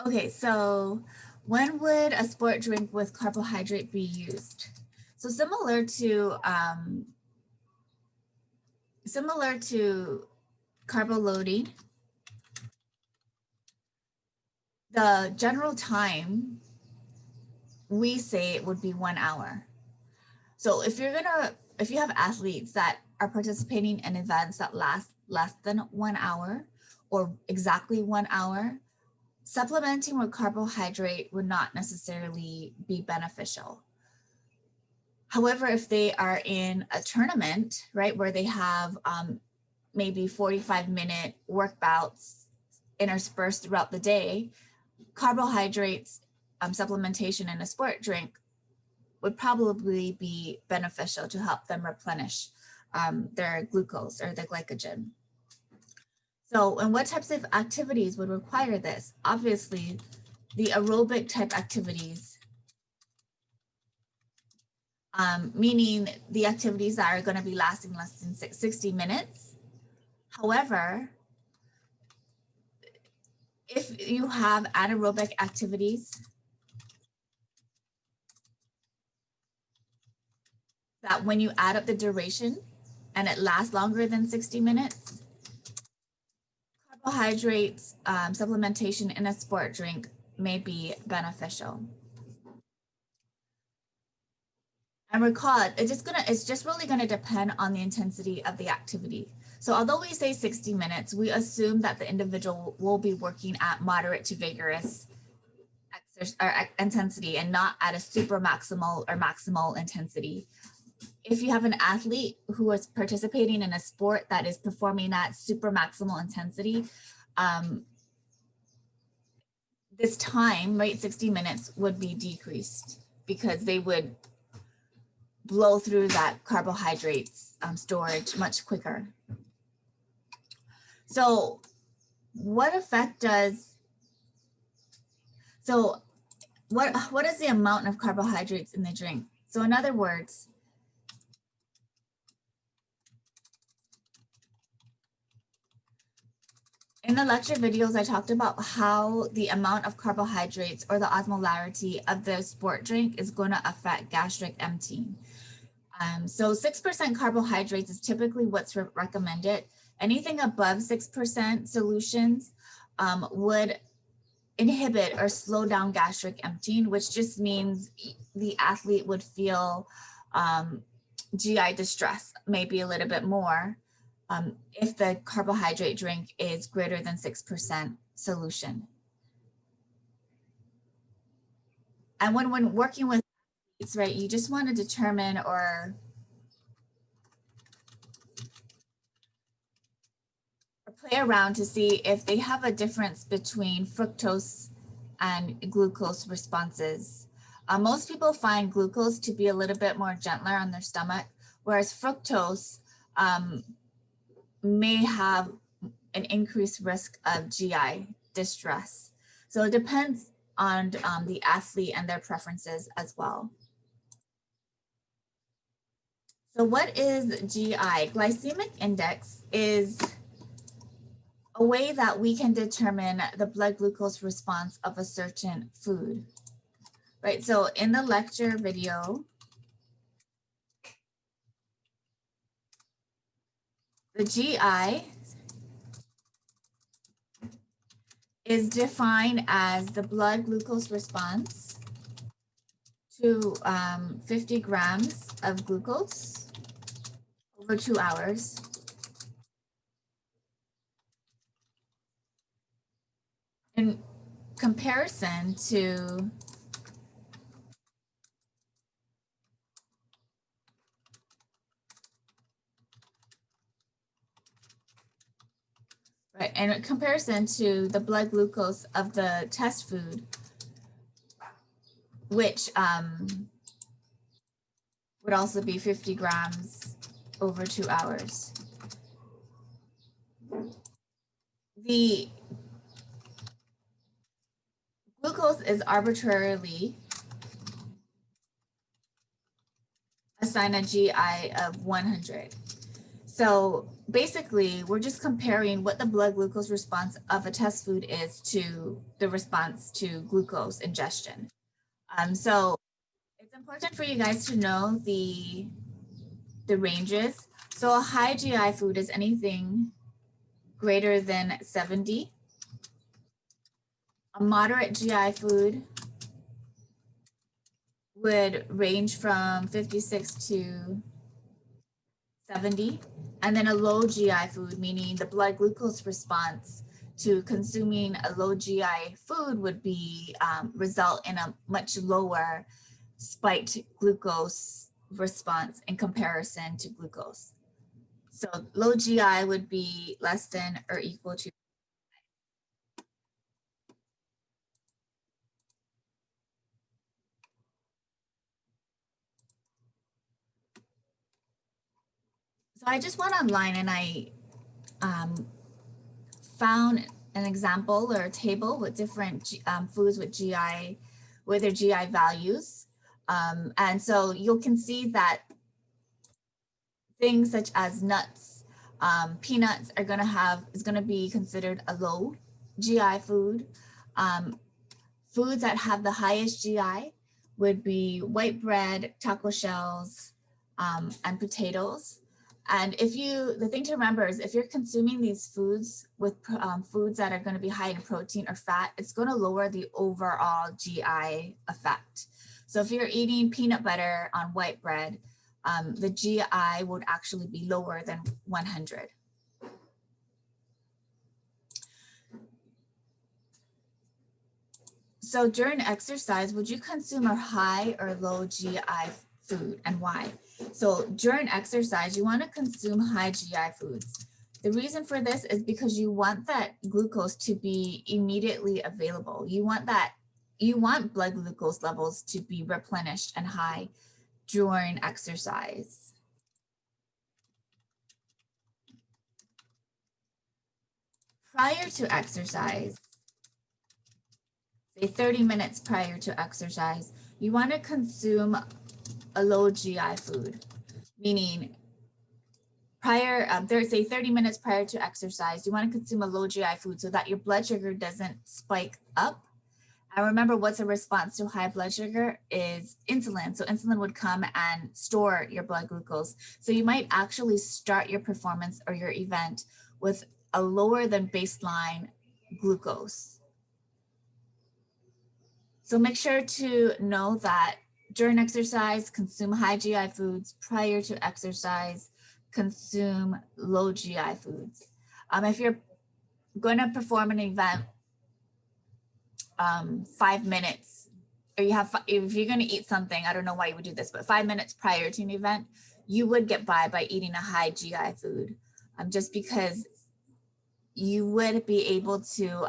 Okay, so when would a sport drink with carbohydrate be used? So similar to carbo loading, the general time we say it would be 1 hour. So if you have athletes that are participating in events that last less than 1 hour or exactly 1 hour, supplementing with carbohydrate would not necessarily be beneficial. However, if they are in a tournament, right, where they have maybe 45-minute work bouts interspersed throughout the day, carbohydrates supplementation in a sport drink would probably be beneficial to help them replenish their glucose or their glycogen. So, and what types of activities would require this? Obviously, the aerobic type activities, meaning the activities that are going to be lasting less than 60 minutes. However, if you have anaerobic activities that when you add up the duration and it lasts longer than 60 minutes, carbohydrates supplementation in a sport drink may be beneficial. And recall, it's just really gonna depend on the intensity of the activity. So although we say 60 minutes, we assume that the individual will be working at moderate to vigorous intensity and not at a super maximal or maximal intensity. If you have an athlete who is participating in a sport that is performing at super maximal intensity, this time, right, 60 minutes would be decreased because they would blow through that carbohydrates storage much quicker. So what effect does, so what is the amount of carbohydrates in the drink? So in other words, in the lecture videos, I talked about how the amount of carbohydrates or the osmolarity of the sport drink is going to affect gastric emptying. So 6% carbohydrates is typically what's recommended. Anything above 6% solutions would inhibit or slow down gastric emptying, which just means the athlete would feel GI distress, maybe a little bit more, if the carbohydrate drink is greater than 6% solution. And when working with athletes, right, you just want to determine or play around to see if they have a difference between fructose and glucose responses. Most people find glucose to be a little bit more gentler on their stomach, whereas fructose may have an increased risk of GI distress. So it depends on the athlete and their preferences as well. So what is GI? Glycemic index is a way that we can determine the blood glucose response of a certain food, right? So in the lecture video, the GI is defined as the blood glucose response to 50 grams of glucose over 2 hours. In comparison to right, and in comparison to the blood glucose of the test food, which would also be 50 grams over 2 hours. The glucose is arbitrarily assigned a GI of 100. So basically, we're just comparing what the blood glucose response of a test food is to the response to glucose ingestion. So it's important for you guys to know the ranges. So a high GI food is anything greater than 70. A moderate GI food would range from 56 to 70. And then a low GI food, meaning the blood glucose response to consuming a low GI food would be result in a much lower spiked glucose response in comparison to glucose. So low GI would be less than or equal to. So I just went online and I found an example or a table with different foods with GI, with their GI values. And so you can see that things such as nuts, peanuts is gonna be considered a low GI food. Foods that have the highest GI would be white bread, taco shells, and potatoes. And the thing to remember is if you're consuming these foods with foods that are going to be high in protein or fat, it's going to lower the overall GI effect. So if you're eating peanut butter on white bread, the GI would actually be lower than 100. So during exercise, would you consume a high or low GI food, and why? So during exercise, you want to consume high GI foods. The reason for this is because you want that glucose to be immediately available. You want blood glucose levels to be replenished and high during exercise. Prior to exercise, say 30 minutes prior to exercise, you want to consume a low GI food, meaning say 30 minutes prior to exercise, you want to consume a low GI food so that your blood sugar doesn't spike up. And remember, what's a response to high blood sugar is insulin. So insulin would come and store your blood glucose. So you might actually start your performance or your event with a lower than baseline glucose. So make sure to know that during exercise, consume high GI foods. Prior to exercise, consume low GI foods. If you're going to perform an event 5 minutes, or if you're going to eat something, I don't know why you would do this, but 5 minutes prior to an event, you would get by eating a high GI food, just because you would be able to,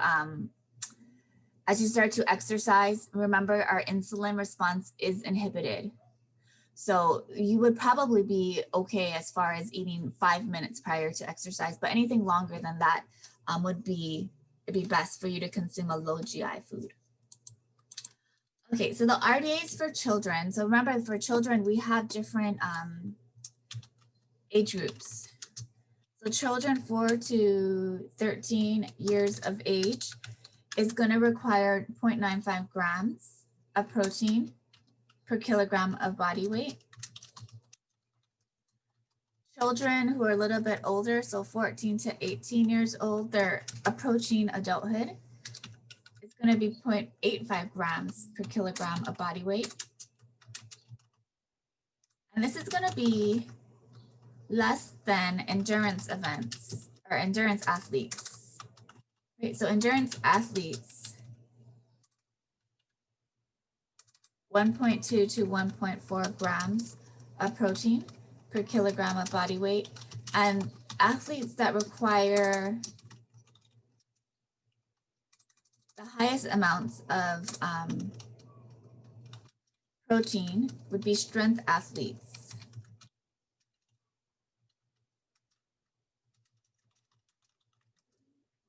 as you start to exercise, remember our insulin response is inhibited. So you would probably be okay as far as eating 5 minutes prior to exercise, but anything longer than that it'd be best for you to consume a low GI food. Okay, so the RDAs for children. So remember, for children, we have different age groups. So children 4 to 13 years of age is going to require 0.95 grams of protein per kilogram of body weight. Children who are a little bit older, so 14 to 18 years old, they're approaching adulthood. It's going to be 0.85 grams per kilogram of body weight. And this is going to be less than endurance events or endurance athletes. Right, so endurance athletes, 1.2 to 1.4 grams of protein per kilogram of body weight. And athletes that require the highest amounts of protein would be strength athletes.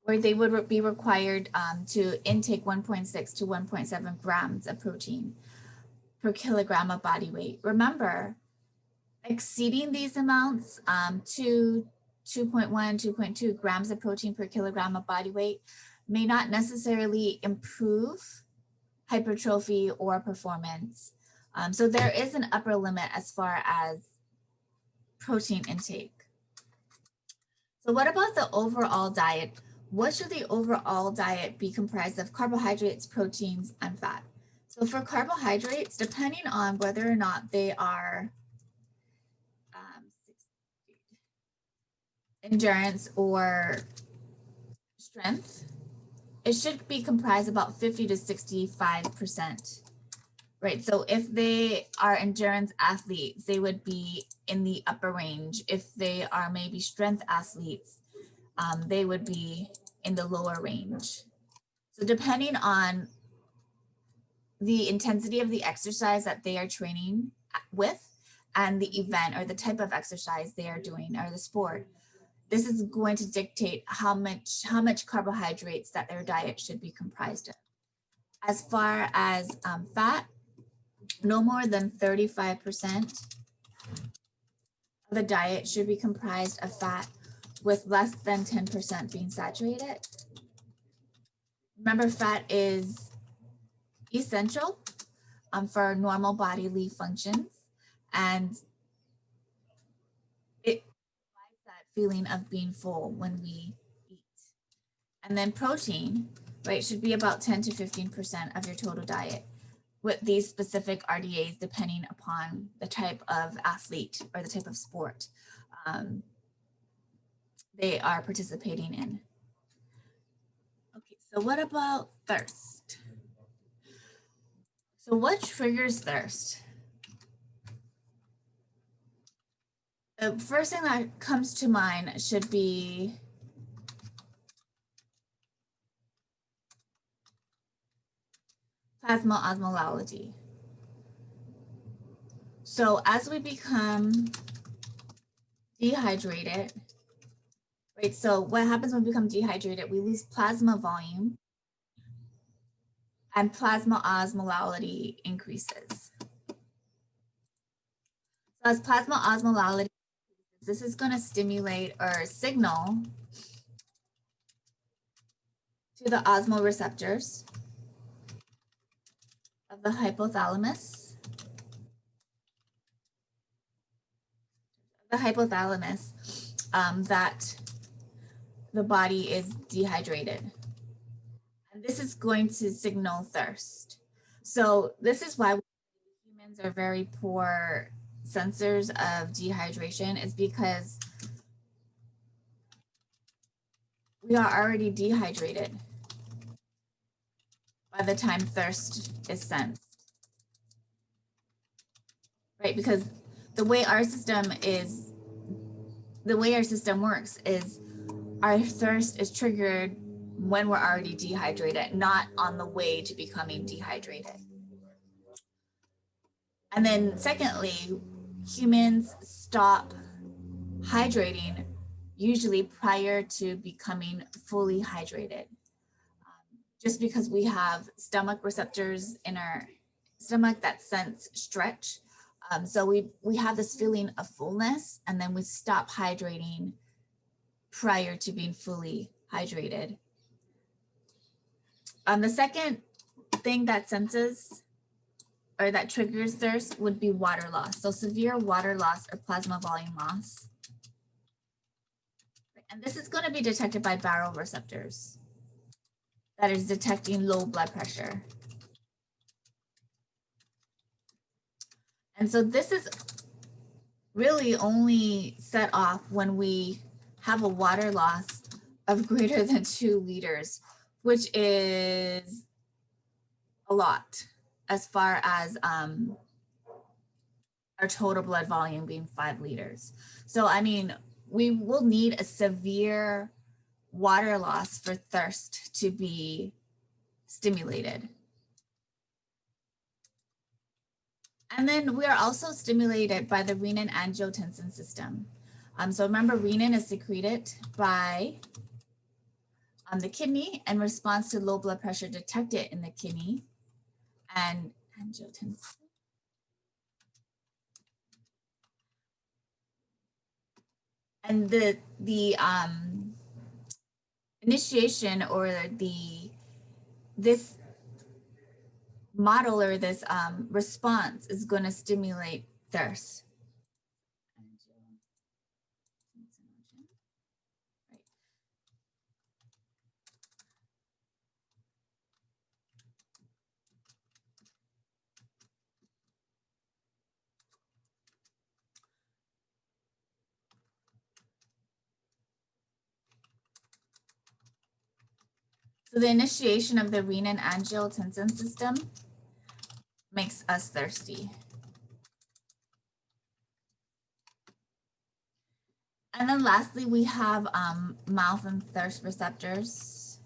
Where they would be required to intake 1.6 to 1.7 grams of protein per kilogram of body weight. Remember, exceeding these amounts to 2.1, 2.2 grams of protein per kilogram of body weight may not necessarily improve hypertrophy or performance. So there is an upper limit as far as protein intake. So what about the overall diet? What should the overall diet be comprised of? Carbohydrates, proteins, and fat. So for carbohydrates, depending on whether or not they are endurance or strength, it should be comprised about 50 to 65%, right? So if they are endurance athletes, they would be in the upper range. If they are maybe strength athletes, they would be in the lower range. So depending on the intensity of the exercise that they are training with and the event or the type of exercise they are doing or the sport, this is going to dictate how much carbohydrates that their diet should be comprised of. As far as fat, no more than 35% of the diet should be comprised of fat, with less than 10% being saturated. Remember, fat is essential for normal bodily functions, and it provides that feeling of being full when we eat. And then protein, right, should be about 10 to 15% of your total diet, with these specific RDAs depending upon the type of athlete or the type of sport they are participating in. Okay, so what about thirst? So what triggers thirst? The first thing that comes to mind should be plasma osmolality. So as we become dehydrated, right? So what happens when we become dehydrated? We lose plasma volume and plasma osmolality increases. So as plasma osmolality, this is going to stimulate or signal to the osmoreceptors of the hypothalamus. That the body is dehydrated. And this is going to signal thirst. So this is why humans are very poor sensors of dehydration, is because we are already dehydrated by the time thirst is sensed. Right? Because the way our system works is our thirst is triggered when we're already dehydrated, not on the way to becoming dehydrated. And then secondly, humans stop hydrating usually prior to becoming fully hydrated, just because we have stomach receptors in our stomach that sense stretch. So we have this feeling of fullness, and then we stop hydrating prior to being fully hydrated. The second thing that senses or that triggers thirst would be water loss. So severe water loss or plasma volume loss. And this is going to be detected by baroreceptors that is detecting low blood pressure. And so this is really only set off when we have a water loss of greater than 2 liters, which is a lot as far as our total blood volume being 5 liters. So, I mean, we will need a severe water loss for thirst to be stimulated. And then we are also stimulated by the renin-angiotensin system. So remember, renin is secreted by the kidney in response to low blood pressure detected in the kidney, and angiotensin. And the initiation or this model or this response is going to stimulate thirst. So the initiation of the renin-angiotensin system makes us thirsty. And then lastly, we have mouth and thirst receptors.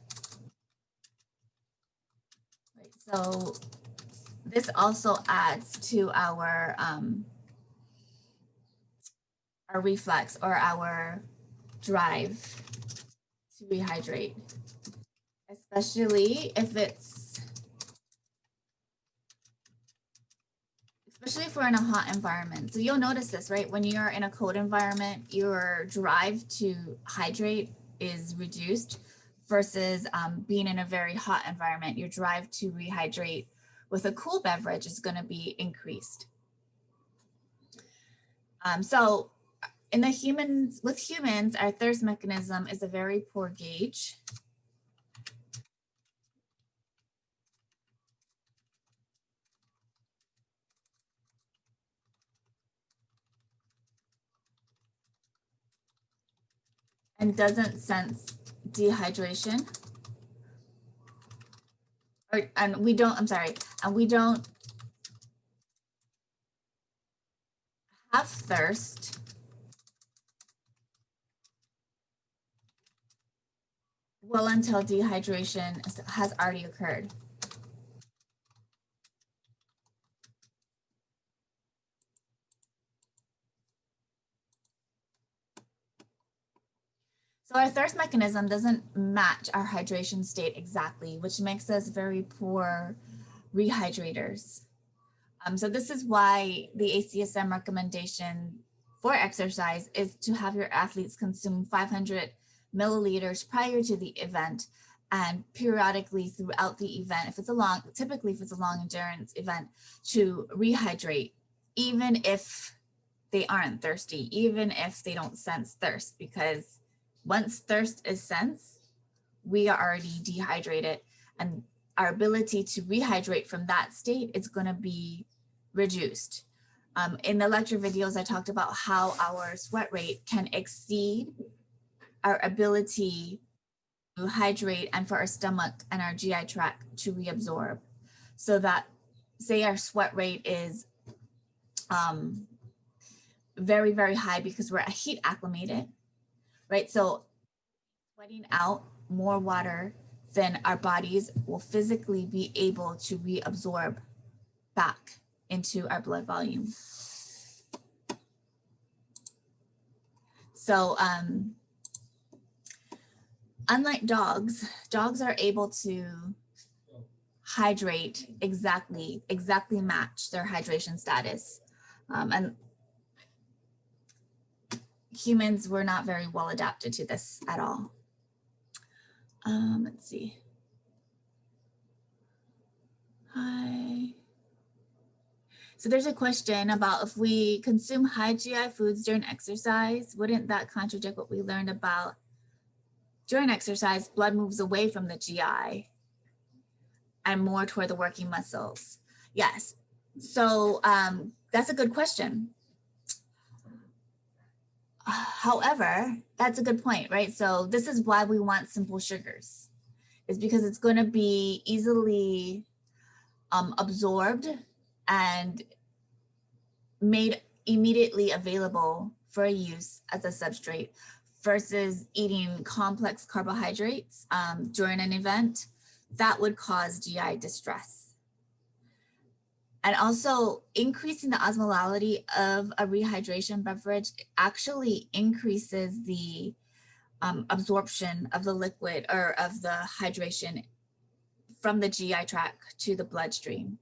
Right, so this also adds to our reflex or our drive to rehydrate, especially if we're in a hot environment. So you'll notice this, right? When you're in a cold environment, your drive to hydrate is reduced versus being in a very hot environment. Your drive to rehydrate with a cool beverage is going to be increased. So in with humans, our thirst mechanism is a very poor gauge. And doesn't sense dehydration. And we don't have thirst well until dehydration has already occurred. So our thirst mechanism doesn't match our hydration state exactly, which makes us very poor rehydrators. So this is why the ACSM recommendation for exercise is to have your athletes consume 500 milliliters prior to the event and periodically throughout the event, typically if it's a long endurance event, to rehydrate, even if they aren't thirsty, even if they don't sense thirst, because once thirst is sensed, we are already dehydrated, and our ability to rehydrate from that state is going to be reduced. In the lecture videos, I talked about how our sweat rate can exceed our ability to hydrate and for our stomach and our GI tract to reabsorb. So that, say our sweat rate is very, very high because we're heat acclimated, right? So sweating out more water than our bodies will physically be able to reabsorb back into our blood volume. So unlike dogs are able to hydrate exactly match their hydration status. And humans were not very well adapted to this at all. Let's see. Hi. So there's a question about if we consume high GI foods during exercise, wouldn't that contradict what we learned about during exercise? Blood moves away from the GI and more toward the working muscles. Yes. So that's a good question. However, that's a good point, right? So this is why we want simple sugars, is because it's going to be easily absorbed and made immediately available for use as a substrate versus eating complex carbohydrates during an event that would cause GI distress. And also increasing the osmolality of a rehydration beverage actually increases the absorption of the liquid or of the hydration from the GI tract to the bloodstream.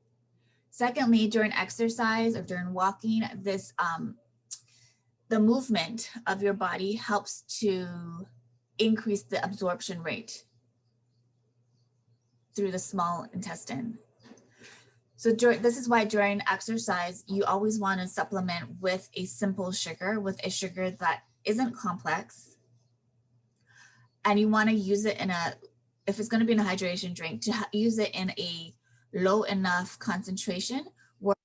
Secondly, during exercise or during walking, this the movement of your body helps to increase the absorption rate through the small intestine. So this is why during exercise, you always want to supplement with a simple sugar, with a sugar that isn't complex. And you want to use it if it's going to be in a hydration drink, to use it in a low enough concentration where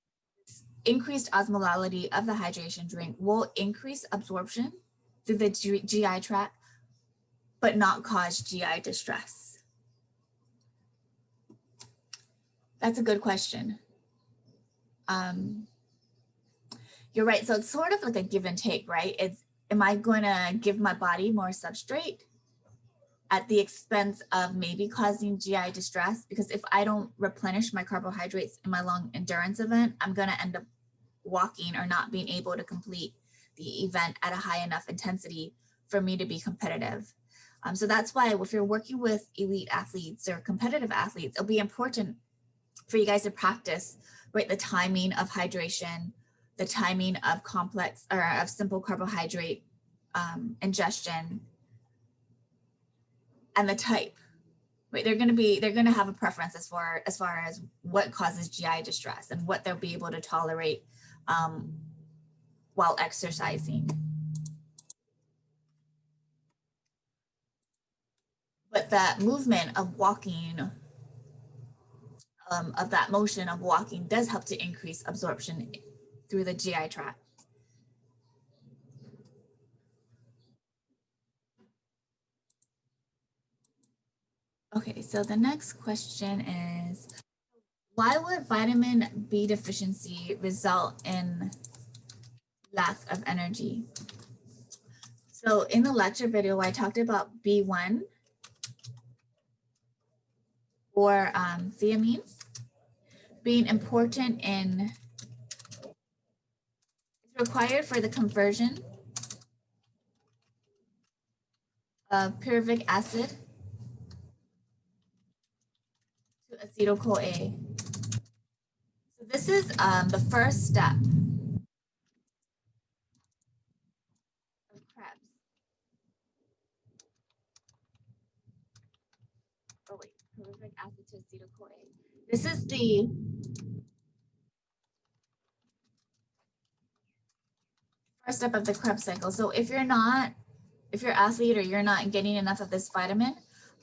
increased osmolality of the hydration drink will increase absorption through the GI tract, but not cause GI distress. That's a good question. You're right. So it's sort of like a give and take, right? Am I going to give my body more substrate at the expense of maybe causing GI distress? Because if I don't replenish my carbohydrates in my long endurance event, I'm going to end up walking or not being able to complete the event at a high enough intensity for me to be competitive. So that's why if you're working with elite athletes or competitive athletes, it'll be important for you guys to practice, right, the timing of hydration, the timing of complex or of simple carbohydrate ingestion, and the type, right? They're going to have a preference as far as what causes GI distress and what they'll be able to tolerate while exercising. But that movement of walking, of that motion of walking does help to increase absorption through the GI tract. Okay, so the next question is, why would vitamin B deficiency result in lack of energy? So in the lecture video, I talked about B1 or thiamine being important in, it's required for the conversion of pyruvic acid to acetyl-CoA. So this is the first step of Krebs. Oh wait, pyruvic acid to acetyl-CoA. This is the first step of the Krebs cycle. So if you're athlete or you're not getting enough of this vitamin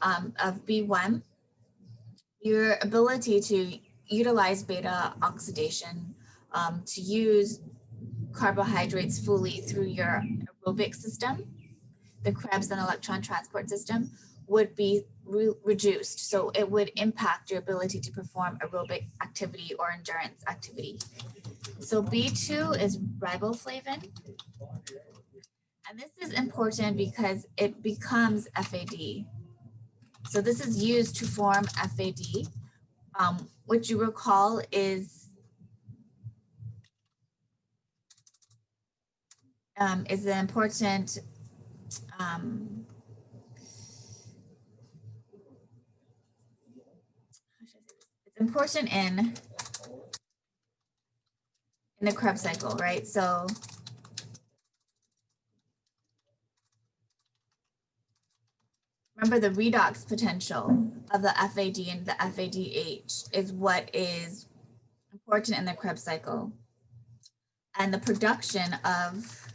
of B1, your ability to utilize beta oxidation, to use carbohydrates fully through your aerobic system, the Krebs and electron transport system, would be reduced. So it would impact your ability to perform aerobic activity or endurance activity. So B2 is riboflavin. And this is important because it becomes FAD. So this is used to form FAD, which you recall is an important it's important in the Krebs cycle, right? So remember, the redox potential of the FAD and the FADH is what is important in the Krebs cycle. And the production of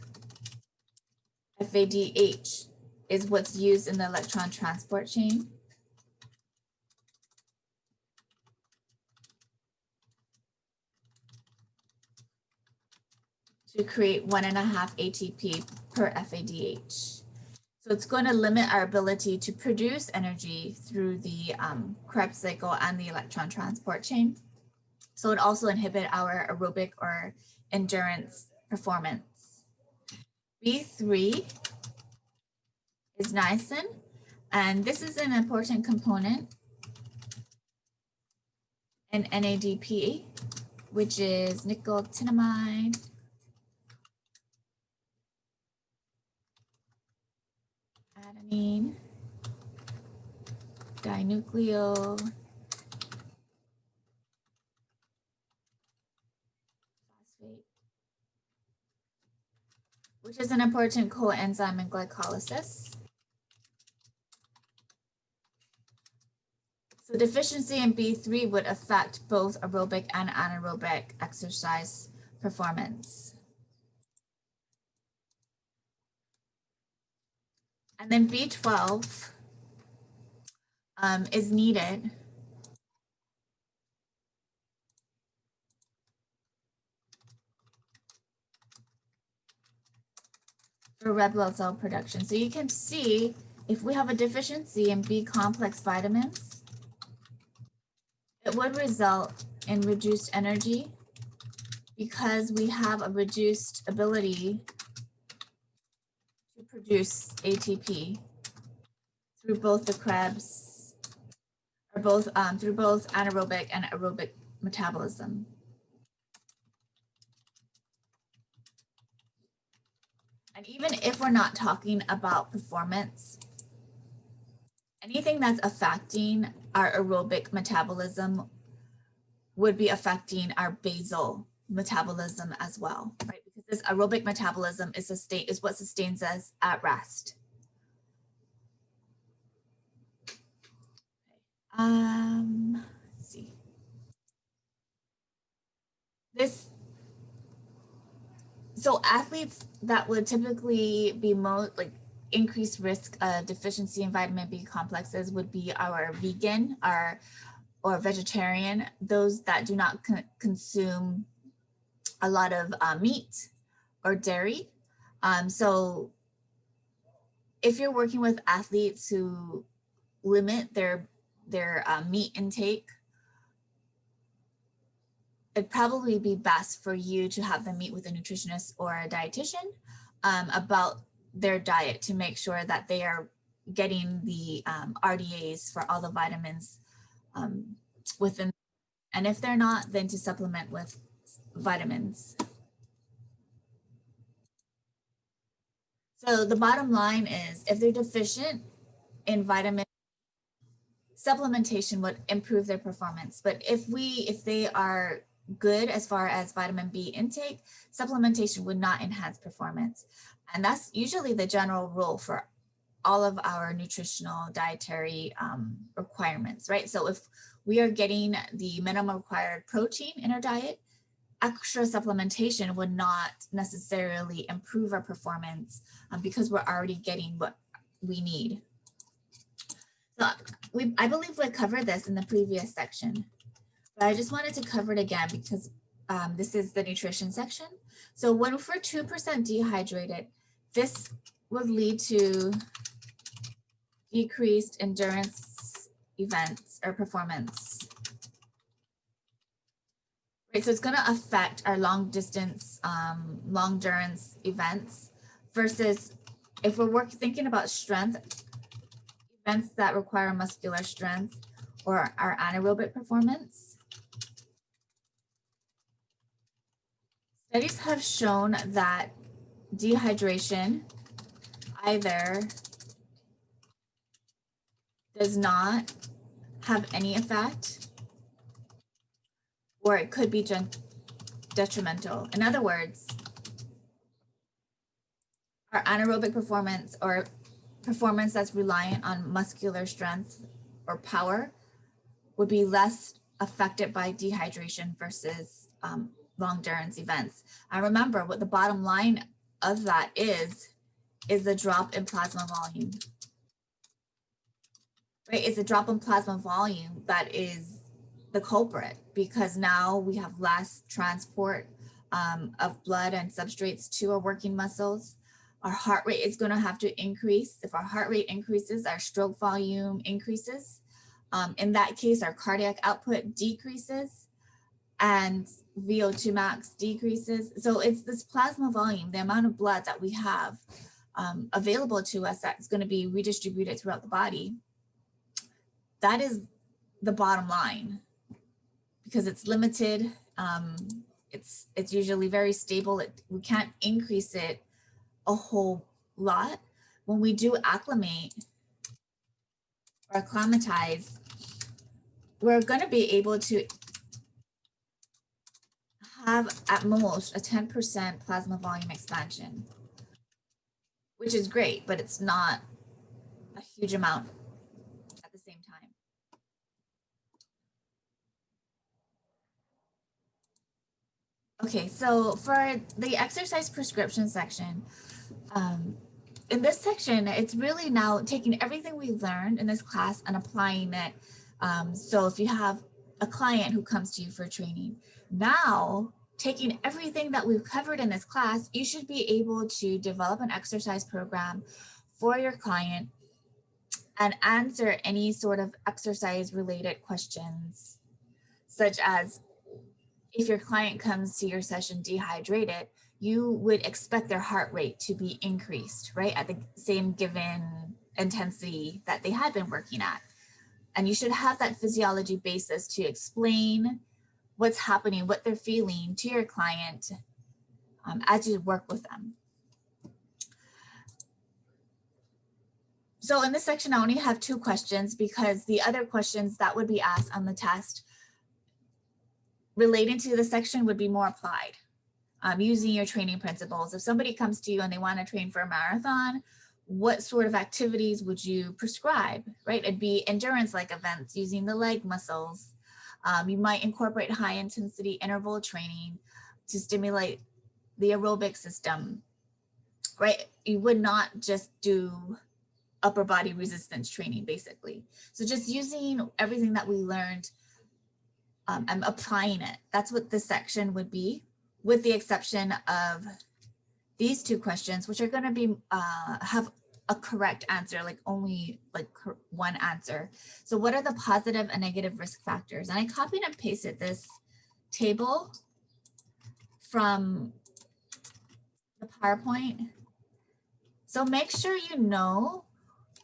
FADH is what's used in the electron transport chain. To create 1.5 ATP per FADH. So it's going to limit our ability to produce energy through the Krebs cycle and the electron transport chain. So it also inhibit our aerobic or endurance performance. B3 is niacin, and this is an important component in NADP, which is nicotinamide adenine dinucleophosphate, which is an important coenzyme in glycolysis. So deficiency in B3 would affect both aerobic and anaerobic exercise performance. And then B12 is needed for red blood cell production. So you can see if we have a deficiency in B complex vitamins, it would result in reduced energy because we have a reduced ability to produce ATP through both the Krebs, or through both anaerobic and aerobic metabolism. And even if we're not talking about performance, anything that's affecting our aerobic metabolism would be affecting our basal metabolism as well, right? Because this aerobic metabolism is what sustains us at rest. Let's see. So athletes that would typically be most like increased risk of deficiency in vitamin B complexes would be our vegan, or vegetarian, those that do not consume a lot of meat or dairy. So if you're working with athletes who limit their meat intake, it'd probably be best for you to have them meet with a nutritionist or a dietitian about their diet to make sure that they are getting the RDAs for all the vitamins within. And if they're not, then to supplement with vitamins. So the bottom line is, if they're deficient in vitamin, supplementation would improve their performance. But if they are good as far as vitamin B intake, supplementation would not enhance performance. And that's usually the general rule for all of our nutritional dietary requirements, right? So if we are getting the minimum required protein in our diet, extra supplementation would not necessarily improve our performance because we're already getting what we need. So I believe we covered this in the previous section, but I just wanted to cover it again because this is the nutrition section. So when we're 2% dehydrated, this would lead to decreased endurance events or performance. Right, so it's going to affect our long distance, long endurance events versus if we're thinking about strength, events that require muscular strength or our anaerobic performance. Studies have shown that dehydration either does not have any effect or it could be detrimental. In other words, our anaerobic performance or performance that's reliant on muscular strength or power would be less affected by dehydration versus long endurance events. And remember, what the bottom line of that is the drop in plasma volume. Right? It's a drop in plasma volume that is the culprit, because now we have less transport of blood and substrates to our working muscles. Our heart rate is going to have to increase. If our heart rate increases, our stroke volume increases. In that case, our cardiac output decreases and VO2 max decreases. So it's this plasma volume, the amount of blood that we have available to us that's going to be redistributed throughout the body. That is the bottom line, because it's limited. It's usually very stable. We can't increase it a whole lot. When we do acclimate or acclimatize, we're going to be able to have at most a 10% plasma volume expansion, which is great, but it's not a huge amount at the same time. Okay, so for the exercise prescription section, in this section, it's really now taking everything we learned in this class and applying it. So if you have a client who comes to you for training, now taking everything that we've covered in this class, you should be able to develop an exercise program for your client and answer any sort of exercise related questions, such as if your client comes to your session dehydrated, you would expect their heart rate to be increased, right, at the same given intensity that they had been working at. And you should have that physiology basis to explain what's happening, what they're feeling to your client as you work with them. So in this section, I only have 2 questions because the other questions that would be asked on the test relating to the section would be more applied using your training principles. If somebody comes to you and they want to train for a marathon, what sort of activities would you prescribe, right? It'd be endurance-like events using the leg muscles. You might incorporate high-intensity interval training to stimulate the aerobic system, right? You would not just do upper body resistance training, basically. So just using everything that we learned and applying it. That's what this section would be, with the exception of these two questions, which are going to be have a correct answer, like only like one answer. So what are the positive and negative risk factors? And I copied and pasted this table from the PowerPoint. So make sure you know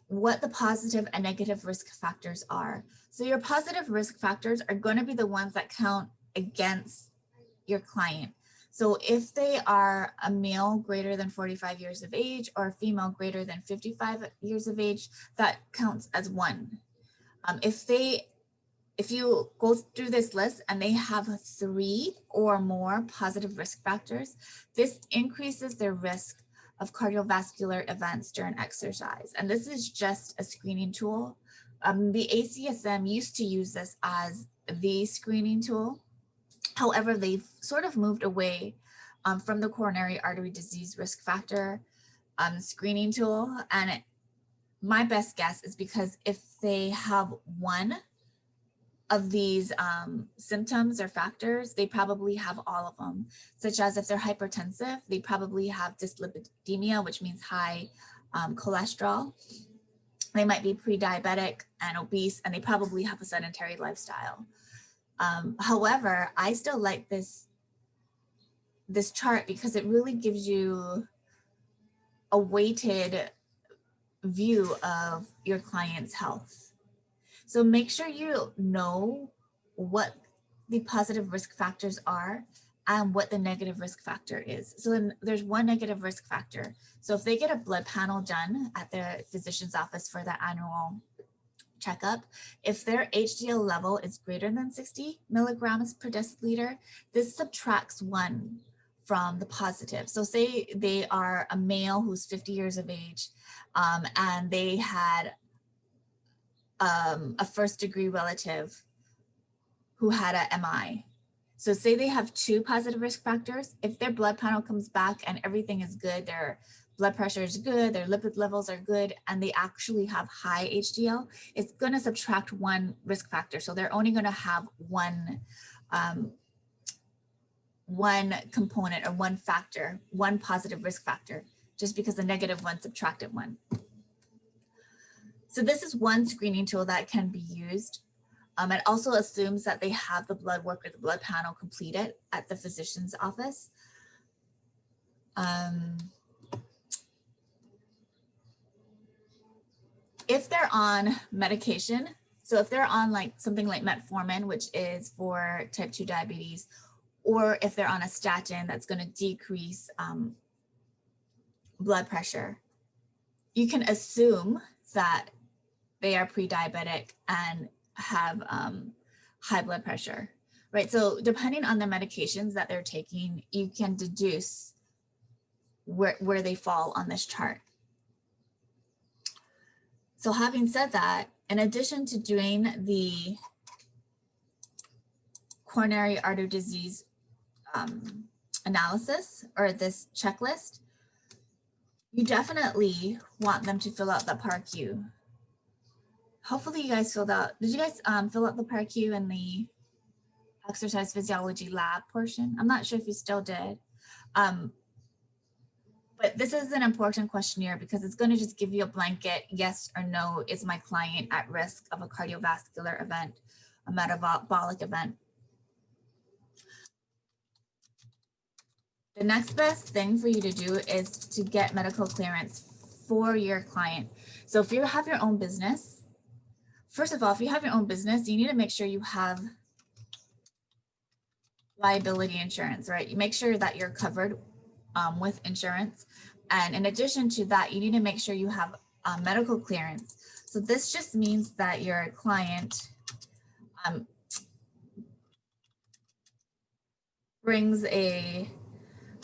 what the positive and negative risk factors are. So your positive risk factors are going to be the ones that count against your client. So if they are a male greater than 45 years of age or a female greater than 55 years of age, that counts as one. If you go through this list and they have 3 or more positive risk factors, this increases their risk of cardiovascular events during exercise. And this is just a screening tool. The ACSM used to use this as the screening tool. However, they've sort of moved away from the coronary artery disease risk factor screening tool. And my best guess is because if they have one of these symptoms or factors, they probably have all of them, such as if they're hypertensive, they probably have dyslipidemia, which means high cholesterol. They might be pre-diabetic and obese, and they probably have a sedentary lifestyle. However, I still like this chart because it really gives you a weighted view of your client's health. So make sure you know what the positive risk factors are and what the negative risk factor is. So then there's one negative risk factor. So if they get a blood panel done at their physician's office for their annual checkup, if their HDL level is greater than 60 milligrams per deciliter, this subtracts 1 from the positive. So say they are a male who's 50 years of age and they had a first degree relative who had a MI. So say they have 2 positive risk factors. If their blood panel comes back and everything is good, their blood pressure is good, their lipid levels are good, and they actually have high HDL, it's going to subtract 1 risk factor. So they're only going to have one component or one factor, one positive risk factor, just because the negative one subtracted 1. So this is one screening tool that can be used. It also assumes that they have the blood work or the blood panel completed at the physician's office. If they're on medication, so if they're on like something like metformin, which is for type 2 diabetes, or if they're on a statin that's going to decrease blood pressure, you can assume that they are pre-diabetic and have high blood pressure, right? So depending on the medications that they're taking, you can deduce where they fall on this chart. So having said that, in addition to doing the coronary artery disease analysis or this checklist, you definitely want them to fill out the PAR-Q. Hopefully you guys filled out, did you guys fill out the PAR-Q in the exercise physiology lab portion? I'm not sure if you still did. But this is an important questionnaire because it's going to just give you a blanket yes or no, is my client at risk of a cardiovascular event, a metabolic event? The next best thing for you to do is to get medical clearance for your client. So if you have your own business, first of all, if you have your own business, you need to make sure you have liability insurance, right? You make sure that you're covered with insurance. And in addition to that, you need to make sure you have medical clearance. So this just means that your client brings a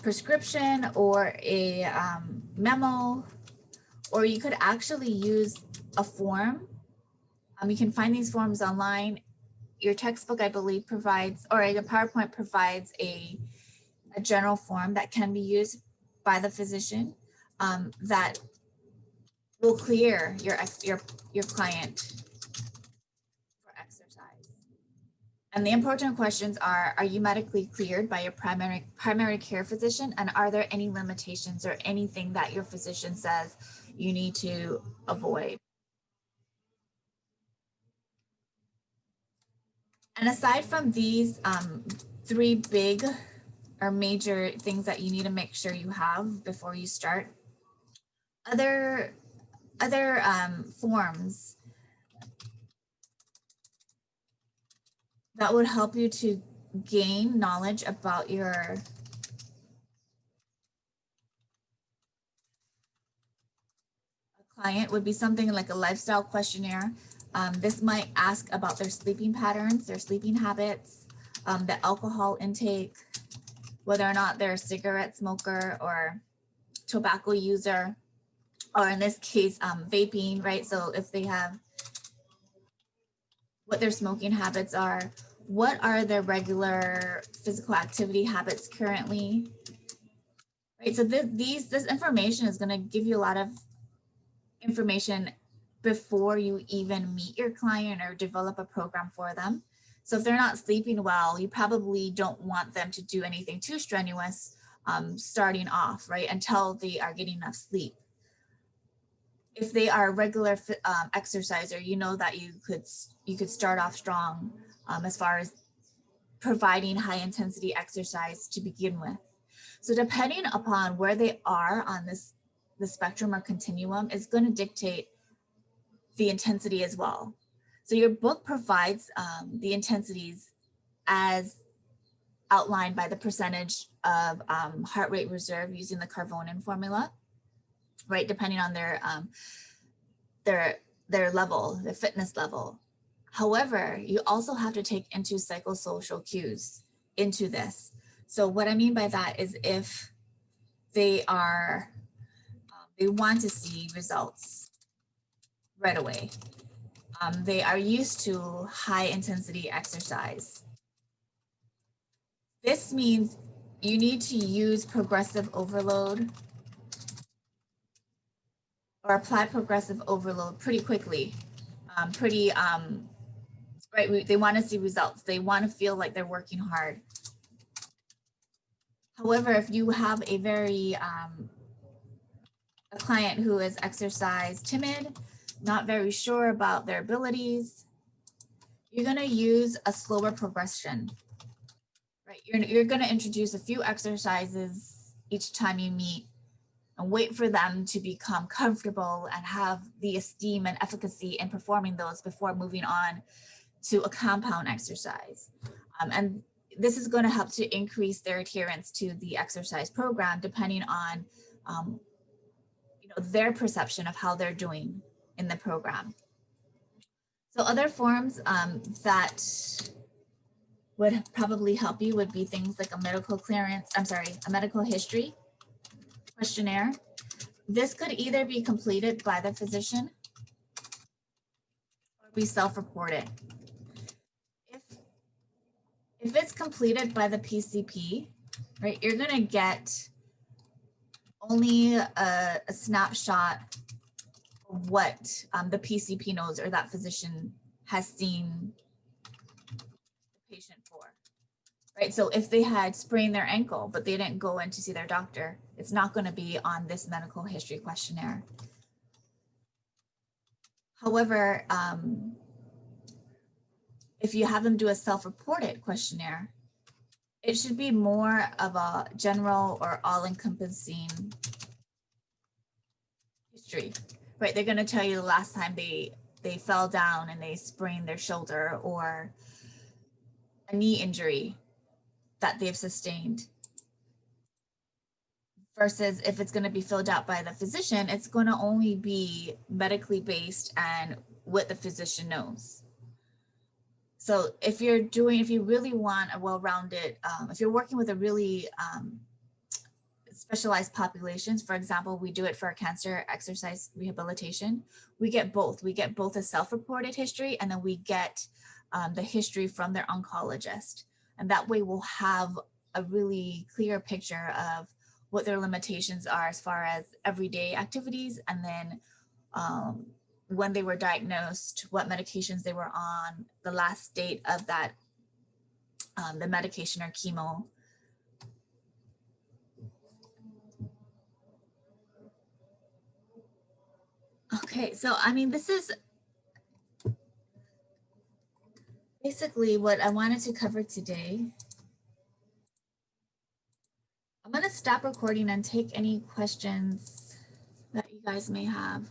prescription or a memo or you could actually use a form. You can find these forms online. Your textbook, I believe, provides, or your PowerPoint provides a general form that can be used by the physician that will clear your client for exercise. And the important questions are you medically cleared by your primary care physician? And are there any limitations or anything that your physician says you need to avoid? And aside from these three big or major things that you need to make sure you have before you start, other forms that would help you to gain knowledge about your client would be something like a lifestyle questionnaire. This might ask about their sleeping patterns, their sleeping habits, the alcohol intake, whether or not they're a cigarette smoker or tobacco user, or in this case, vaping, right? So if they have, what their smoking habits are, what are their regular physical activity habits currently, right? So this information is going to give you a lot of information before you even meet your client or develop a program for them. So if they're not sleeping well, you probably don't want them to do anything too strenuous starting off, right? Until they are getting enough sleep. If they are a regular exerciser, you know that you could start off strong as far as providing high intensity exercise to begin with. So depending upon where they are on the spectrum or continuum is going to dictate the intensity as well. So your book provides the intensities as outlined by the percentage of heart rate reserve using the Carvonen formula, right? Depending on their level, their fitness level. However, you also have to take into psychosocial cues into this. So what I mean by that is if they are, they want to see results right away. They are used to high intensity exercise. This means you need to use progressive overload or apply progressive overload pretty quickly, right? They want to see results. They want to feel like they're working hard. However, if you have a client who is exercise timid, not very sure about their abilities, you're going to use a slower progression, right? You're going to introduce a few exercises each time you meet and wait for them to become comfortable and have the esteem and efficacy in performing those before moving on to a compound exercise. And this is going to help to increase their adherence to the exercise program depending on their perception of how they're doing in the program. So other forms that would probably help you would be things like a medical history questionnaire. This could either be completed by the physician or be self-reported. If it's completed by the PCP, right, you're gonna get only a snapshot of what the PCP knows or that physician has seen the patient for, right? So if they had sprained their ankle, but they didn't go in to see their doctor, it's not gonna be on this medical history questionnaire. However, if you have them do a self-reported questionnaire, it should be more of a general or all-encompassing history, right? They're going to tell you the last time they fell down and they sprained their shoulder or a knee injury that they've sustained. Versus if it's going to be filled out by the physician, it's going to only be medically based and what the physician knows. So if you really want a well-rounded, if you're working with a really specialized populations. For example, we do it for cancer exercise rehabilitation. We get both. We get both a self-reported history, and then we get the history from their oncologist. And that way we'll have a really clear picture of what their limitations are as far as everyday activities, and then when they were diagnosed, what medications they were on, the last date of that, the medication or chemo. Okay, so I mean, this is basically what I wanted to cover today. I'm going to stop recording and take any questions that you guys may have.